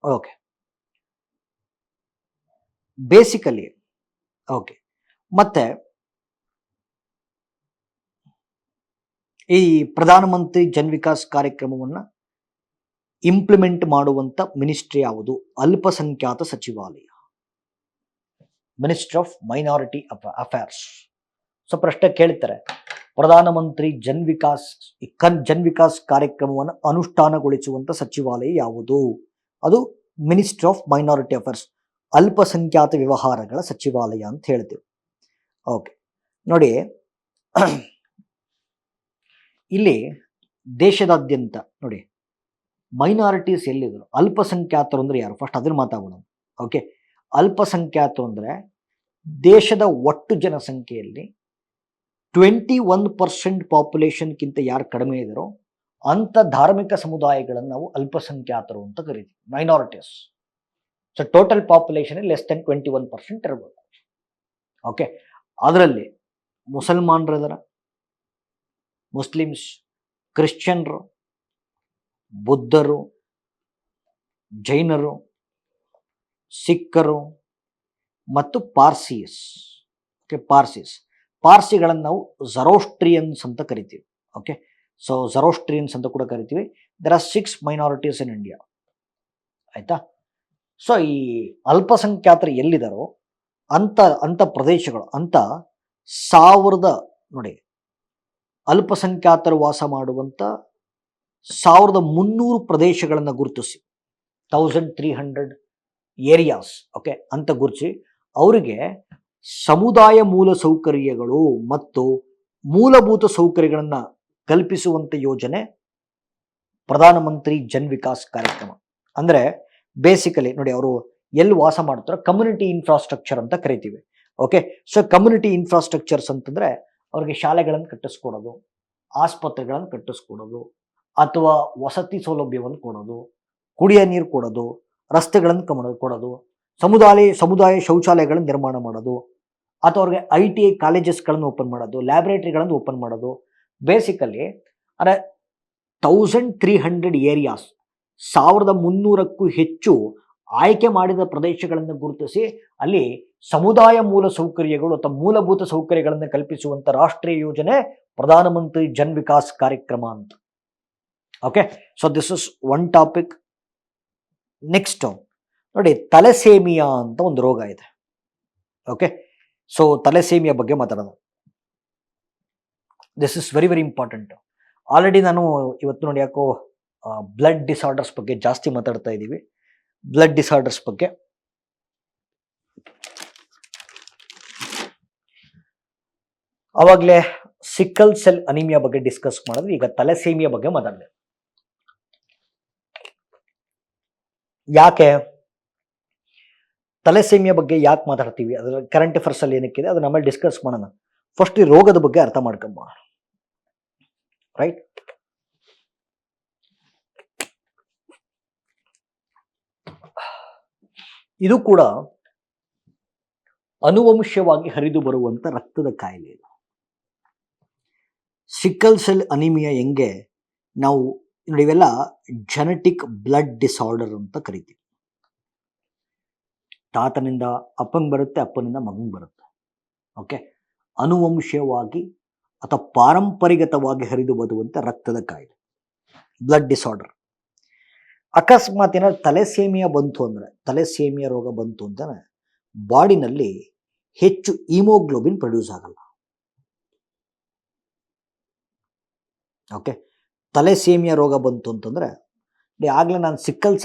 ಓಕೆ, ಬೇಸಿಕಲಿ ಓಕೆ, ಮತ್ತೆ ಈ ಪ್ರಧಾನಮಂತ್ರಿ ಜನ್ ವಿಕಾಸ್ ಕಾರ್ಯಕ್ರಮವನ್ನು ಇಂಪ್ಲಿಮೆಂಟ್ ಮಾಡುವಂತ ಮಿನಿಸ್ಟ್ರಿ ಯಾವುದು? ಅಲ್ಪಸಂಖ್ಯಾತ ಸಚಿವಾಲಯ, ministry of minority affairs. So ಪ್ರಶ್ನೆ ಕೇಳ್ತಾರೆ, ಪ್ರಧಾನಮಂತ್ರಿ ಜನ್ ವಿಕಾಸ್ ಕಾರ್ಯಕ್ರಮವನ್ನು ಅನುಷ್ಠಾನಗೊಳಿಸುವಂತ ಸಚಿವಾಲಯ ಯಾವುದು? ಅದು ಮಿನಿಸ್ಟ್ರಿ ಆಫ್ ಮೈನಾರಿಟಿ ಅಫೇರ್ಸ್, ಅಲ್ಪಸಂಖ್ಯಾತ ವ್ಯವಹಾರಗಳ ಸಚಿವಾಲಯ ಅಂತ ಹೇಳ್ತೀವಿ. ಓಕೆ, ನೋಡಿ ಇಲ್ಲಿ ದೇಶದಾದ್ಯಂತ ನೋಡಿ ಮೈನಾರಿಟೀಸ್ ಎಲ್ಲಿದ್ರು, ಅಲ್ಪಸಂಖ್ಯಾತರು ಅಂದ್ರೆ ಯಾರು? ಫಸ್ಟ್ ಅದನ್ನ ಮಾತಾಡೋಣ. ಓಕೆ, ಅಲ್ಪಸಂಖ್ಯಾತರು ಅಂದ್ರೆ ದೇಶದ ಒಟ್ಟು ಜನಸಂಖ್ಯೆಯಲ್ಲಿ 21% ಪಾಪ್ಯುಲೇಷನ್ಗಿಂತ ಯಾರು ಕಡಿಮೆ ಇದ್ದಾರೋ ಅಂತ ಧಾರ್ಮಿಕ ಸಮುದಾಯಗಳನ್ನು ನಾವು ಅಲ್ಪಸಂಖ್ಯಾತರು ಅಂತ ಕರಿತೀವಿ, minorities. So total population less than 21% ಇರಬೇಕು. ಓಕೆ, ಅದರಲ್ಲಿ ಮುಸಲ್ಮಾನರಿದಾರ, ಮುಸ್ಲಿಮ್ಸ್, ಕ್ರಿಶ್ಚಿಯನ್ರು, ಬುದ್ಧರು, ಜೈನರು, ಸಿಖ್ಖರು ಮತ್ತು ಪಾರ್ಸೀಸ್. ಓಕೆ, ಪಾರ್ಸಿಗಳನ್ನು ನಾವು ಝರೋಸ್ಟ್ರಿಯನ್ಸ್ ಅಂತ ಕರಿತೀವಿ. ಓಕೆ, ಸೊ ಝರೋಸ್ಟ್ರಿಯನ್ಸ್ ಅಂತ ಕೂಡ ಕರಿತೀವಿ. There are 6 minorities in India. ಆಯ್ತಾ? ಸೊ ಈ ಅಲ್ಪಸಂಖ್ಯಾತರು ಎಲ್ಲಿದ್ದಾರೋ ಅಂತ ಪ್ರದೇಶಗಳು, ಅಂತ 1000 ನೋಡಿ ಅಲ್ಪಸಂಖ್ಯಾತರು ವಾಸ ಮಾಡುವಂತ 1300 ಪ್ರದೇಶಗಳನ್ನು ಗುರುತಿಸಿ, 1300 ಏರಿಯಾಸ್. ಓಕೆ, ಅಂತ ಗುರುತಿಸಿ ಅವರಿಗೆ ಸಮುದಾಯ ಮೂಲ ಸೌಕರ್ಯಗಳು ಮತ್ತು ಮೂಲಭೂತ ಸೌಕರ್ಯಗಳನ್ನು ಕಲ್ಪಿಸುವಂತ ಯೋಜನೆ ಪ್ರಧಾನಮಂತ್ರಿ ಜನ್ ವಿಕಾಸ್ ಕಾರ್ಯಕ್ರಮ. ಅಂದ್ರೆ ಬೇಸಿಕಲಿ ನೋಡಿ ಅವರು ಎಲ್ಲಿ ವಾಸ ಮಾಡ್ತಾರೋ ಕಮ್ಯುನಿಟಿ ಇನ್ಫ್ರಾಸ್ಟ್ರಕ್ಚರ್ ಅಂತ ಕರಿತೀವಿ. ಓಕೆ, ಸೊ ಕಮ್ಯುನಿಟಿ ಇನ್ಫ್ರಾಸ್ಟ್ರಕ್ಚರ್ಸ್ ಅಂತಂದ್ರೆ ಅವ್ರಿಗೆ ಶಾಲೆಗಳನ್ನು ಕಟ್ಟಿಸ್ಕೊಡೋದು, ಆಸ್ಪತ್ರೆಗಳನ್ನು ಕಟ್ಟಿಸ್ಕೊಡೋದು, ಅಥವಾ ವಸತಿ ಸೌಲಭ್ಯವನ್ನು ಕೊಡೋದು, ಕುಡಿಯ ನೀರು ಕೊಡೋದು, ರಸ್ತೆಗಳನ್ನು ಕೊಡೋದು, ಸಮುದಾಯ ಶೌಚಾಲಯಗಳನ್ನು ನಿರ್ಮಾಣ ಮಾಡೋದು, ಅಥವಾ ಅವ್ರಿಗೆ ITI ಕಾಲೇಜಸ್ಗಳನ್ನು ಓಪನ್ ಮಾಡೋದು, ಲ್ಯಾಬೊರೇಟರಿಗಳನ್ನು ಓಪನ್ ಮಾಡೋದು. ಬೇಸಿಕಲಿ ಅಂದರೆ 1300 ಏರಿಯಾಸ್, 1300ಕ್ಕೂ ಹೆಚ್ಚು ಆಯ್ಕೆ ಮಾಡಿದ ಪ್ರದೇಶಗಳನ್ನು ಗುರುತಿಸಿ ಅಲ್ಲಿ ಸಮುದಾಯ ಮೂಲ ಸೌಕರ್ಯಗಳು ಅಥವಾ ಮೂಲಭೂತ ಸೌಕರ್ಯಗಳನ್ನು ಕಲ್ಪಿಸುವಂತ ರಾಷ್ಟ್ರೀಯ ಯೋಜನೆ ಪ್ರಧಾನಮಂತ್ರಿ ಜನ್ ವಿಕಾಸ್ ಕಾರ್ಯಕ್ರಮ ಅಂತ. Okay, so this is one topic. Next ನೋಡಿ, ತಲೆಸೇಮಿಯಾ ಅಂತ ಒಂದು ರೋಗ ಇದೆ. ಓಕೆ, ಸೊ ತಲೆಸೇಮಿಯಾ ಬಗ್ಗೆ ಮಾತಾಡೋಣ. This is very very important. Already ನಾನು ಇವತ್ತು ನೋಡಿ ಯಾಕೋ ಬ್ಲಡ್ ಡಿಸಾರ್ಡರ್ಸ್ ಬಗ್ಗೆ ಜಾಸ್ತಿ ಮಾತಾಡ್ತಾ ಇದ್ದೀವಿ. ಬ್ಲಡ್ ಡಿಸಾರ್ಡರ್ಸ್ ಬಗ್ಗೆ ಅವಾಗಲೇ ಸಿಕ್ಕಲ್ ಸೆಲ್ ಅನಿಮಿಯಾ ಬಗ್ಗೆ ಡಿಸ್ಕಸ್ ಮಾಡಿದ್ವಿ. ಈಗ ತಲೆಸೇಮಿಯಾ ಬಗ್ಗೆ ಮಾತಾಡಿದೆ. ಯಾಕೆ ತಲೆಸೇಮಿಯಾ ಬಗ್ಗೆ ಯಾಕೆ ಮಾತಾಡ್ತೀವಿ, ಅದರ ಕರೆಂಟ್ ಅಫೇರ್ಸ್ ಅಲ್ಲಿ ಏನಕ್ಕಿದೆ ಅದು ನಮ್ಮಲ್ಲಿ ಡಿಸ್ಕಸ್ ಮಾಡೋಣ. ಫಸ್ಟ್ ಈ ರೋಗದ ಬಗ್ಗೆ ಅರ್ಥ ಮಾಡ್ಕೊಂಬೋಣ. ರೈಟ್, ಇದು ಕೂಡ ಅನುವಂಶವಾಗಿ ಹರಿದು ಬರುವಂತ ರಕ್ತದ ಕಾಯಿಲೆ. ಇದು ಸಿಕ್ಕಲ್ ಸೆಲ್ ಅನಿಮಿಯಾ ಹೆಂಗೆ ನಾವು ನೋಡಿ, ಇವೆಲ್ಲ ಜೆನೆಟಿಕ್ ಬ್ಲಡ್ ಡಿಸಾರ್ಡರ್ ಅಂತ ಕರಿತೀವಿ. ತಾತನಿಂದ ಅಪ್ಪಂಗೆ ಬರುತ್ತೆ, ಅಪ್ಪನಿಂದ ಮಗಂಗೆ ಬರುತ್ತೆ. ಓಕೆ, ಅನುವಂಶವಾಗಿ ಅಥವಾ ಪಾರಂಪರಿಕವಾಗಿ ಹರಿದು ಬರುವಂಥ ರಕ್ತದ ಕಾಯಿಲೆ, ಬ್ಲಡ್ ಡಿಸಾರ್ಡರ್. ಅಕಸ್ಮಾತ್ ಏನಾದ್ರು ತಲೆಸೇಮಿಯಾ ಬಂತು ಅಂದರೆ, ತಲೆಸೇಮಿಯಾ ರೋಗ ಬಂತು ಅಂತಂದರೆ ಬಾಡಿನಲ್ಲಿ ಹೆಚ್ಚು ಹಿಮೋಗ್ಲೋಬಿನ್ ಪ್ರೊಡ್ಯೂಸ್ ಆಗಲ್ಲ. ಓಕೆ, ತಲೆಸೇಮಿಯಾ ರೋಗ ಬಂತು ಅಂತಂದರೆ ಆಗಲೇ ನಾನು ಸಿಕ್ಕಲ್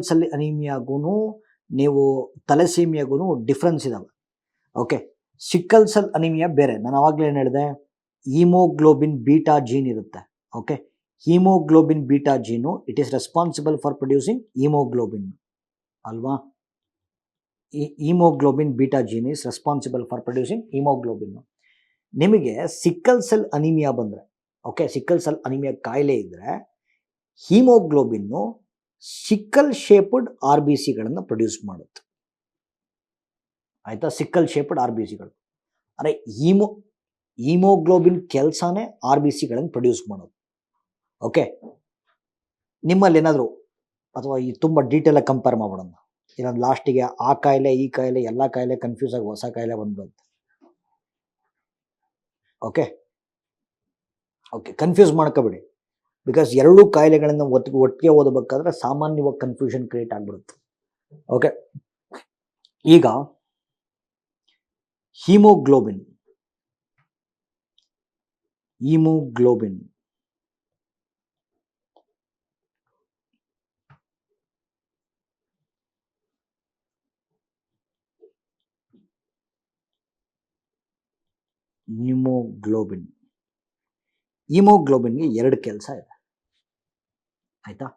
ಸೆಲ್ ಅನಿಮಿಯಾಗೂ ನೀವು ತಲೆಸೇಮಿಯಾಗೂ ಡಿಫ್ರೆನ್ಸ್ ಇದಾವೆ. ಓಕೆ, ಸಿಕ್ಕಲ್ ಸೆಲ್ ಅನಿಮಿಯಾ ಬೇರೆ. ನಾನು ಆವಾಗಲೇ ಏನು ಹೇಳಿದೆ, ಹಿಮೋಗ್ಲೋಬಿನ್ ಬೀಟಾ ಜೀನ್ ಇರುತ್ತೆ. Okay, haemoglobin beta gene it is responsible for producing haemoglobin ಅಲ್ವಾ. Haemoglobin beta gene is responsible for producing haemoglobin. ನಿಮಗೆ ಸಿಕ್ಕಲ್ ಸೆಲ್ ಅನಿಮಿಯಾ ಬಂದರೆ, ಓಕೆ, ಸಿಕ್ಕಲ್ ಸೆಲ್ ಅನಿಮಿಯಾ ಕಾಯಿಲೆ ಇದ್ದರೆ haemoglobin sickle shaped R B ಸಿಗಳನ್ನು produce ಮಾಡುತ್ತೆ. ಆಯಿತಾ, sickle shaped R B ಸಿಗಳು ಅಂದರೆ haemoglobin ಕೆಲಸನೇ ಆರ್ ಬಿ ಸಿಗಳನ್ನು ಪ್ರೊಡ್ಯೂಸ್ ಮಾಡೋದು. ಓಕೆ, ನಿಮ್ಮಲ್ಲಿ ಏನಾದರೂ ಅಥವಾ ಈ ತುಂಬ ಡೀಟೇಲಾಗಿ ಕಂಪೇರ್ ಮಾಡೋಣ, ಇನ್ನೊಂದು ಲಾಸ್ಟಿಗೆ ಆ ಕಾಯಿಲೆ ಈ ಕಾಯಿಲೆ ಎಲ್ಲ ಕಾಯಿಲೆ ಕನ್ಫ್ಯೂಸ್ ಆಗಿ ಹೊಸ ಕಾಯಿಲೆ ಬಂದ್ಬಿಡುತ್ತೆ. ಓಕೆ ಓಕೆ ಕನ್ಫ್ಯೂಸ್ ಮಾಡ್ಕೋಬೇಡಿ, ಬಿಕಾಸ್ ಎರಡೂ ಕಾಯಿಲೆಗಳಿಂದ ಒಟ್ಟಿಗೆ ಓದಬೇಕಾದ್ರೆ ಸಾಮಾನ್ಯವಾಗಿ ಕನ್ಫ್ಯೂಷನ್ ಕ್ರಿಯೇಟ್ ಆಗಿಬಿಡುತ್ತೆ. ಓಕೆ, ಈಗ ಹಿಮೋಗ್ಲೋಬಿನ್ ಹಿಮೋಗ್ಲೋಬಿನ್ಗೆ ಎರಡು ಕೆಲಸ ಇದೆ. ಆಯಿತಾ,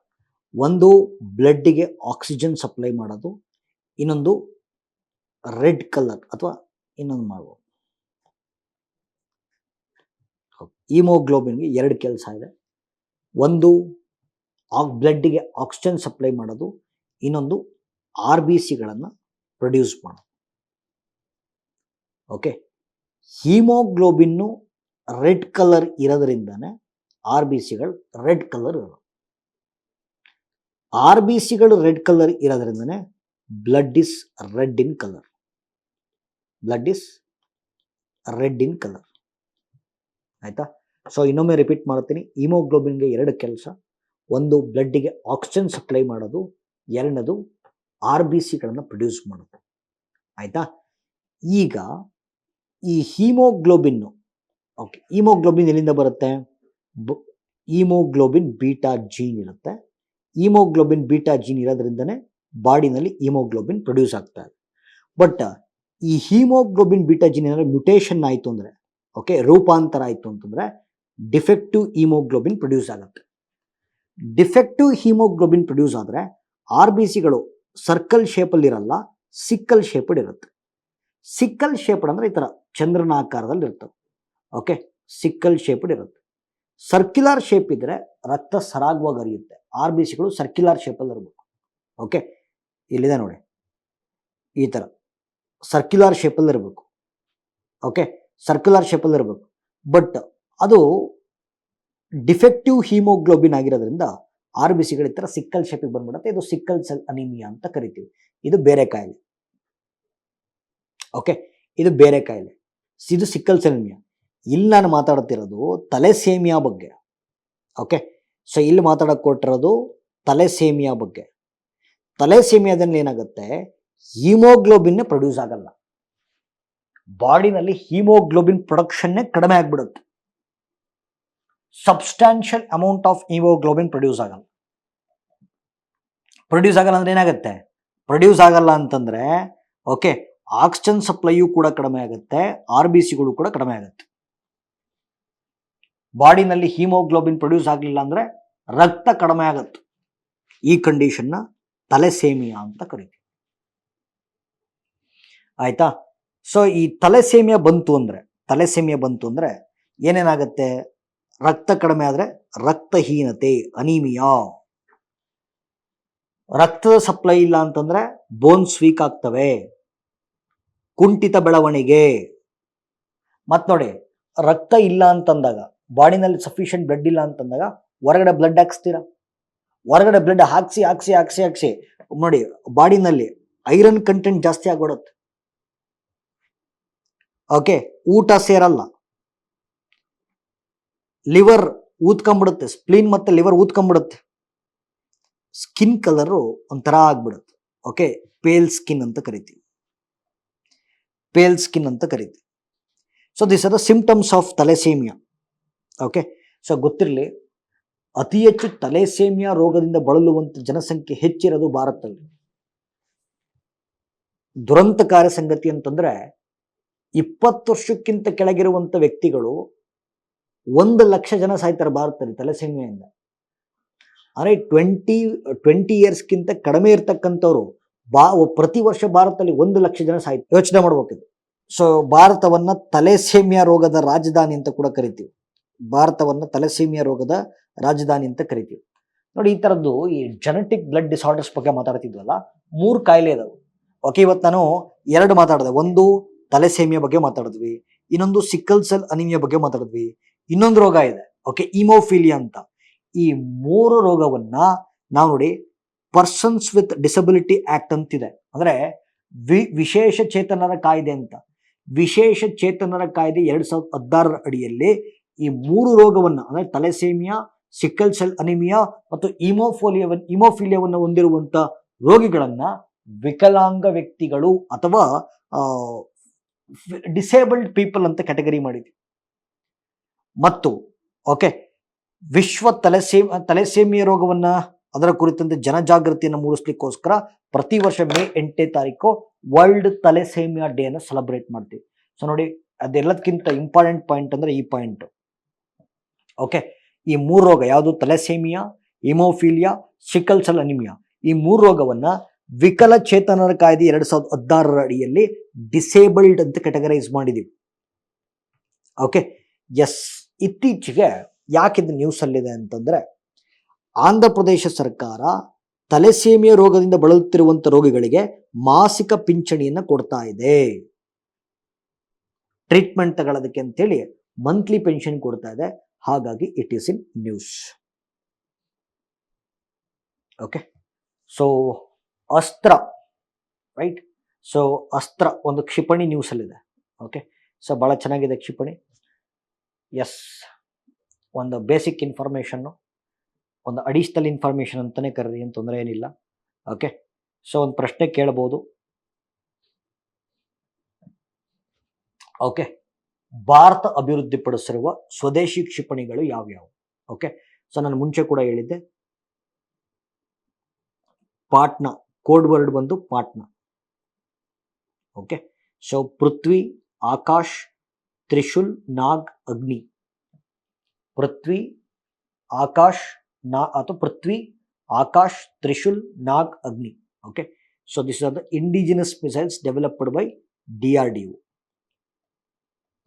ಒಂದು ಬ್ಲಡ್ಡಿಗೆ ಆಕ್ಸಿಜನ್ ಸಪ್ಲೈ ಮಾಡೋದು, ಇನ್ನೊಂದು ರೆಡ್ ಕಲರ್ ಅಥವಾ ಇನ್ನೊಂದು ಮಾಡ್ಬೋದು. ಹಿಮೋಗ್ಲೋಬಿನ್ಗೆ ಎರಡು ಕೆಲಸ ಇದೆ. ಒಂದು ಬ್ಲಡ್ಡಿಗೆ ಆಕ್ಸಿಜನ್ ಸಪ್ಲೈ ಮಾಡೋದು, ಇನ್ನೊಂದು ಆರ್ ಬಿ ಸಿಗಳನ್ನು ಪ್ರೊಡ್ಯೂಸ್ ಮಾಡೋದು. ಓಕೆ, ಹಿಮೋಗ್ಲೋಬಿನ್ನು ರೆಡ್ ಕಲರ್ ಇರೋದ್ರಿಂದನೇ ಆರ್ ಬಿ ಸಿಗಳು ರೆಡ್ ಕಲರ್ ಇರೋದು. ಆರ್ ಬಿ ಸಿಗಳು ರೆಡ್ ಕಲರ್ ಇರೋದ್ರಿಂದನೇ blood is red in colour. ಆಯಿತಾ, ಸೊ ಇನ್ನೊಮ್ಮೆ ರಿಪೀಟ್ ಮಾಡ್ತೀನಿ, ಹಿಮೋಗ್ಲೋಬಿನ್ಗೆ ಎರಡು ಕೆಲಸ, ಒಂದು ಬ್ಲಡ್ಡಿಗೆ ಆಕ್ಸಿಜನ್ ಸಪ್ಲೈ ಮಾಡೋದು, ಎರಡನೇದು ಆರ್ ಬಿ ಸಿಗಳನ್ನು ಪ್ರೊಡ್ಯೂಸ್ ಮಾಡೋದು. ಆಯಿತಾ, ಈಗ ಈ ಹಿಮೋಗ್ಲೋಬಿನ್ನು, ಓಕೆ, ಹಿಮೋಗ್ಲೋಬಿನ್ ಎಲ್ಲಿಂದ ಬರುತ್ತೆ? ಹಿಮೋಗ್ಲೋಬಿನ್ ಬೀಟಾ ಜೀನ್ ಇರುತ್ತೆ. ಹಿಮೋಗ್ಲೋಬಿನ್ ಬೀಟಾ ಜೀನ್ ಇರೋದ್ರಿಂದನೇ ಬಾಡಿನಲ್ಲಿ ಹಿಮೋಗ್ಲೋಬಿನ್ ಪ್ರೊಡ್ಯೂಸ್ ಆಗ್ತಾ ಇದೆ. ಬಟ್ ಈ ಹಿಮೋಗ್ಲೋಬಿನ್ ಬೀಟಾ ಜೀನ್ ಏನಾದ್ರು ಮ್ಯುಟೇಷನ್ ಆಯಿತು ಅಂದರೆ, ಓಕೆ, ರೂಪಾಂತರ ಆಯಿತು ಅಂತಂದರೆ ಡಿಫೆಕ್ಟಿವ್ ಹಿಮೋಗ್ಲೋಬಿನ್ ಪ್ರೊಡ್ಯೂಸ್ ಆಗುತ್ತೆ. ಡಿಫೆಕ್ಟಿವ್ ಹಿಮೋಗ್ಲೋಬಿನ್ ಪ್ರೊಡ್ಯೂಸ್ ಆದರೆ ಆರ್ ಬಿ ಸಿಗಳು ಸರ್ಕಲ್ ಶೇಪಲ್ಲಿ ಇರಲ್ಲ, ಸಿಕ್ಕಲ್ ಶೇಪ್ಡ್ ಇರುತ್ತೆ. ಸಿಕ್ಕಲ್ ಶೇಪ್ಡ್ ಅಂದರೆ ಈ ಥರ ಚಂದ್ರನ ಆಕಾರದಲ್ಲಿ ಇರ್ತವೆ. ಓಕೆ, ಸಿಕ್ಕಲ್ ಶೇಪ್ಡ್ ಇರುತ್ತೆ. ಸರ್ಕ್ಯುಲರ್ ಶೇಪ್ ಇದ್ದರೆ ರಕ್ತ ಸರಾಗವಾಗಿ ಹರಿಯುತ್ತೆ. ಆರ್ ಬಿ ಸಿಗಳು ಸರ್ಕ್ಯುಲರ್ ಶೇಪಲ್ಲಿ ಇರಬೇಕು. ಓಕೆ, ಇಲ್ಲಿದೆ ನೋಡಿ, ಈ ಥರ ಸರ್ಕ್ಯುಲರ್ ಶೇಪಲ್ಲಿ ಇರಬೇಕು. ಓಕೆ, ಸರ್ಕ್ಯುಲರ್ ಶೇಪಲ್ಲಿ ಇರಬೇಕು. ಬಟ್ ಅದು ಡಿಫೆಕ್ಟಿವ್ ಹಿಮೋಗ್ಲೋಬಿನ್ ಆಗಿರೋದ್ರಿಂದ ಆರ್ ಬಿ ಸಿಗಳ ಈ ಥರ ಸಿಕ್ಕಲ್ ಶೇಪಿಗೆ ಬಂದ್ಬಿಡುತ್ತೆ. ಇದು ಸಿಕ್ಕಲ್ ಸೆಲ್ ಅನಿಮಿಯಾ ಅಂತ ಕರಿತೀವಿ. ಇದು ಬೇರೆ ಕಾಯಿಲೆ. ಓಕೆ, ಇದು ಬೇರೆ ಕಾಯಿಲೆ, ಇದು ಸಿಕ್ಕಲ್ ಸೆಲ್ ಅನಿಮಿಯಾ. ಇಲ್ಲಿ ನಾನು ಮಾತಾಡ್ತಿರೋದು ತಲೆಸೇಮಿಯಾ ಬಗ್ಗೆ. ಓಕೆ, ಸೊ ಇಲ್ಲಿ ಮಾತಾಡೋಕೆ ಕೊಟ್ಟಿರೋದು ತಲೆಸೇಮಿಯಾ ಬಗ್ಗೆ. ತಲೆಸೇಮಿಯಾದಲ್ಲಿ ಏನಾಗುತ್ತೆ, ಹಿಮೋಗ್ಲೋಬಿನ್ನೇ ಪ್ರೊಡ್ಯೂಸ್ ಆಗಲ್ಲ. ಬಾಡಿನಲ್ಲಿ ಹಿಮೋಗ್ಲೋಬಿನ್ ಪ್ರೊಡಕ್ಷನ್ನೇ ಕಡಿಮೆ ಆಗಿಬಿಡುತ್ತೆ. Substantial amount of haemoglobin produce ಆಗಲ್ಲ. ಅಂದ್ರೆ ಏನಾಗುತ್ತೆ? ಪ್ರೊಡ್ಯೂಸ್ ಆಗಲ್ಲ ಅಂತಂದ್ರೆ, ಓಕೆ, ಆಕ್ಸಿಜನ್ ಸಪ್ಲೈಯೂ ಕೂಡ ಕಡಿಮೆ ಆಗುತ್ತೆ, ಆರ್ ಬಿ ಸಿಗಳು ಕೂಡ ಕಡಿಮೆ ಆಗುತ್ತೆ. ಬಾಡಿನಲ್ಲಿ ಹಿಮೋಗ್ಲೋಬಿನ್ ಪ್ರೊಡ್ಯೂಸ್ ಆಗಲಿಲ್ಲ ಅಂದ್ರೆ ರಕ್ತ ಕಡಿಮೆ ಆಗುತ್ತೆ. ಈ ಕಂಡೀಷನ್ನ ತಲೆಸೇಮಿಯಾ ಅಂತ ಕರಿತೀವಿ. ಆಯ್ತಾ, ಸೊ ಈ ತಲೆಸೇಮಿಯಾ ಬಂತು ಅಂದ್ರೆ ಏನೇನಾಗುತ್ತೆ? ರಕ್ತ ಕಡಿಮೆ ಆದರೆ ರಕ್ತಹೀನತೆ, ಅನೀಮಿಯಾ. ರಕ್ತದ ಸಪ್ಲೈ ಇಲ್ಲ ಅಂತಂದ್ರೆ ಬೋನ್ಸ್ ವೀಕ್ ಆಗ್ತವೆ, ಕುಂಠಿತ ಬೆಳವಣಿಗೆ. ಮತ್ ನೋಡಿ, ರಕ್ತ ಇಲ್ಲ ಅಂತಂದಾಗ, ಬಾಡಿನಲ್ಲಿ ಸಫಿಷಿಯಂಟ್ ಬ್ಲಡ್ ಇಲ್ಲ ಅಂತಂದಾಗ ಹೊರಗಡೆ ಬ್ಲಡ್ ಹಾಕ್ಸ್ತೀರಾ. ಹೊರಗಡೆ ಬ್ಲಡ್ ಹಾಕ್ಸಿ ನೋಡಿ, ಬಾಡಿನಲ್ಲಿ ಐರನ್ ಕಂಟೆಂಟ್ ಜಾಸ್ತಿ ಆಗ್ಬಿಡುತ್ತೆ. ಓಕೆ, ಊಟ ಸೇರಲ್ಲ. ಲಿವರ್ ಊದ್ಕೊಂಡ್ಬಿಡುತ್ತೆ, ಸ್ಪ್ಲೀನ್ ಮತ್ತೆ ಲಿವರ್ ಊದ್ಕೊಂಡ್ಬಿಡುತ್ತೆ, ಸ್ಕಿನ್ ಕಲರು ಒಂಥರ ಆಗ್ಬಿಡುತ್ತೆ. ಓಕೆ, ಪೇಲ್ ಸ್ಕಿನ್ ಅಂತ ಕರಿತೀವಿ, ಪೇಲ್ ಸ್ಕಿನ್ ಅಂತ ಕರಿತೀವಿ. So this are the symptoms of thalassaemia. Okay, so ಗೊತ್ತಿರಲಿ, ಅತಿ ಹೆಚ್ಚು ತಲೆಸೇಮಿಯಾ ರೋಗದಿಂದ ಬಳಲುವಂತ ಜನಸಂಖ್ಯೆ ಹೆಚ್ಚಿರೋದು ಭಾರತದಲ್ಲಿ. ದುರಂತಕಾರಿ ಸಂಗತಿ ಅಂತಂದ್ರೆ 20 ವರ್ಷಕ್ಕಿಂತ ಕೆಳಗಿರುವಂತ ವ್ಯಕ್ತಿಗಳು 1,00,000 ಜನ ಸಾಯ್ತಾರೆ ಭಾರತದಲ್ಲಿ ತಲೆಸೇಮಿಯಾದಿಂದ. ಅಂದ್ರೆ 20 ಇಯರ್ಸ್ಗಿಂತ ಕಡಿಮೆ ಇರ್ತಕ್ಕಂಥವ್ರು ಪ್ರತಿ ವರ್ಷ ಭಾರತದಲ್ಲಿ 1,00,000 ಜನ ಸಾಯ್ತಾರೆ. ಯೋಚನೆ ಮಾಡ್ಬೇಕಿದೆ. ಸೊ ಭಾರತವನ್ನ ತಲೆಸೇಮಿಯಾ ರೋಗದ ರಾಜಧಾನಿ ಅಂತ ಕೂಡ ಕರಿತೀವಿ. ಭಾರತವನ್ನ ತಲೆಸೇಮಿಯಾ ರೋಗದ ರಾಜಧಾನಿ ಅಂತ ಕರಿತೀವಿ. ನೋಡಿ, ಈ ತರದ್ದು ಈ ಜೆನೆಟಿಕ್ ಬ್ಲಡ್ ಡಿಸಾರ್ಡರ್ಸ್ ಬಗ್ಗೆ ಮಾತಾಡ್ತಿದ್ವಲ್ಲ, 3 ಕಾಯಿಲೆ ಇದಾವೆ. ಓಕೆ, ಇವತ್ತು ನಾನು 2 ಮಾತಾಡಿದೆ. ಒಂದು ತಲೆಸೇಮಿಯಾ ಬಗ್ಗೆ ಮಾತಾಡಿದ್ವಿ, ಇನ್ನೊಂದು ಸಿಕ್ಕಲ್ ಸೆಲ್ ಅನಿಮಿಯಾ ಬಗ್ಗೆ ಮಾತಾಡಿದ್ವಿ, ಇನ್ನೊಂದು ರೋಗ ಇದೆ, ಓಕೆ, ಹಿಮೋಫಿಲಿಯಾ ಅಂತ. ಈ 3 ರೋಗವನ್ನ ನಾವು ನೋಡಿ ಪರ್ಸನ್ಸ್ ವಿತ್ ಡಿಸಬಿಲಿಟಿ ಆಕ್ಟ್ ಅಂತಿದೆ, ಅಂದ್ರೆ ವಿಶೇಷ ಚೇತನರ ಕಾಯ್ದೆ ಅಂತ. ವಿಶೇಷ ಚೇತನರ ಕಾಯ್ದೆ 2016 ಅಡಿಯಲ್ಲಿ ಈ 3 ರೋಗವನ್ನ, ಅಂದ್ರೆ ತಲೆಸೇಮಿಯಾ, ಸಿಕ್ಕಲ್ ಸೆಲ್ ಅನಿಮಿಯಾ ಮತ್ತು ಹಿಮೋಫಿಲಿಯಾವನ್ನು ಹೊಂದಿರುವಂತ ರೋಗಿಗಳನ್ನ ವಿಕಲಾಂಗ ವ್ಯಕ್ತಿಗಳು ಅಥವಾ ಡಿಸೇಬಲ್ಡ್ ಪೀಪಲ್ ಅಂತ ಕ್ಯಾಟಗರಿ ಮಾಡಿದ್ವಿ. ಮತ್ತು ಓಕೆ, ವಿಶ್ವ ತಲೆಸೇಮಿಯಾ ರೋಗವನ್ನ, ಅದರ ಕುರಿತಂತೆ ಜನಜಾಗೃತಿಯನ್ನು ಮೂಡಿಸ್ಲಿಕ್ಕೋಸ್ಕರ ಪ್ರತಿ ವರ್ಷ ಮೇ 8ನೇ ತಾರೀಕು ವರ್ಲ್ಡ್ ತಲೆಸೇಮಿಯಾ ಡೇ ಅನ್ನು ಸೆಲೆಬ್ರೇಟ್ ಮಾಡ್ತೀವಿ. ಸೊ ನೋಡಿ, ಅದೆಲ್ಲದಕ್ಕಿಂತ ಇಂಪಾರ್ಟೆಂಟ್ ಪಾಯಿಂಟ್ ಅಂದ್ರೆ ಈ ಪಾಯಿಂಟ್. ಓಕೆ, ಈ 3 ರೋಗ ಯಾವುದು, ತಲೆಸೇಮಿಯಾ, ಹಿಮೋಫಿಲಿಯಾ, ಸಿಕ್ಕಲ್ ಸೆಲ್ ಅನಿಮಿಯಾ, ಈ 3 ರೋಗವನ್ನ ವಿಕಲಚೇತನರ ಕಾಯ್ದೆ 2016 ಅಡಿಯಲ್ಲಿ ಡಿಸೇಬಲ್ಡ್ ಅಂತ ಕ್ಯಾಟಗರೈಸ್ ಮಾಡಿದೀವಿ. Okay, yes. ಇತ್ತೀಚೆಗೆ ಯಾಕಿದು ನ್ಯೂಸ್ ಅಲ್ಲಿದೆ ಅಂತಂದ್ರೆ, ಆಂಧ್ರ ಪ್ರದೇಶ ಸರ್ಕಾರ ತಲೆಸೇಮಿಯಾ ರೋಗದಿಂದ ಬಳಲುತ್ತಿರುವಂತ ರೋಗಿಗಳಿಗೆ ಮಾಸಿಕ ಪಿಂಚಣಿಯನ್ನ ಕೊಡ್ತಾ ಇದೆ. ಟ್ರೀಟ್ಮೆಂಟ್ ತಗೊಳ್ಳೋದಕ್ಕೆ ಅಂತೇಳಿ ಮಂತ್ಲಿ ಪೆನ್ಷನ್ ಕೊಡ್ತಾ ಇದೆ. ಹಾಗಾಗಿ it is in news. Okay, so ಅಸ್ತ್ರ, ರೈಟ್. ಸೊ ಅಸ್ತ್ರ ಒಂದು ಕ್ಷಿಪಣಿ ನ್ಯೂಸ್ ಅಲ್ಲಿದೆ. ಓಕೆ, ಸೊ ಬಹಳ ಚೆನ್ನಾಗಿದೆ ಕ್ಷಿಪಣಿ. ಎಸ್, ಒಂದು ಬೇಸಿಕ್ ಇನ್ಫಾರ್ಮೇಶನ್, ಒಂದು ಅಡಿಷನಲ್ ಇನ್ಫಾರ್ಮೇಶನ್ ಅಂತಾನೆ ಕರೀರಿ, ಏನು ತೊಂದರೆ ಏನಿಲ್ಲ. ಓಕೆ, ಸೊ ಒಂದು ಪ್ರಶ್ನೆ ಕೇಳಬಹುದು. ಓಕೆ, ಭಾರತ ಅಭಿವೃದ್ಧಿಪಡಿಸಿರುವ ಸ್ವದೇಶಿ ಕ್ಷಿಪಣಿಗಳು ಯಾವ್ಯಾವು? ಓಕೆ, ಸೊ ನಾನು ಮುಂಚೆ ಕೂಡ ಹೇಳಿದ್ದೆ, ಪಾಟ್ನಾ, ಕೋಡ್ ವರ್ಡ್ ಬಂದು ಪಾಟ್ನಾ. ಓಕೆ, ಸೊ ಪೃಥ್ವಿ, ಆಕಾಶ್, ತ್ರಿಶೂಲ್, ನಾಗ್, ಅಗ್ನಿ. ಪೃಥ್ವಿ, ಆಕಾಶ್, ಅಥವಾ ಪೃಥ್ವಿ, ಆಕಾಶ್, ತ್ರಿಶೂಲ್, ನಾಗ್, ಅಗ್ನಿ. Okay, so this are the indigenous missiles developed by DRDO.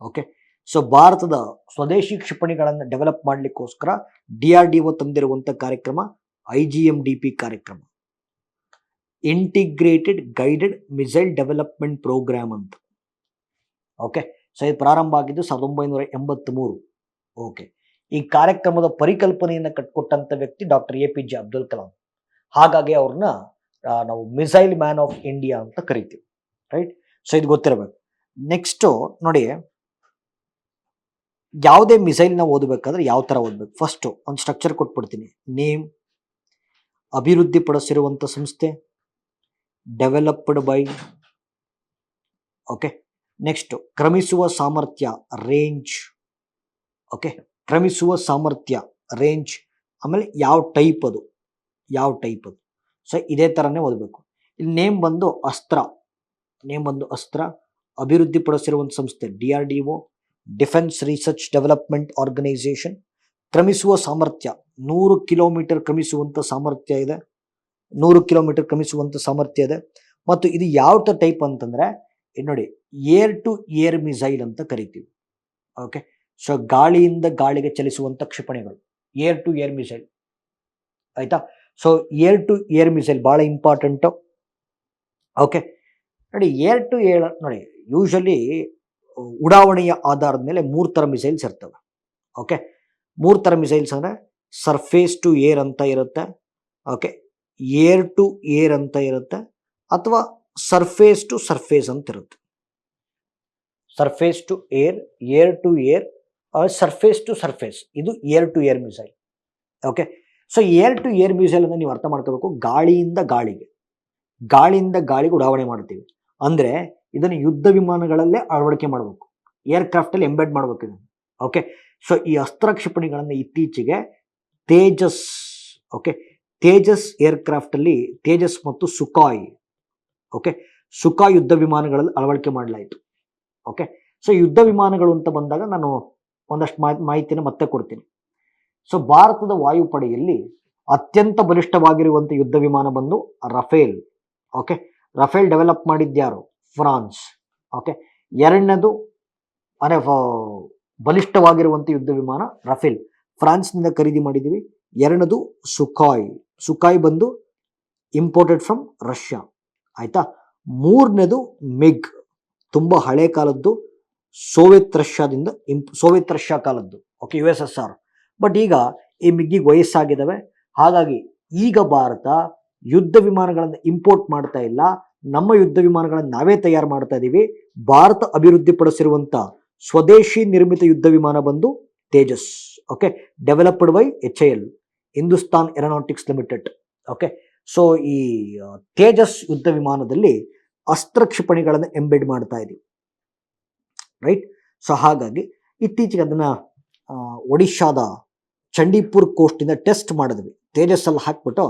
Okay, so ಭಾರತದ ಸ್ವದೇಶಿ ಕ್ಷಿಪಣಿಗಳನ್ನು ಡೆವಲಪ್ ಮಾಡಲಿಕ್ಕೋಸ್ಕರ DRDO ತಂದಿರುವಂಥ ಕಾರ್ಯಕ್ರಮ IGMDP ಕಾರ್ಯಕ್ರಮ, integrated guided missile development programme ಅಂತ. ಓಕೆ, ಸೊ ಇದು ಪ್ರಾರಂಭ ಆಗಿದ್ದು 1983. ಓಕೆ, ಈ ಕಾರ್ಯಕ್ರಮದ ಪರಿಕಲ್ಪನೆಯನ್ನು ಕಟ್ಕೊಟ್ಟಂತ ವ್ಯಕ್ತಿ ಡಾಕ್ಟರ್ APJ ಅಬ್ದುಲ್ ಕಲಾಂ. ಹಾಗಾಗಿ ಅವ್ರನ್ನ ನಾವು ಮಿಸೈಲ್ ಮ್ಯಾನ್ ಆಫ್ ಇಂಡಿಯಾ ಅಂತ ಕರಿತೀವಿ, ರೈಟ್. ಸೊ ಇದು ಗೊತ್ತಿರಬೇಕು. ನೆಕ್ಸ್ಟ್ ನೋಡಿ, ಯಾವುದೇ ಮಿಸೈಲ್ನ ಓದಬೇಕಾದ್ರೆ ಯಾವ ತರ ಓದಬೇಕು? ಫಸ್ಟ್ ಒಂದು ಸ್ಟ್ರಕ್ಚರ್ ಕೊಟ್ಬಿಡ್ತೀನಿ. ನೇಮ್, ಅಭಿವೃದ್ಧಿಪಡಿಸಿರುವಂಥ ಸಂಸ್ಥೆ, ಡೆವಲಪ್ಡ್ ಬೈ. ಓಕೆ, ನೆಕ್ಸ್ಟ್ ಕ್ರಮಿಸುವ ಸಾಮರ್ಥ್ಯ, ರೇಂಜ್. ಓಕೆ, ಕ್ರಮಿಸುವ ಸಾಮರ್ಥ್ಯ, ರೇಂಜ್. ಆಮೇಲೆ ಯಾವ ಟೈಪ್ ಅದು. ಸೊ ಇದೇ ಥರನೇ ಓದಬೇಕು. ಇಲ್ಲಿ ನೇಮ್ ಬಂದು ಅಸ್ತ್ರ, ಅಭಿವೃದ್ಧಿಪಡಿಸಿರುವಂಥ ಸಂಸ್ಥೆ DRDO, defence research development organisation. ಕ್ರಮಿಸುವ ಸಾಮರ್ಥ್ಯ, 100 ಕಿಲೋಮೀಟರ್ ಕ್ರಮಿಸುವಂಥ ಸಾಮರ್ಥ್ಯ ಇದೆ, 100 ಕಿಲೋಮೀಟರ್ ಕ್ರಮಿಸುವಂಥ ಸಾಮರ್ಥ್ಯ ಇದೆ. ಮತ್ತು ಇದು ಯಾವ ಟೈಪ್ ಅಂತಂದ್ರೆ ನೋಡಿ, ಏರ್ ಟು ಏರ್ ಮಿಸೈಲ್ ಅಂತ ಕರಿತೀವಿ. ಓಕೆ, ಸೊ ಗಾಳಿಯಿಂದ ಗಾಳಿಗೆ ಚಲಿಸುವಂಥ ಕ್ಷಿಪಣಿಗಳು, ಏರ್ ಟು ಏರ್ ಮಿಸೈಲ್. ಆಯ್ತಾ? So air to air missile ಬಹಳ ಇಂಪಾರ್ಟೆಂಟು. ಓಕೆ, ನೋಡಿ, ಏರ್ ಟು ಏರ್ ನೋಡಿ, ಯೂಶಲಿ ಉಡಾವಣೆಯ ಆಧಾರದ ಮೇಲೆ 3 ಥರ ಮಿಸೈಲ್ಸ್ ಇರ್ತವೆ. ಓಕೆ, 3 ಥರ ಮಿಸೈಲ್ಸ್ ಅಂದರೆ ಸರ್ಫೇಸ್ ಟು ಏರ್ ಅಂತ ಇರುತ್ತೆ, ಓಕೆ, ಏರ್ ಟು ಏರ್ ಅಂತ ಇರುತ್ತೆ, ಅಥವಾ ಸರ್ಫೇಸ್ ಟು ಸರ್ಫೇಸ್ ಅಂತ ಇರುತ್ತೆ. Surface to air, air to air, surface to surface, ಇದು air to air missile. Okay, so air to air missile ಅನ್ನು ನೀವು ಅರ್ಥ ಮಾಡ್ಕೋಬೇಕು, ಗಾಳಿಯಿಂದ ಗಾಳಿಗೆ ಉಡಾವಣೆ ಮಾಡ್ತೀವಿ. ಅಂದ್ರೆ ಇದನ್ನು ಯುದ್ಧ ವಿಮಾನಗಳಲ್ಲೇ ಅಳವಡಿಕೆ ಮಾಡಬೇಕು, ಏರ್ಕ್ರಾಫ್ಟ್ ಅಲ್ಲಿ ಎಂಬೆಡ್ ಮಾಡಬೇಕು ಇದನ್ನು. ಓಕೆ, ಸೊ ಈ ಅಸ್ತ್ರ ಕ್ಷಿಪಣಿಗಳನ್ನು ಇತ್ತೀಚೆಗೆ ತೇಜಸ್, ಓಕೆ, ತೇಜಸ್ ಏರ್ಕ್ರಾಫ್ಟ್ ಅಲ್ಲಿ ತೇಜಸ್ ಮತ್ತು ಸುಖಾಯ್, ಓಕೆ, ಸುಖಾಯ್ ಯುದ್ಧ ವಿಮಾನಗಳಲ್ಲಿ ಅಳವಡಿಕೆ ಮಾಡಲಾಯಿತು. ಓಕೆ, ಸೊ ಯುದ್ಧ ವಿಮಾನಗಳು ಅಂತ ಬಂದಾಗ ನಾನು ಒಂದಷ್ಟು ಮಾಹಿತಿನ ಮತ್ತೆ ಕೊಡ್ತೀನಿ. ಸೊ ಭಾರತದ ವಾಯುಪಡೆಯಲ್ಲಿ ಅತ್ಯಂತ ಬಲಿಷ್ಠವಾಗಿರುವಂಥ ಯುದ್ಧ ವಿಮಾನ ಬಂದು ರಫೇಲ್. ಓಕೆ, ರಫೇಲ್ ಡೆವಲಪ್ ಮಾಡಿದ್ಯಾರು? ಫ್ರಾನ್ಸ್. ಓಕೆ, ಎರಡನೇದು ಅಂದರೆ ಬಲಿಷ್ಠವಾಗಿರುವಂಥ ಯುದ್ಧ ವಿಮಾನ ರಫೇಲ್, ಫ್ರಾನ್ಸ್ನಿಂದ ಖರೀದಿ ಮಾಡಿದ್ದೀವಿ. ಎರಡನೇದು ಸುಖಾಯ್ ಬಂದು ಇಂಪೋರ್ಟೆಡ್ ಫ್ರಮ್ ರಷ್ಯಾ. ಆಯ್ತಾ. ಮೂರನೇದು ಮಿಗ್, ತುಂಬಾ ಹಳೆ ಕಾಲದ್ದು, ಸೋವಿಯತ್ ರಷ್ಯಾ ಕಾಲದ್ದು. Okay, USSR. ಬಟ್ ಈಗ ಈ ಮಿಗ್ಗಿಗೆ ವಯಸ್ಸಾಗಿದ್ದಾವೆ, ಹಾಗಾಗಿ ಈಗ ಭಾರತ ಯುದ್ಧ ವಿಮಾನಗಳನ್ನು ಇಂಪೋರ್ಟ್ ಮಾಡ್ತಾ ಇಲ್ಲ, ನಮ್ಮ ಯುದ್ಧ ವಿಮಾನಗಳನ್ನು ನಾವೇ ತಯಾರು ಮಾಡ್ತಾ ಇದ್ದೀವಿ. ಭಾರತ ಅಭಿವೃದ್ಧಿಪಡಿಸಿರುವಂಥ ಸ್ವದೇಶಿ ನಿರ್ಮಿತ ಯುದ್ಧ ವಿಮಾನ ಬಂದು Tejas. Okay, developed by HAL, Hindustan aeronautics limited. Okay, so ಈ ತೇಜಸ್ ಯುದ್ಧ ವಿಮಾನದಲ್ಲಿ ಅಸ್ತ್ರ ಕ್ಷಿಪಣಿಗಳನ್ನು ಎಂಬೆಡ್ ಮಾಡ್ತಾ ಇದ್ದೀವಿ, ರೈಟ್. ಸೊ ಹಾಗಾಗಿ ಇತ್ತೀಚೆಗೆ ಅದನ್ನ ಒಡಿಶಾದ ಚಂಡೀಪುರ್ ಕೋಸ್ಟಿಂದ ಟೆಸ್ಟ್ ಮಾಡಿದ್ವಿ, ತೇಜಸ್ ಅಲ್ಲಿ ಹಾಕ್ಬಿಟ್ಟು.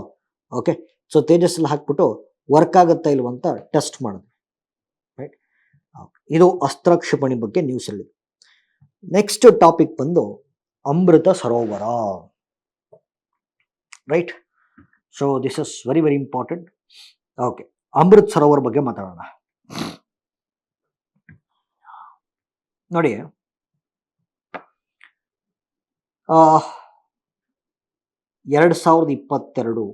ಓಕೆ, ಸೊ ತೇಜಸ್ ಅಲ್ಲಿ ಹಾಕ್ಬಿಟ್ಟು ವರ್ಕ್ ಆಗುತ್ತಾ ಇಲ್ವಂತ ಟೆಸ್ಟ್ ಮಾಡಿದ್ವಿ, ರೈಟ್. ಇದು ಅಸ್ತ್ರ ಕ್ಷಿಪಣಿ ಬಗ್ಗೆ ನ್ಯೂಸ್ ಅಲ್ಲಿ. ನೆಕ್ಸ್ಟ್ ಟಾಪಿಕ್ ಬಂದು Amrit Sarovar, right. So this is very very important. Okay, Amrit Sarovar ಬಗ್ಗೆ ಮಾತಾಡೋಣ. ನೋಡಿ, 2022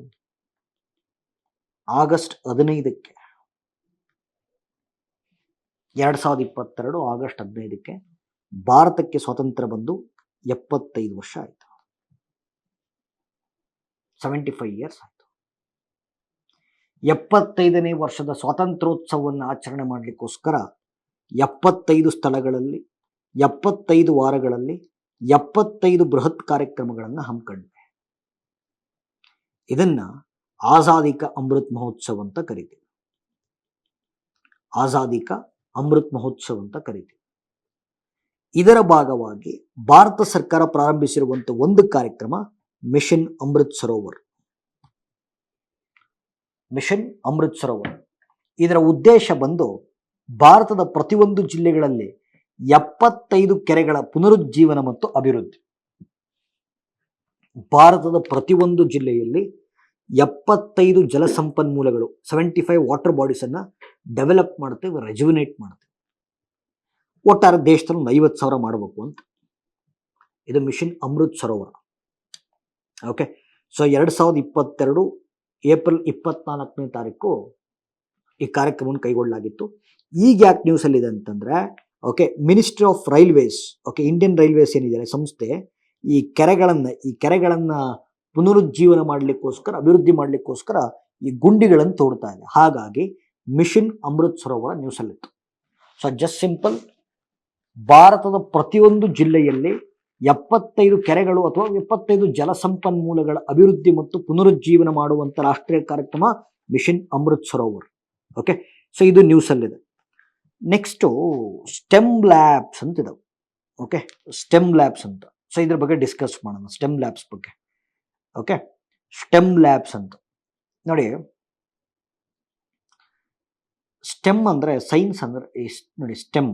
ಆಗಸ್ಟ್ 15ಕ್ಕೆ 2022 ಆಗಸ್ಟ್ 15ಕ್ಕೆ ಭಾರತಕ್ಕೆ ಸ್ವಾತಂತ್ರ್ಯ ಬಂದು 75 ವರ್ಷ ಆಯಿತು, 75 ಇಯರ್ಸ್ ಆಯಿತು. 75ನೇ ವರ್ಷದ ಸ್ವಾತಂತ್ರ್ಯೋತ್ಸವವನ್ನು ಆಚರಣೆ ಮಾಡಲಿಕ್ಕೋಸ್ಕರ 75 ಸ್ಥಳಗಳಲ್ಲಿ 75 ವಾರಗಳಲ್ಲಿ 75 ಬೃಹತ್ ಕಾರ್ಯಕ್ರಮಗಳನ್ನು ಹಮ್ಮಿಕೊಂಡಿವೆ. ಇದನ್ನ ಆಜಾದಿ ಕಾ ಅಮೃತ್ ಮಹೋತ್ಸವ ಅಂತ ಕರಿತೀವಿ. ಆಜಾದಿ ಕಾ ಅಮೃತ್ ಮಹೋತ್ಸವ ಅಂತ ಕರಿತೀವಿ. ಇದರ ಭಾಗವಾಗಿ ಭಾರತ ಸರ್ಕಾರ ಪ್ರಾರಂಭಿಸಿರುವಂತಹ ಒಂದು ಕಾರ್ಯಕ್ರಮ ಮಿಷನ್ ಅಮೃತ್ ಸರೋವರ್. ಮಿಷನ್ ಅಮೃತ್ ಸರೋವರ್ ಇದರ ಉದ್ದೇಶ ಬಂದು ಭಾರತದ ಪ್ರತಿಯೊಂದು ಜಿಲ್ಲೆಗಳಲ್ಲಿ 75 ಕೆರೆಗಳ ಪುನರುಜ್ಜೀವನ ಮತ್ತು ಅಭಿವೃದ್ಧಿ. ಭಾರತದ ಪ್ರತಿಯೊಂದು ಜಿಲ್ಲೆಯಲ್ಲಿ 75 ಜಲ ಸಂಪನ್ಮೂಲಗಳು, 75 ವಾಟರ್ ಬಾಡೀಸ್ ಅನ್ನ ಡೆವಲಪ್ ಮಾಡ್ತೇವೆ, ರೆಜುವಿನೇಟ್ ಮಾಡ್ತೇವೆ. ಒಟ್ಟಾರೆ ದೇಶದಲ್ಲಿ 50,000 ಮಾಡಬೇಕು ಅಂತ. ಇದು mission Amrit Sarovar. Okay, so 2022 April 24ನೇ ತಾರೀಕು ಈ ಕಾರ್ಯಕ್ರಮವನ್ನು ಕೈಗೊಳ್ಳಲಾಗಿತ್ತು. ಈಗ ಯಾಕೆ ನ್ಯೂಸ್ ಅಲ್ಲಿ ಇದೆ ಅಂತಂದ್ರೆ, okay, ministry of railways, okay, Indian railways ಏನಿದೆ ಸಂಸ್ಥೆ, ಈ ಕೆರೆಗಳನ್ನ ಪುನರುಜ್ಜೀವನ ಮಾಡಲಿಕ್ಕೋಸ್ಕರ, ಅಭಿವೃದ್ಧಿ ಮಾಡಲಿಕ್ಕೋಸ್ಕರ ಈ ಗುಂಡಿಗಳನ್ನು ತೋಡ್ತಾ ಇದೆ. ಹಾಗಾಗಿ mission Amrit Sarovar news ಅಲ್ಲಿತ್ತು. So just simple, ಭಾರತದ ಪ್ರತಿಯೊಂದು ಜಿಲ್ಲೆಯಲ್ಲಿ 75 ಕೆರೆಗಳು ಅಥವಾ 75 ಜಲಸಂಪನ್ಮೂಲಗಳ ಅಭಿವೃದ್ಧಿ ಮತ್ತು ಪುನರುಜ್ಜೀವನ ಮಾಡುವಂತ ರಾಷ್ಟ್ರೀಯ ಕಾರ್ಯಕ್ರಮ mission Amrit Sarovar. Okay, so ಇದು ನ್ಯೂಸ್ ಅಲ್ಲಿದೆ. ನೆಕ್ಸ್ಟು ಸ್ಟೆಮ್ ಲ್ಯಾಬ್ಸ್ ಅಂತ ಇದಾವೆ. ಓಕೆ, ಸ್ಟೆಮ್ ಲ್ಯಾಬ್ಸ್ ಅಂತ. ಸೊ ಇದ್ರ ಬಗ್ಗೆ ಡಿಸ್ಕಸ್ ಮಾಡೋಣ, ಸ್ಟೆಮ್ ಲ್ಯಾಬ್ಸ್ ಬಗ್ಗೆ. ಓಕೆ, ಸ್ಟೆಮ್ ಲ್ಯಾಬ್ಸ್ ಅಂತ ನೋಡಿ, ಸ್ಟೆಮ್ ಅಂದ್ರೆ ಸೈನ್ಸ್ ಅಂದ್ರೆ ನೋಡಿ, ಸ್ಟೆಮ್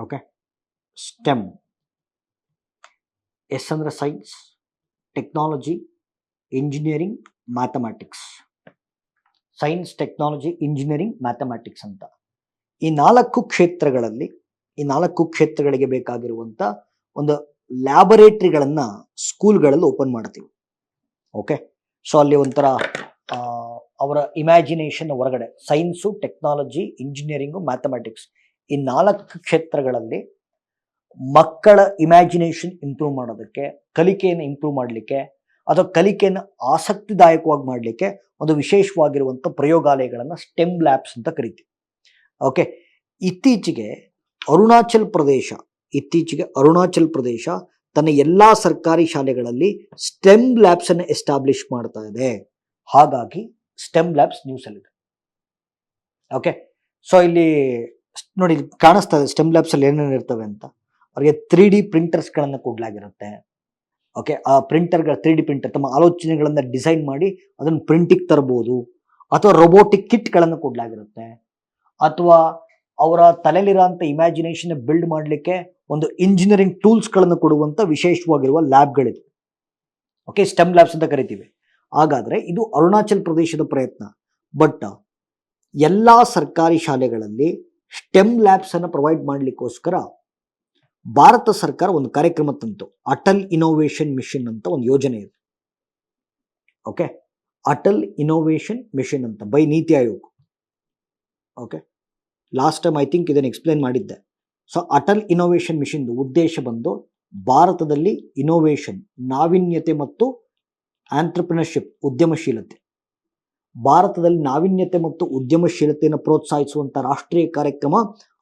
ಓಕೆ, ಸ್ಟೆಮ್ ಎಸ್ ಅಂದ್ರೆ science, technology, engineering, mathematics. Science, technology, engineering, mathematics ಅಂತ ಈ 4 ಕ್ಷೇತ್ರಗಳಲ್ಲಿ, ಈ 4 ಕ್ಷೇತ್ರಗಳಿಗೆ ಬೇಕಾಗಿರುವಂತ ಒಂದು ಲ್ಯಾಬೊರೇಟರಿಗಳನ್ನ ಸ್ಕೂಲ್ಗಳಲ್ಲಿ ಓಪನ್ ಮಾಡ್ತೀವಿ. ಓಕೆ, ಸೊ ಅಲ್ಲಿ ಒಂಥರ ಅವರ ಇಮ್ಯಾಜಿನೇಷನ್ ಹೊರಗಡೆ ಸೈನ್ಸು, ಟೆಕ್ನಾಲಜಿ, ಇಂಜಿನಿಯರಿಂಗು, ಮ್ಯಾಥಮ್ಯಾಟಿಕ್ಸ್ ಈ 4 ಕ್ಷೇತ್ರಗಳಲ್ಲಿ ಮಕ್ಕಳ ಇಮ್ಯಾಜಿನೇಷನ್ ಇಂಪ್ರೂವ್ ಮಾಡೋದಕ್ಕೆ, ಕಲಿಕೆಯನ್ನು ಇಂಪ್ರೂವ್ ಮಾಡಲಿಕ್ಕೆ, ಅಥವಾ ಕಲಿಕೆಯನ್ನು ಆಸಕ್ತಿದಾಯಕವಾಗಿ ಮಾಡಲಿಕ್ಕೆ ಒಂದು ವಿಶೇಷವಾಗಿರುವಂಥ ಪ್ರಯೋಗಾಲಯಗಳನ್ನು ಸ್ಟೆಮ್ ಲ್ಯಾಬ್ಸ್ ಅಂತ ಕರಿತೀವಿ. ಓಕೆ, ಇತ್ತೀಚೆಗೆ ಅರುಣಾಚಲ್ ಪ್ರದೇಶ ತನ್ನ ಎಲ್ಲ ಸರ್ಕಾರಿ ಶಾಲೆಗಳಲ್ಲಿ ಸ್ಟೆಮ್ ಲ್ಯಾಬ್ಸ್ ಅನ್ನು ಎಸ್ಟಾಬ್ಲಿಷ್ ಮಾಡ್ತಾ ಇದೆ. ಹಾಗಾಗಿ ಸ್ಟೆಮ್ ಲ್ಯಾಬ್ಸ್ ನ್ಯೂಸ್ ಅಲ್ಲಿದೆ. ಓಕೆ, ಸೊ ಇಲ್ಲಿ ನೋಡಿ ಕಾಣಿಸ್ತಾ ಇದೆ ಸ್ಟೆಮ್ ಲ್ಯಾಬ್ಸ್ ಅಲ್ಲಿ ಏನೇನು ಇರ್ತವೆ ಅಂತ. ಅವರಿಗೆ 3D ಪ್ರಿಂಟರ್ಸ್ಗಳನ್ನು ಕೊಡಲಾಗಿರುತ್ತೆ. ಓಕೆ, ಆ ಪ್ರಿಂಟರ್ಗಳ 3D ಪ್ರಿಂಟರ್ ತಮ್ಮ ಆಲೋಚನೆಗಳನ್ನು ಡಿಸೈನ್ ಮಾಡಿ ಅದನ್ನು ಪ್ರಿಂಟಿಗೆ ತರಬಹುದು, ಅಥವಾ ರೋಬೋಟಿಕ್ ಕಿಟ್ಗಳನ್ನು ಕೊಡಲಾಗಿರುತ್ತೆ, ಅಥವಾ ಅವರ ತಲೆಯಲ್ಲಿರೋಂಥ ಇಮ್ಯಾಜಿನೇಷನ್ ಬಿಲ್ಡ್ ಮಾಡಲಿಕ್ಕೆ ಒಂದು ಇಂಜಿನಿಯರಿಂಗ್ ಟೂಲ್ಸ್ಗಳನ್ನು ಕೊಡುವಂಥ ವಿಶೇಷವಾಗಿರುವ ಲ್ಯಾಬ್ಗಳಿದೆ. ಓಕೆ, ಸ್ಟೆಮ್ ಲ್ಯಾಬ್ಸ್ ಅಂತ ಕರಿತೀವಿ. ಹಾಗಾದರೆ ಇದು ಅರುಣಾಚಲ್ ಪ್ರದೇಶದ ಪ್ರಯತ್ನ. ಬಟ್ ಎಲ್ಲ ಸರ್ಕಾರಿ ಶಾಲೆಗಳಲ್ಲಿ ಸ್ಟೆಮ್ ಲ್ಯಾಬ್ಸ್ ಅನ್ನು ಪ್ರೊವೈಡ್ ಮಾಡಲಿಕ್ಕೋಸ್ಕರ ಭಾರತ ಸರ್ಕಾರ ಒಂದು ಕಾರ್ಯಕ್ರಮ ತಂತು. ಅಟಲ್ ಇನೋವೇಷನ್ ಮಿಷನ್ ಅಂತ ಒಂದು ಯೋಜನೆ ಇದೆ. ಓಕೆ, ಅಟಲ್ ಇನೋವೇಷನ್ ಮಿಷನ್ ಅಂತ ಬೈ ನೀತಿ Aayog. Okay, last time I think ಇದನ್ನು ಎಕ್ಸ್ಪ್ಲೇನ್ ಮಾಡಿದ್ದೆ. ಸೊ ಅಟಲ್ ಇನೋವೇಷನ್ ಮಿಷನ್ ಉದ್ದೇಶ ಬಂದು ಭಾರತದಲ್ಲಿ ಇನೋವೇಷನ್, ನಾವೀನ್ಯತೆ ಮತ್ತು ಆಂಟ್ರಪ್ರಿನರ್ಶಿಪ್, ಉದ್ಯಮಶೀಲತೆ, ಭಾರತದಲ್ಲಿ ನಾವೀನ್ಯತೆ ಮತ್ತು ಉದ್ಯಮಶೀಲತೆಯನ್ನು ಪ್ರೋತ್ಸಾಹಿಸುವಂಥ ರಾಷ್ಟ್ರೀಯ ಕಾರ್ಯಕ್ರಮ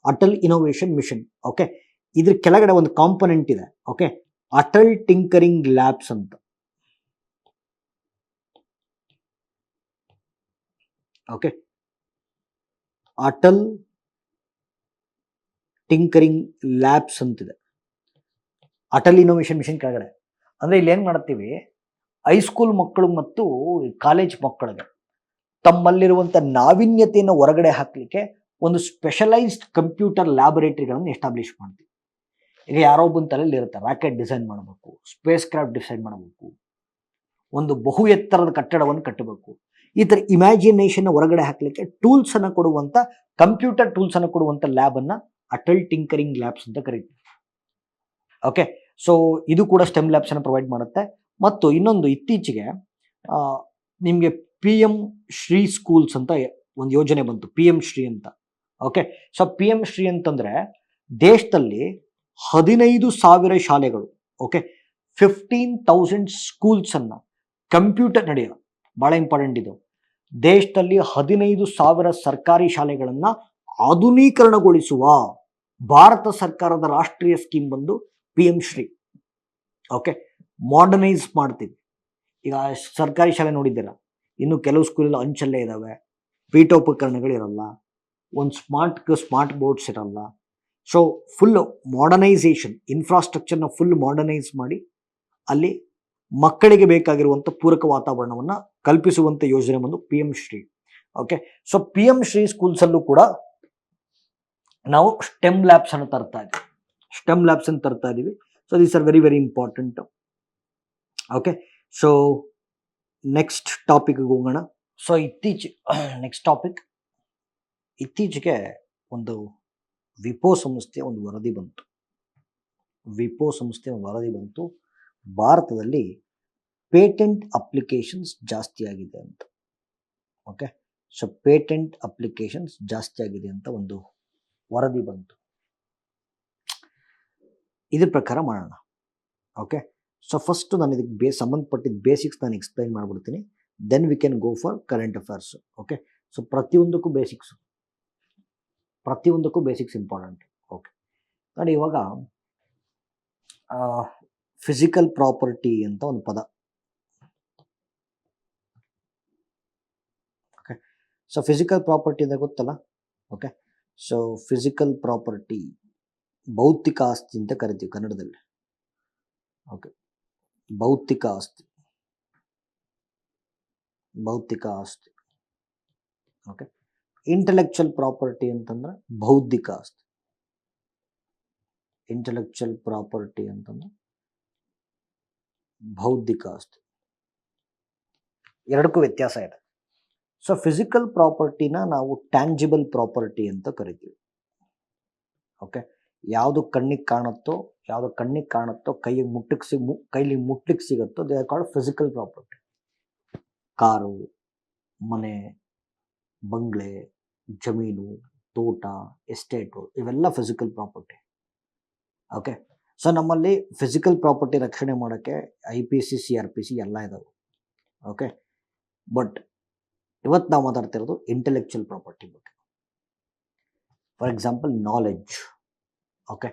ಅಟಲ್ ಇನೋವೇಷನ್ ಮಿಷನ್. ಓಕೆ, ಇದ್ರ ಕೆಳಗಡೆ ಒಂದು ಕಾಂಪೊನೆಂಟ್ ಇದೆ. ಓಕೆ, ಅಟಲ್ ಟಿಂಕರಿಂಗ್ ಲ್ಯಾಬ್ಸ್ ಅಂತ. ಓಕೆ, ಅಟಲ್ ಟಿಂಕರಿಂಗ್ ಲ್ಯಾಬ್ಸ್ ಅಂತಿದೆ ಅಟಲ್ ಇನೋವೇಷನ್ ಮಿಷನ್ ಕೆಳಗಡೆ. ಅಂದ್ರೆ ಇಲ್ಲಿ ಏನ್ ಮಾಡ್ತೀವಿ, ಹೈಸ್ಕೂಲ್ ಮಕ್ಕಳು ಮತ್ತು ಕಾಲೇಜ್ ಮಕ್ಕಳಿಗೆ ತಮ್ಮಲ್ಲಿರುವಂಥ ನಾವೀನ್ಯತೆಯನ್ನು ಹೊರಗಡೆ ಹಾಕಲಿಕ್ಕೆ ಒಂದು ಸ್ಪೆಷಲೈಸ್ಡ್ ಕಂಪ್ಯೂಟರ್ ಲ್ಯಾಬೊರೇಟರಿಗಳನ್ನು ಎಸ್ಟಾಬ್ಲಿಷ್ ಮಾಡ್ತೀವಿ. ಈಗ ಯಾರೋ ಒಬ್ಬನ ತಲೆಯಲ್ಲಿ ಇರುತ್ತೆ, ರಾಕೆಟ್ ಡಿಸೈನ್ ಮಾಡಬೇಕು, ಸ್ಪೇಸ್ ಕ್ರಾಫ್ಟ್ ಡಿಸೈನ್ ಮಾಡಬೇಕು, ಒಂದು ಬಹು ಎತ್ತರದ ಕಟ್ಟಡವನ್ನು ಕಟ್ಟಬೇಕು. ಈ ಥರ ಇಮ್ಯಾಜಿನೇಷನ್ ಹೊರಗಡೆ ಹಾಕಲಿಕ್ಕೆ ಟೂಲ್ಸ್ ಅನ್ನು ಕೊಡುವಂಥ, ಕಂಪ್ಯೂಟರ್ ಟೂಲ್ಸ್ ಅನ್ನು ಕೊಡುವಂಥ ಲ್ಯಾಬ್ ಅನ್ನ ಅಟಲ್ ಟಿಂಕರಿಂಗ್ ಲ್ಯಾಬ್ಸ್ ಅಂತ ಕರೀತೀವಿ. ಓಕೆ, ಸೊ ಇದು ಕೂಡ ಸ್ಟೆಮ್ ಲ್ಯಾಬ್ಸ್ ಅನ್ನು ಪ್ರೊವೈಡ್ ಮಾಡುತ್ತೆ. ಮತ್ತು ಇನ್ನೊಂದು ಇತ್ತೀಚೆಗೆ ನಿಮಗೆ PM ಶ್ರೀ ಸ್ಕೂಲ್ಸ್ ಅಂತ ಒಂದು ಯೋಜನೆ ಬಂತು, PM ಶ್ರೀ ಅಂತ. ಓಕೆ, ಸೊ PM ಶ್ರೀ ಅಂತಂದ್ರೆ ದೇಶದಲ್ಲಿ 15,000 ಶಾಲೆಗಳು, ಓಕೆ, 15,000 ಸ್ಕೂಲ್ಸ್ ಅನ್ನ ಕಂಪ್ಯೂಟರ್ ನಡೆಯೋ, ಬಹಳ ಇಂಪಾರ್ಟೆಂಟ್ ಇದು, ದೇಶದಲ್ಲಿ 15,000 ಸರ್ಕಾರಿ ಶಾಲೆಗಳನ್ನ ಆಧುನೀಕರಣಗೊಳಿಸುವ ಭಾರತ ಸರ್ಕಾರದ ರಾಷ್ಟ್ರೀಯ ಸ್ಕೀಮ್ ಬಂದು PM ಶ್ರೀ. ಓಕೆ, ಮಾಡರ್ನೈಸ್ ಮಾಡ್ತೀವಿ. ಈಗ ಸರ್ಕಾರಿ ಶಾಲೆ ನೋಡಿದ್ದೀರಾ, ಇನ್ನು ಕೆಲವು ಸ್ಕೂಲಲ್ಲಿ ಅಂಚಲ್ಲೇ ಇದ್ದಾವೆ, ಪೀಠೋಪಕರಣಗಳಿರಲ್ಲ, ಒಂದು ಸ್ಮಾರ್ಟ್ ಬೋರ್ಡ್ಸ್ ಇರಲ್ಲ. ಸೊ ಫುಲ್ ಮಾಡರ್ನೈಸೇಷನ್, ಇನ್ಫ್ರಾಸ್ಟ್ರಕ್ಚರ್ನ ಫುಲ್ ಮಾಡರ್ನೈಸ್ ಮಾಡಿ ಅಲ್ಲಿ ಮಕ್ಕಳಿಗೆ ಬೇಕಾಗಿರುವಂಥ ಪೂರಕ ವಾತಾವರಣವನ್ನು ಕಲ್ಪಿಸುವಂಥ ಯೋಜನೆ ಬಂದು PM Shri. Okay, so PM Shri ಸ್ಕೂಲ್ಸಲ್ಲೂ ಕೂಡ ನಾವು ಸ್ಟೆಮ್ ಲ್ಯಾಬ್ಸ್ ಅನ್ನು ತರ್ತಾ ಇದ್ದೀವಿ. So these are very very important. Okay, so next ಟಾಪಿಕ್ಗೆ ಹೋಗೋಣ. ಸೊ ನೆಕ್ಸ್ಟ್ ಟಾಪಿಕ್, ಇತ್ತೀಚೆಗೆ ಒಂದು ವಿಪೋ ಸಂಸ್ಥೆಯ ಒಂದು ವರದಿ ಬಂತು. ಭಾರತದಲ್ಲಿ ಪೇಟೆಂಟ್ ಅಪ್ಲಿಕೇಶನ್ಸ್ ಜಾಸ್ತಿ ಆಗಿದೆ ಅಂತ. ಓಕೆ, ಸೊ ಪೇಟೆಂಟ್ ಅಪ್ಲಿಕೇಶನ್ಸ್ ಜಾಸ್ತಿ ಆಗಿದೆ ಅಂತ ಒಂದು ವರದಿ ಬಂತು. ಇದ್ರ ಪ್ರಕಾರ ಮಾಡೋಣ. ಓಕೆ, ಸೊ ಫಸ್ಟ್ ನಾನು ಇದಕ್ಕೆ ಸಂಬಂಧಪಟ್ಟಿದ್ದ ಬೇಸಿಕ್ಸ್ ನಾನು ಎಕ್ಸ್ಪ್ಲೈನ್ ಮಾಡ್ಬಿಡ್ತೀನಿ, then we can go for current affairs. Okay, so ಪ್ರತಿಯೊಂದಕ್ಕೂ ಬೇಸಿಕ್ಸ್ ಇಂಪಾರ್ಟೆಂಟ್. ಓಕೆ, ನೋಡಿ ಇವಾಗ ಫಿಸಿಕಲ್ ಪ್ರಾಪರ್ಟಿ ಅಂತ ಒಂದು ಪದ. ಓಕೆ, ಸೊ ಫಿಸಿಕಲ್ ಪ್ರಾಪರ್ಟಿ ಅಂತ ಗೊತ್ತಲ್ಲ. ಓಕೆ, ಸೊ ಫಿಸಿಕಲ್ ಪ್ರಾಪರ್ಟಿ ಭೌತಿಕ ಆಸ್ತಿ ಅಂತ ಕರಿತೀವಿ ಕನ್ನಡದಲ್ಲಿ. ಓಕೆ, ಭೌತಿಕ ಆಸ್ತಿ. ಓಕೆ, ಇಂಟೆಲೆಕ್ಚುಯಲ್ ಪ್ರಾಪರ್ಟಿ ಅಂತಂದ್ರೆ ಬೌದ್ಧಿಕ ಆಸ್ತಿ. ಎರಡಕ್ಕೂ ವ್ಯತ್ಯಾಸ ಇದೆ. ಸೊ ಫಿಸಿಕಲ್ ಪ್ರಾಪರ್ಟಿನ ನಾವು ಟ್ಯಾಂಜಿಬಲ್ ಪ್ರಾಪರ್ಟಿ ಅಂತ ಕರಿತೀವಿ. ಓಕೆ, ಯಾವುದು ಕಣ್ಣಿಗೆ ಕಾಣುತ್ತೋ ಕೈಲಿ ಮುಟ್ಲಿಕ್ಕೆ ಸಿಗುತ್ತೋ they are called physical property. Car, ಮನೆ, ಬಂಗ್ಲೆ, ಜಮೀನು, ತೋಟ, ಎಸ್ಟೇಟು, ಇವೆಲ್ಲ ಫಿಸಿಕಲ್ ಪ್ರಾಪರ್ಟಿ. ಓಕೆ, ಸೊ ನಮ್ಮಲ್ಲಿ ಫಿಸಿಕಲ್ ಪ್ರಾಪರ್ಟಿ ರಕ್ಷಣೆ ಮಾಡೋಕ್ಕೆ IPC CRPC ಎಲ್ಲ ಇದಾವೆ. ಓಕೆ, ಬಟ್ ಇವತ್ತು ನಾವು ಮಾತಾಡ್ತಿರೋದು ಇಂಟೆಲೆಕ್ಚುಯಲ್ ಪ್ರಾಪರ್ಟಿ ಬಗ್ಗೆ. For example knowledge. Okay,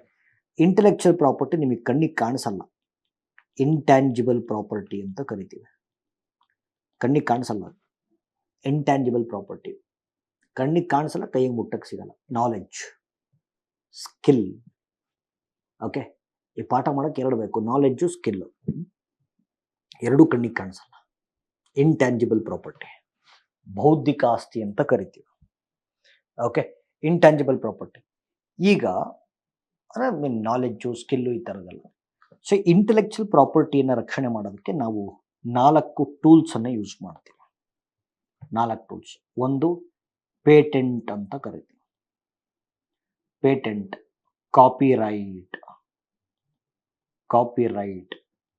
intellectual property ನಿಮಗೆ ಕಣ್ಣಿಗೆ ಕಾಣಿಸಲ್ಲ, ಇಂಟ್ಯಾಂಜಿಬಲ್ ಪ್ರಾಪರ್ಟಿ ಅಂತ ಕರಿತೀವಿ. ಕಣ್ಣಿಗೆ ಕಾಣಿಸಲ್ಲ, ಇಂಟ್ಯಾಂಜಿಬಲ್ ಪ್ರಾಪರ್ಟಿ. ಕಣ್ಣಿಗೆ ಕಾಣಿಸಲ್ಲ, ಕೈಗೆ ಮುಟ್ಟಕ್ಕೆ ಸಿಗಲ್ಲ. Knowledge, skill. ಓಕೆ, ಈ ಪಾಠ ಮಾಡೋಕ್ಕೆ ಎರಡು ಬೇಕು, ನಾಲೆಡ್ಜು ಸ್ಕಿಲ್ಲು. ಎರಡೂ ಕಣ್ಣಿಗೆ ಕಾಣಿಸಲ್ಲ. ಇಂಟ್ಯಾಂಜಿಬಲ್ ಪ್ರಾಪರ್ಟಿ, ಬೌದ್ಧಿಕ ಆಸ್ತಿ ಅಂತ ಕರಿತೀವಿ. Okay, intangible property. ಈಗ ಅಂದರೆ ನಾಲೆಡ್ಜು ಸ್ಕಿಲ್ಲು ಈ ಥರದ್ದೆಲ್ಲ. ಸೊ ಇಂಟೆಲೆಕ್ಚುಯಲ್ ಪ್ರಾಪರ್ಟಿಯನ್ನು ರಕ್ಷಣೆ ಮಾಡೋದಕ್ಕೆ ನಾವು 4 ಟೂಲ್ಸನ್ನು ಯೂಸ್ ಮಾಡ್ತೀವಿ. 4 ಟೂಲ್ಸ್. ಒಂದು ಪೇಟೆಂಟ್ ಅಂತ ಕರಿತೀವಿ. Patent, copyright,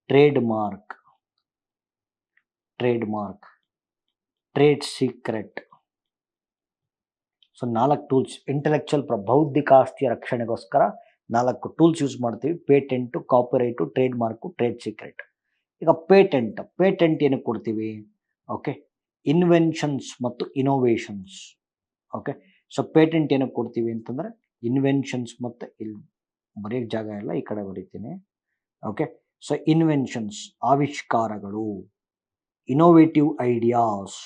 trade mark, trade secret. So 4 tools intellectual ಬೌದ್ಧಿಕ ಆಸ್ತಿಯ ರಕ್ಷಣೆಗೋಸ್ಕರ 4 ಟೂಲ್ಸ್ ಯೂಸ್ ಮಾಡ್ತೀವಿ. Patent, copyright, trade mark, trade secret. ಈಗ ಪೇಟೆಂಟ್ ಏನಕ್ಕೆ ಕೊಡ್ತೀವಿ? ಓಕೆ, ಇನ್ವೆನ್ಷನ್ಸ್ ಮತ್ತು ಇನೋವೇಷನ್ಸ್. ಓಕೆ, ಸೊ ಪೇಟೆಂಟ್ ಏನಕ್ಕೆ ಕೊಡ್ತೀವಿ ಅಂತಂದರೆ ಇನ್ವೆನ್ಷನ್ಸ್ ಮತ್ತು ಇಲ್ಲಿ ಬರೆಯೋಕ್ಕೆ ಜಾಗ ಇಲ್ಲ, ಈ ಕಡೆ ಬರೀತೀನಿ. ಓಕೆ, ಸೊ ಇನ್ವೆನ್ಷನ್ಸ್ ಆವಿಷ್ಕಾರಗಳು, ಇನೋವೇಟಿವ್ ಐಡಿಯಾಸ್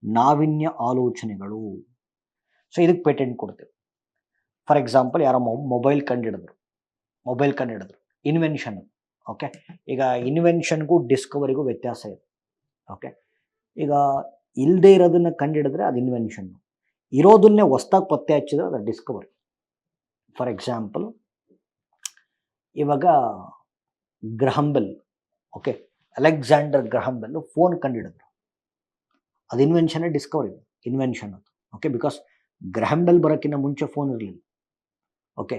ನಾವಿನ್ಯ ಆಲೋಚನೆಗಳು. ಸೊ ಇದಕ್ಕೆ ಪೇಟೆಂಟ್ ಕೊಡ್ತೀವಿ. ಫಾರ್ ಎಕ್ಸಾಂಪಲ್ ಯಾರೋ ಮೊಬೈಲ್ ಕಂಡಿಡಿದ್ರು, ಇನ್ವೆನ್ಷನ್. ಓಕೆ, ಈಗ ಇನ್ವೆನ್ಷನ್ಗೂ ಡಿಸ್ಕವರಿಗೂ ವ್ಯತ್ಯಾಸ ಇದೆ. ಓಕೆ, ಈಗ ಇಲ್ಲದೆ ಇರೋದನ್ನು ಕಂಡಿಡಿದ್ರೆ ಅದು ಇನ್ವೆನ್ಷನ್ನು, ಇರೋದನ್ನೇ ಹೊಸ್ದಾಗಿ ಪತ್ತೆ ಹಚ್ಚಿದ್ರೆ ಅದು ಡಿಸ್ಕವರಿ. ಫಾರ್ ಎಕ್ಸಾಂಪಲ್ ಇವಾಗ ಗ್ರಹಂಬೆಲ್, ಓಕೆ, ಅಲೆಕ್ಸಾಂಡರ್ ಗ್ರಹಂಬೆಲ್ ಫೋನ್ ಕಂಡಿಡಿದ್ರು, ಅದು ಇನ್ವೆನ್ಷನ್, ಡಿಸ್ಕವರಿ ಇನ್ವೆನ್ಷನ್ ಅದು. ಓಕೆ, ಬಿಕಾಸ್ ಗ್ರಹಂಬೆಲ್ ಬರೋಕ್ಕಿಂತ ಮುಂಚೆ ಫೋನ್ ಇರಲಿಲ್ಲ. ಓಕೆ,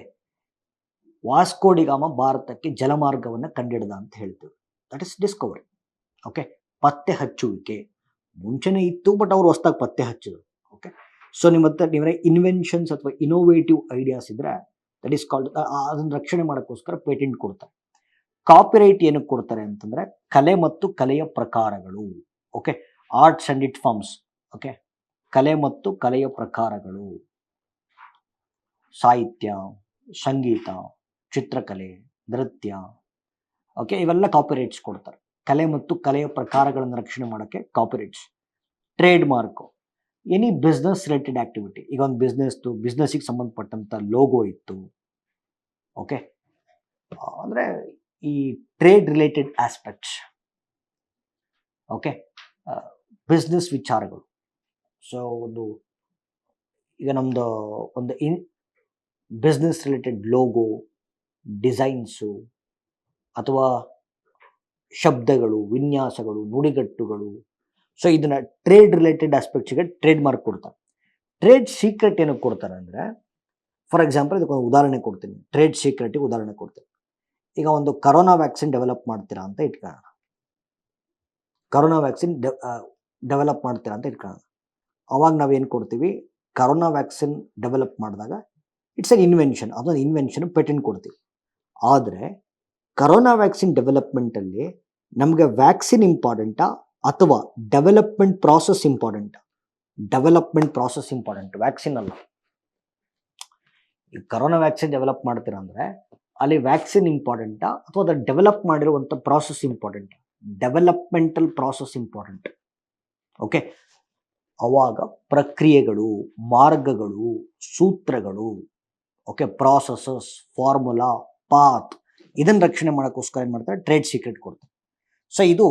ವಾಸ್ಕೋ ಡಿ ಗಾಮ ಭಾರತಕ್ಕೆ ಜಲಮಾರ್ಗವನ್ನು ಕಂಡಿಡ್ದ ಅಂತ ಹೇಳ್ತೀವಿ, ದಟ್ ಇಸ್ ಡಿಸ್ಕವರಿ. ಓಕೆ, ಪತ್ತೆ ಹಚ್ಚುವಿಕೆ ಮುಂಚೆನೇ ಇತ್ತು, ಬಟ್ ಅವ್ರು ಹೊಸ್ದಾಗಿ ಪತ್ತೆ ಹಚ್ಚಿದ್ರು. ಓಕೆ, ಸೊ ನಿಮ್ಮ ಹತ್ರ ನೀವೇ ಇನ್ವೆನ್ಷನ್ಸ್ ಅಥವಾ ಇನೋವೇಟಿವ್ ಐಡಿಯಾಸ್ ಇದ್ದರೆ ದಟ್ ಈಸ್ ಕಾಲ್ಡ್, ಅದನ್ನು ರಕ್ಷಣೆ ಮಾಡೋಕ್ಕೋಸ್ಕರ ಪೇಟೆಂಟ್ ಕೊಡ್ತಾರೆ. ಕಾಪಿರೈಟ್ ಏನಕ್ಕೆ ಕೊಡ್ತಾರೆ ಅಂತಂದರೆ ಕಲೆ ಮತ್ತು ಕಲೆಯ ಪ್ರಕಾರಗಳು. Okay, arts and it forms. Okay, ಕಲೆ ಮತ್ತು ಕಲೆಯ ಪ್ರಕಾರಗಳು, ಸಾಹಿತ್ಯ, ಸಂಗೀತ, ಚಿತ್ರಕಲೆ, ನೃತ್ಯ. ಓಕೆ, ಇವೆಲ್ಲ ಕಾಪಿರೈಟ್ಸ್ ಕೊಡ್ತಾರೆ. ಕಲೆ ಮತ್ತು ಕಲೆಯ ಪ್ರಕಾರಗಳನ್ನು ರಕ್ಷಣೆ ಮಾಡೋಕ್ಕೆ copyrights. Trade mark, any business related activity. ಈಗ ಒಂದು ಬಿಸ್ನೆಸ್ಸಿಗೆ ಸಂಬಂಧಪಟ್ಟಂಥ ಲೋಗೋ ಇತ್ತು. ಓಕೆ, ಅಂದರೆ ಈ trade related aspects. Okay, business ವಿಚಾರಗಳು. ಸೊ ಈಗ ನಮ್ಮದು ಒಂದು ಬಿಸ್ನೆಸ್ ರಿಲೇಟೆಡ್ ಲೋಗೋ, ಡಿಸೈನ್ಸು ಅಥವಾ ಶಬ್ದಗಳು, ವಿನ್ಯಾಸಗಳು, ನುಡಿಗಟ್ಟುಗಳು. ಸೊ ಇದನ್ನು ಟ್ರೇಡ್ ರಿಲೇಟೆಡ್ ಆಸ್ಪೆಕ್ಟ್ಸ್ಗೆ ಟ್ರೇಡ್ ಮಾರ್ಕ್ ಕೊಡ್ತಾರೆ. ಟ್ರೇಡ್ ಸೀಕ್ರೆಟ್ ಏನಕ್ಕೆ ಕೊಡ್ತಾರೆ ಅಂದರೆ, ಫಾರ್ ಎಕ್ಸಾಂಪಲ್ ಇದಕ್ಕೊಂದು ಉದಾಹರಣೆ ಕೊಡ್ತೀನಿ, ಟ್ರೇಡ್ ಸೀಕ್ರೆಟಿಗೆ ಉದಾಹರಣೆ ಕೊಡ್ತೀನಿ. ಈಗ ಒಂದು ಕರೋನಾ ವ್ಯಾಕ್ಸಿನ್ ಡೆವಲಪ್ ಮಾಡ್ತೀರಾ ಅಂತ ಇಟ್ಕೊಳ್ಳೋಣ. ಅವಾಗ ನಾವೇನು ಕೊಡ್ತೀವಿ, ಕರೋನಾ ವ್ಯಾಕ್ಸಿನ್ ಡೆವಲಪ್ ಮಾಡಿದಾಗ ಇಟ್ಸ್ ಎನ್ ಇನ್ವೆನ್ಷನ್, ಅದೊಂದು ಇನ್ವೆನ್ಷನ್, ಪೇಟೆಂಟ್ ಕೊಡ್ತೀವಿ. ಆದರೆ ಕರೋನಾ ವ್ಯಾಕ್ಸಿನ್ ಡೆವಲಪ್ಮೆಂಟಲ್ಲಿ ನಮಗೆ ವ್ಯಾಕ್ಸಿನ್ ಇಂಪಾರ್ಟೆಂಟಾ ಅಥವಾ ಡೆವಲಪ್ಮೆಂಟ್ ಪ್ರಾಸೆಸ್ ಇಂಪಾರ್ಟೆಂಟಾ? ವ್ಯಾಕ್ಸಿನ್ ಅಲ್ಲ. ಈ ಕರೋನಾ ವ್ಯಾಕ್ಸಿನ್ ಡೆವಲಪ್ ಮಾಡ್ತೀರಾ ಅಂದರೆ ಅಲ್ಲಿ ವ್ಯಾಕ್ಸಿನ್ ಇಂಪಾರ್ಟೆಂಟಾ ಅಥವಾ ಅದನ್ನು ಡೆವಲಪ್ ಮಾಡಿರುವಂಥ ಪ್ರಾಸೆಸ್ ಇಂಪಾರ್ಟೆಂಟಾ? Developmental process important. ಓಕೆ, ಅವಾಗ ಪ್ರಕ್ರಿಯೆಗಳು, ಮಾರ್ಗಗಳು, ಸೂತ್ರಗಳು, ಓಕೆ, ಪ್ರಾಸೆಸಸ್, ಫಾರ್ಮುಲಾ, ಪಾತ್, ಇದನ್ನು ರಕ್ಷಣೆ ಮಾಡೋಕ್ಕೋಸ್ಕರ ಏನು ಮಾಡ್ತಾರೆ, ಟ್ರೇಡ್ ಸೀಕ್ರೆಟ್ ಕೊಡ್ತಾರೆ. ಸೊ ಇದು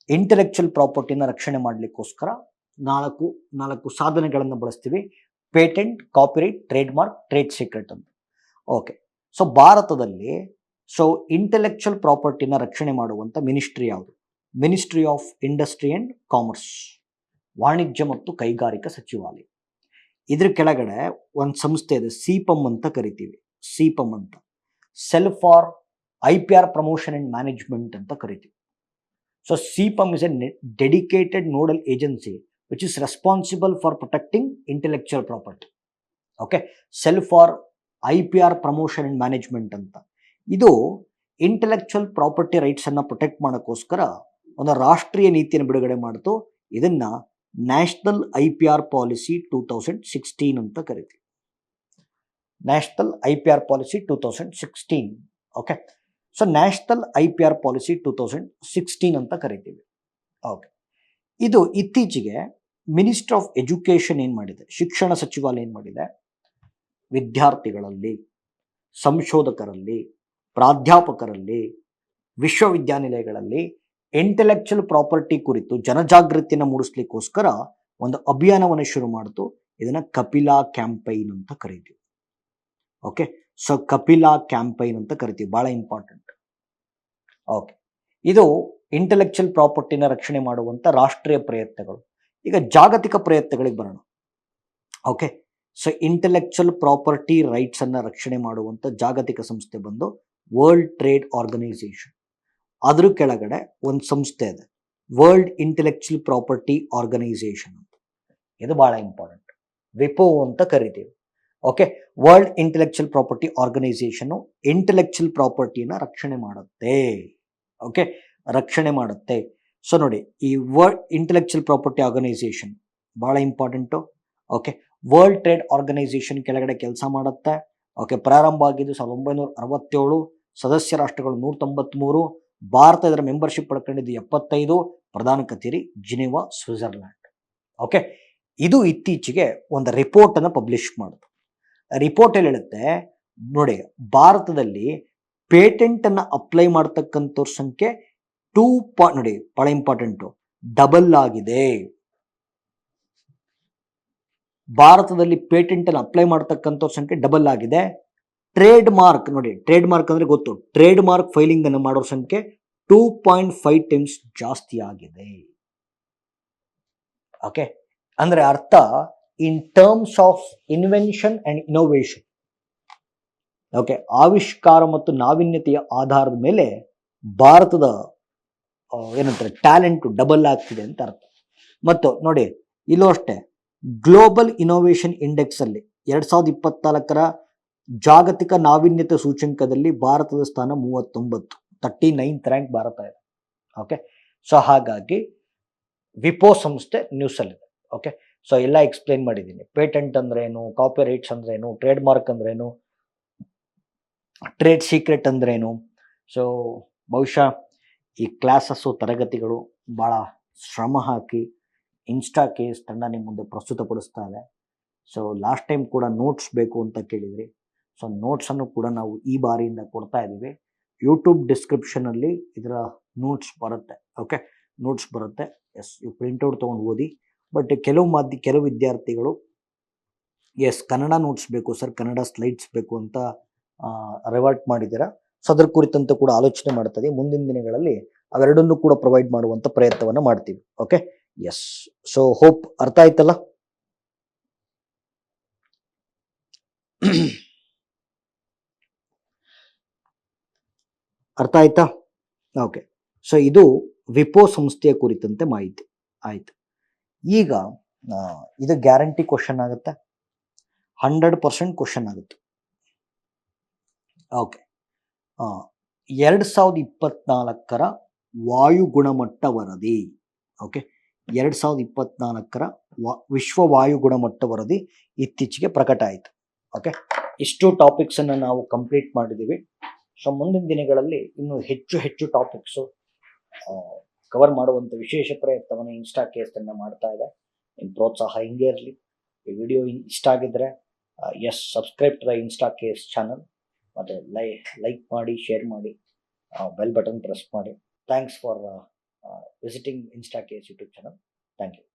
ಇಂಟೆಲೆಕ್ಚುಯಲ್ ಪ್ರಾಪರ್ಟಿನ ರಕ್ಷಣೆ ಮಾಡಲಿಕ್ಕೋಸ್ಕರ 4 ಸಾಧನೆಗಳನ್ನು ಬಳಸ್ತೀವಿ. Patent, copyright, trade mark, trade secret ಅಂತ. ಓಕೆ, ಸೊ ಭಾರತದಲ್ಲಿ ಇಂಟೆಲೆಕ್ಚುಯಲ್ ಪ್ರಾಪರ್ಟಿನ ರಕ್ಷಣೆ ಮಾಡುವಂಥ ಮಿನಿಸ್ಟ್ರಿ ಯಾವುದು? Ministry of industry and commerce, ವಾಣಿಜ್ಯ ಮತ್ತು ಕೈಗಾರಿಕಾ ಸಚಿವಾಲಯ. ಇದ್ರ ಕೆಳಗಡೆ ಒಂದು ಸಂಸ್ಥೆ ಇದೆ, ಸಿಪಮ್ ಅಂತ ಕರಿತೀವಿ. ಸಿಪಮ್ ಅಂತ, cell for IPR promotion and management ಅಂತ ಕರಿತೀವಿ. So CIPAM is a dedicated nodal agency which is responsible for protecting intellectual property. Okay, cell for IPR promotion and management ಅಂತ. ಇದು ಇಂಟೆಲೆಕ್ಚುಯಲ್ ಪ್ರಾಪರ್ಟಿ ರೈಟ್ಸ್ ಅನ್ನ protect ಮಾಡೋಕ್ಕೋಸ್ಕರ ಒಂದು ರಾಷ್ಟ್ರೀಯ ನೀತಿಯನ್ನು ಬಿಡುಗಡೆ ಮಾಡ್ತು. ಇದನ್ನ ನ್ಯಾಷನಲ್ IPR ಪಾಲಿಸಿ 2016 ಅಂತ ಕರಿತೀವಿ. National IPR policy 2016. Okay, so national IPR policy 2016 ಅಂತ ಕರಿತೀವಿ. ಓಕೆ, ಇದು ಇತ್ತೀಚೆಗೆ ಮಿನಿಸ್ಟ್ರಿ ಆಫ್ ಎಜುಕೇಶನ್ ಏನ್ ಮಾಡಿದೆ, ಶಿಕ್ಷಣ ಸಚಿವಾಲಯ ಏನ್ ಮಾಡಿದೆ, ವಿದ್ಯಾರ್ಥಿಗಳಲ್ಲಿ, ಸಂಶೋಧಕರಲ್ಲಿ, ಪ್ರಾಧ್ಯಾಪಕರಲ್ಲಿ, ವಿಶ್ವವಿದ್ಯಾನಿಲಯಗಳಲ್ಲಿ ಇಂಟೆಲೆಕ್ಚುಯಲ್ ಪ್ರಾಪರ್ಟಿ ಕುರಿತು ಜನಜಾಗೃತಿಯನ್ನು ಮೂಡಿಸ್ಲಿಕ್ಕೋಸ್ಕರ ಒಂದು ಅಭಿಯಾನವನ್ನು ಶುರು ಮಾಡಿತು. ಇದನ್ನ ಕಪಿಲಾ ಕ್ಯಾಂಪೈನ್ ಅಂತ ಕರಿತೀವಿ. ಓಕೆ, ಸೊ ಕಪಿಲಾ ಕ್ಯಾಂಪೈನ್ ಅಂತ ಕರಿತೀವಿ, ಬಹಳ ಇಂಪಾರ್ಟೆಂಟ್. ಓಕೆ, ಇದು ಇಂಟೆಲೆಕ್ಚುಯಲ್ ಪ್ರಾಪರ್ಟಿನ ರಕ್ಷಣೆ ಮಾಡುವಂತ ರಾಷ್ಟ್ರೀಯ ಪ್ರಯತ್ನಗಳು. ಈಗ ಜಾಗತಿಕ ಪ್ರಯತ್ನಗಳಿಗೆ ಬರೋಣ. Okay, so intellectual property rights ಅನ್ನ ರಕ್ಷಣೆ ಮಾಡುವಂತ ಜಾಗತಿಕ ಸಂಸ್ಥೆ ಬಂದು ವರ್ಲ್ಡ್ ಟ್ರೇಡ್ ಆರ್ಗನೈಸೇಷನ್. ಅದ್ರ ಕೆಳಗಡೆ ಒಂದು ಸಂಸ್ಥೆ ಇದೆ, ವರ್ಲ್ಡ್ ಇಂಟೆಲೆಕ್ಚುಯಲ್ ಪ್ರಾಪರ್ಟಿ ಆರ್ಗನೈಸೇಷನ್ ಅಂತ. ಇದು ಬಹಳ ಇಂಪಾರ್ಟೆಂಟ್, ವಿಪೋ ಅಂತ ಕರಿತೀವಿ. Okay, world intellectual property organisation intellectual ಪ್ರಾಪರ್ಟಿನ ರಕ್ಷಣೆ ಮಾಡುತ್ತೆ. ಓಕೆ, ರಕ್ಷಣೆ ಮಾಡುತ್ತೆ. ಸೊ ನೋಡಿ, ಈ ವರ್ಲ್ಡ್ ಇಂಟೆಲೆಕ್ಚುಯಲ್ ಪ್ರಾಪರ್ಟಿ ಆರ್ಗನೈಸೇಷನ್ ಬಹಳ important. Okay, world trade organisation ಕೆಳಗಡೆ ಕೆಲಸ ಮಾಡುತ್ತೆ. ಓಕೆ, ಪ್ರಾರಂಭ ಆಗಿದ್ದು 1967, ಸದಸ್ಯ ರಾಷ್ಟ್ರಗಳು 193, ಭಾರತ ಇದರ ಮೆಂಬರ್ಶಿಪ್ ಪಡ್ಕೊಂಡಿದ್ದು 75, ಪ್ರಧಾನ ಕಚೇರಿ ಜಿನೆವಾ, ಸ್ವಿಟ್ಜರ್ಲ್ಯಾಂಡ್. ಓಕೆ, ಇದು ಇತ್ತೀಚೆಗೆ ಒಂದು ರಿಪೋರ್ಟ್ ಅನ್ನು ಪಬ್ಲಿಷ್ ಮಾಡಿತು. ರಿಪೋರ್ಟ್ ಅಲ್ಲಿ ಹೇಳುತ್ತೆ ನೋಡಿ, ಭಾರತದಲ್ಲಿ ಪೇಟೆಂಟ್ ಅನ್ನ ಅಪ್ಲೈ ಮಾಡತಕ್ಕಂಥವ್ರ ಸಂಖ್ಯೆ ನೋಡಿ ಬಹಳ ಇಂಪಾರ್ಟೆಂಟು, ಡಬಲ್ ಆಗಿದೆ. ಭಾರತದಲ್ಲಿ ಪೇಟೆಂಟ್ ಅನ್ನು ಅಪ್ಲೈ ಮಾಡತಕ್ಕಂಥವ್ರ ಸಂಖ್ಯೆ ಡಬಲ್ ಆಗಿದೆ. ಟ್ರೇಡ್ ಮಾರ್ಕ್ ನೋಡಿ, ಟ್ರೇಡ್ ಮಾರ್ಕ್ ಅಂದ್ರೆ ಗೊತ್ತು, ಟ್ರೇಡ್ ಮಾರ್ಕ್ ಫೈಲಿಂಗ್ ಅನ್ನು ಮಾಡೋರ ಸಂಖ್ಯೆ 2.5 ಟೈಮ್ಸ್ ಜಾಸ್ತಿ ಆಗಿದೆ. ಓಕೆ, ಅಂದ್ರೆ ಅರ್ಥ in terms of invention and innovation. Okay, ಆವಿಷ್ಕಾರ ಮತ್ತು ನಾವೀನ್ಯತೆಯ ಆಧಾರದ ಮೇಲೆ ಭಾರತದ ಏನಂತಾರೆ ಟ್ಯಾಲೆಂಟ್ ಡಬಲ್ ಆಗ್ತಿದೆ ಅಂತ ಅರ್ಥ. ಮತ್ತು ನೋಡಿ, ಇಲ್ಲೂ ಅಷ್ಟೇ, ಗ್ಲೋಬಲ್ ಇನೋವೇಷನ್ ಇಂಡೆಕ್ಸ್ ಅಲ್ಲಿ 2024 ಜಾಗತಿಕ ನಾವೀನ್ಯತೆ ಸೂಚ್ಯಂಕದಲ್ಲಿ ಭಾರತದ ಸ್ಥಾನ 39th ರ್ಯಾಂಕ್ ಭಾರತ ಇದೆ. ಓಕೆ, ಸೊ ಹಾಗಾಗಿ ವಿಪೋ ಸಂಸ್ಥೆ ನ್ಯೂಸ್ ಅಲ್ಲಿದೆ. ಓಕೆ, ಸೊ ಎಲ್ಲ ಎಕ್ಸ್ಪ್ಲೈನ್ ಮಾಡಿದ್ದೀನಿ. ಪೇಟೆಂಟ್ ಅಂದ್ರೆ ಏನು, ಕಾಪಿ ರೈಟ್ಸ್ ಅಂದ್ರೆ ಏನು, ಟ್ರೇಡ್ ಮಾರ್ಕ್ ಅಂದ್ರೆ ಏನು, ಟ್ರೇಡ್ ಸೀಕ್ರೆಟ್ ಅಂದ್ರೆ ಏನು. ಸೊ ಬಹುಶಃ ಈ ಕ್ಲಾಸಸ್ಸು, ತರಗತಿಗಳು ಭಾಳ ಶ್ರಮ ಹಾಕಿ ಇನ್ಸ್ಟಾ ಕೇಸ್ ತಂಡ ನಿಮ್ಮ ಮುಂದೆ ಪ್ರಸ್ತುತಪಡಿಸ್ತಾ ಇದೆ. ಸೊ ಲಾಸ್ಟ್ ಟೈಮ್ ಕೂಡ ನೋಟ್ಸ್ ಬೇಕು ಅಂತ ಕೇಳಿದ್ರಿ. ಸೊ ನೋಟ್ಸನ್ನು ಕೂಡ ನಾವು ಈ ಬಾರಿಯಿಂದ ಕೊಡ್ತಾ ಇದ್ದೀವಿ. ಯೂಟ್ಯೂಬ್ ಡಿಸ್ಕ್ರಿಪ್ಷನಲ್ಲಿ ಇದರ ನೋಟ್ಸ್ ಬರುತ್ತೆ. ಓಕೆ, ನೋಟ್ಸ್ ಬರುತ್ತೆ. ಎಸ್, ಇವು ಪ್ರಿಂಟ್ಔಟ್ ತೊಗೊಂಡು ಓದಿ. ಬಟ್ ಕೆಲವು ವಿದ್ಯಾರ್ಥಿಗಳು ಕನ್ನಡ ನೋಟ್ಸ್ ಬೇಕು ಸರ್, ಕನ್ನಡ ಸ್ಲೈಡ್ಸ್ ಬೇಕು ಅಂತ ರಿವರ್ಟ್ ಮಾಡಿದ್ದೀರಾ. ಸೊ ಅದ್ರ ಕುರಿತಂತೆ ಕೂಡ ಆಲೋಚನೆ ಮಾಡ್ತಾ ಮುಂದಿನ ದಿನಗಳಲ್ಲಿ ಅವೆರಡನ್ನೂ ಕೂಡ ಪ್ರೊವೈಡ್ ಮಾಡುವಂತ ಪ್ರಯತ್ನವನ್ನು ಮಾಡ್ತೀವಿ. ಓಕೆ, ಎಸ್, ಸೊ ಹೋಪ್ ಅರ್ಥ ಆಯ್ತಲ್ಲ. ಅರ್ಥ ಆಯ್ತಾ? ಓಕೆ, ಸೊ ಇದು ವಿಪೋ ಸಂಸ್ಥೆಯ ಕುರಿತಂತೆ ಮಾಹಿತಿ ಆಯ್ತು. ಈಗ ಇದು ಗ್ಯಾರಂಟಿ ಕ್ವಶನ್ ಆಗುತ್ತೆ, 100% ಕ್ವಶನ್ ಆಗುತ್ತೆ. ಓಕೆ, 2024 ವಾಯು ಗುಣಮಟ್ಟ ವರದಿ. ಓಕೆ, 2024 ವಿಶ್ವ ವಾಯು ಗುಣಮಟ್ಟ ವರದಿ ಇತ್ತೀಚೆಗೆ ಪ್ರಕಟ ಆಯಿತು. ಓಕೆ, ಇಷ್ಟು ಟಾಪಿಕ್ಸ್ ಅನ್ನು ನಾವು ಕಂಪ್ಲೀಟ್ ಮಾಡಿದ್ದೀವಿ. ಸೊ ಮುಂದಿನ ದಿನಗಳಲ್ಲಿ ಇನ್ನೂ ಹೆಚ್ಚು ಟಾಪಿಕ್ಸು ಕವರ್ ಮಾಡುವಂಥ ವಿಶೇಷ ಪ್ರಯತ್ನವನ್ನು ಇನ್ಸ್ಟಾ ಕೇಸ್ ತಂಡ ಮಾಡ್ತಾ ಇದೆ. ನಿಮ್ಮ ಪ್ರೋತ್ಸಾಹ ಹಿಂಗೆ ಇರಲಿ. ಈ ವಿಡಿಯೋ ಇಷ್ಟ ಆಗಿದ್ರೆ subscribe to the Insta KAS channel, ಮತ್ತು ಲೈಕ್ ಮಾಡಿ, ಶೇರ್ ಮಾಡಿ, ಬೆಲ್ ಬಟನ್ ಪ್ರೆಸ್ ಮಾಡಿ. Thanks for visiting Insta KAS YouTube channel. Thank you.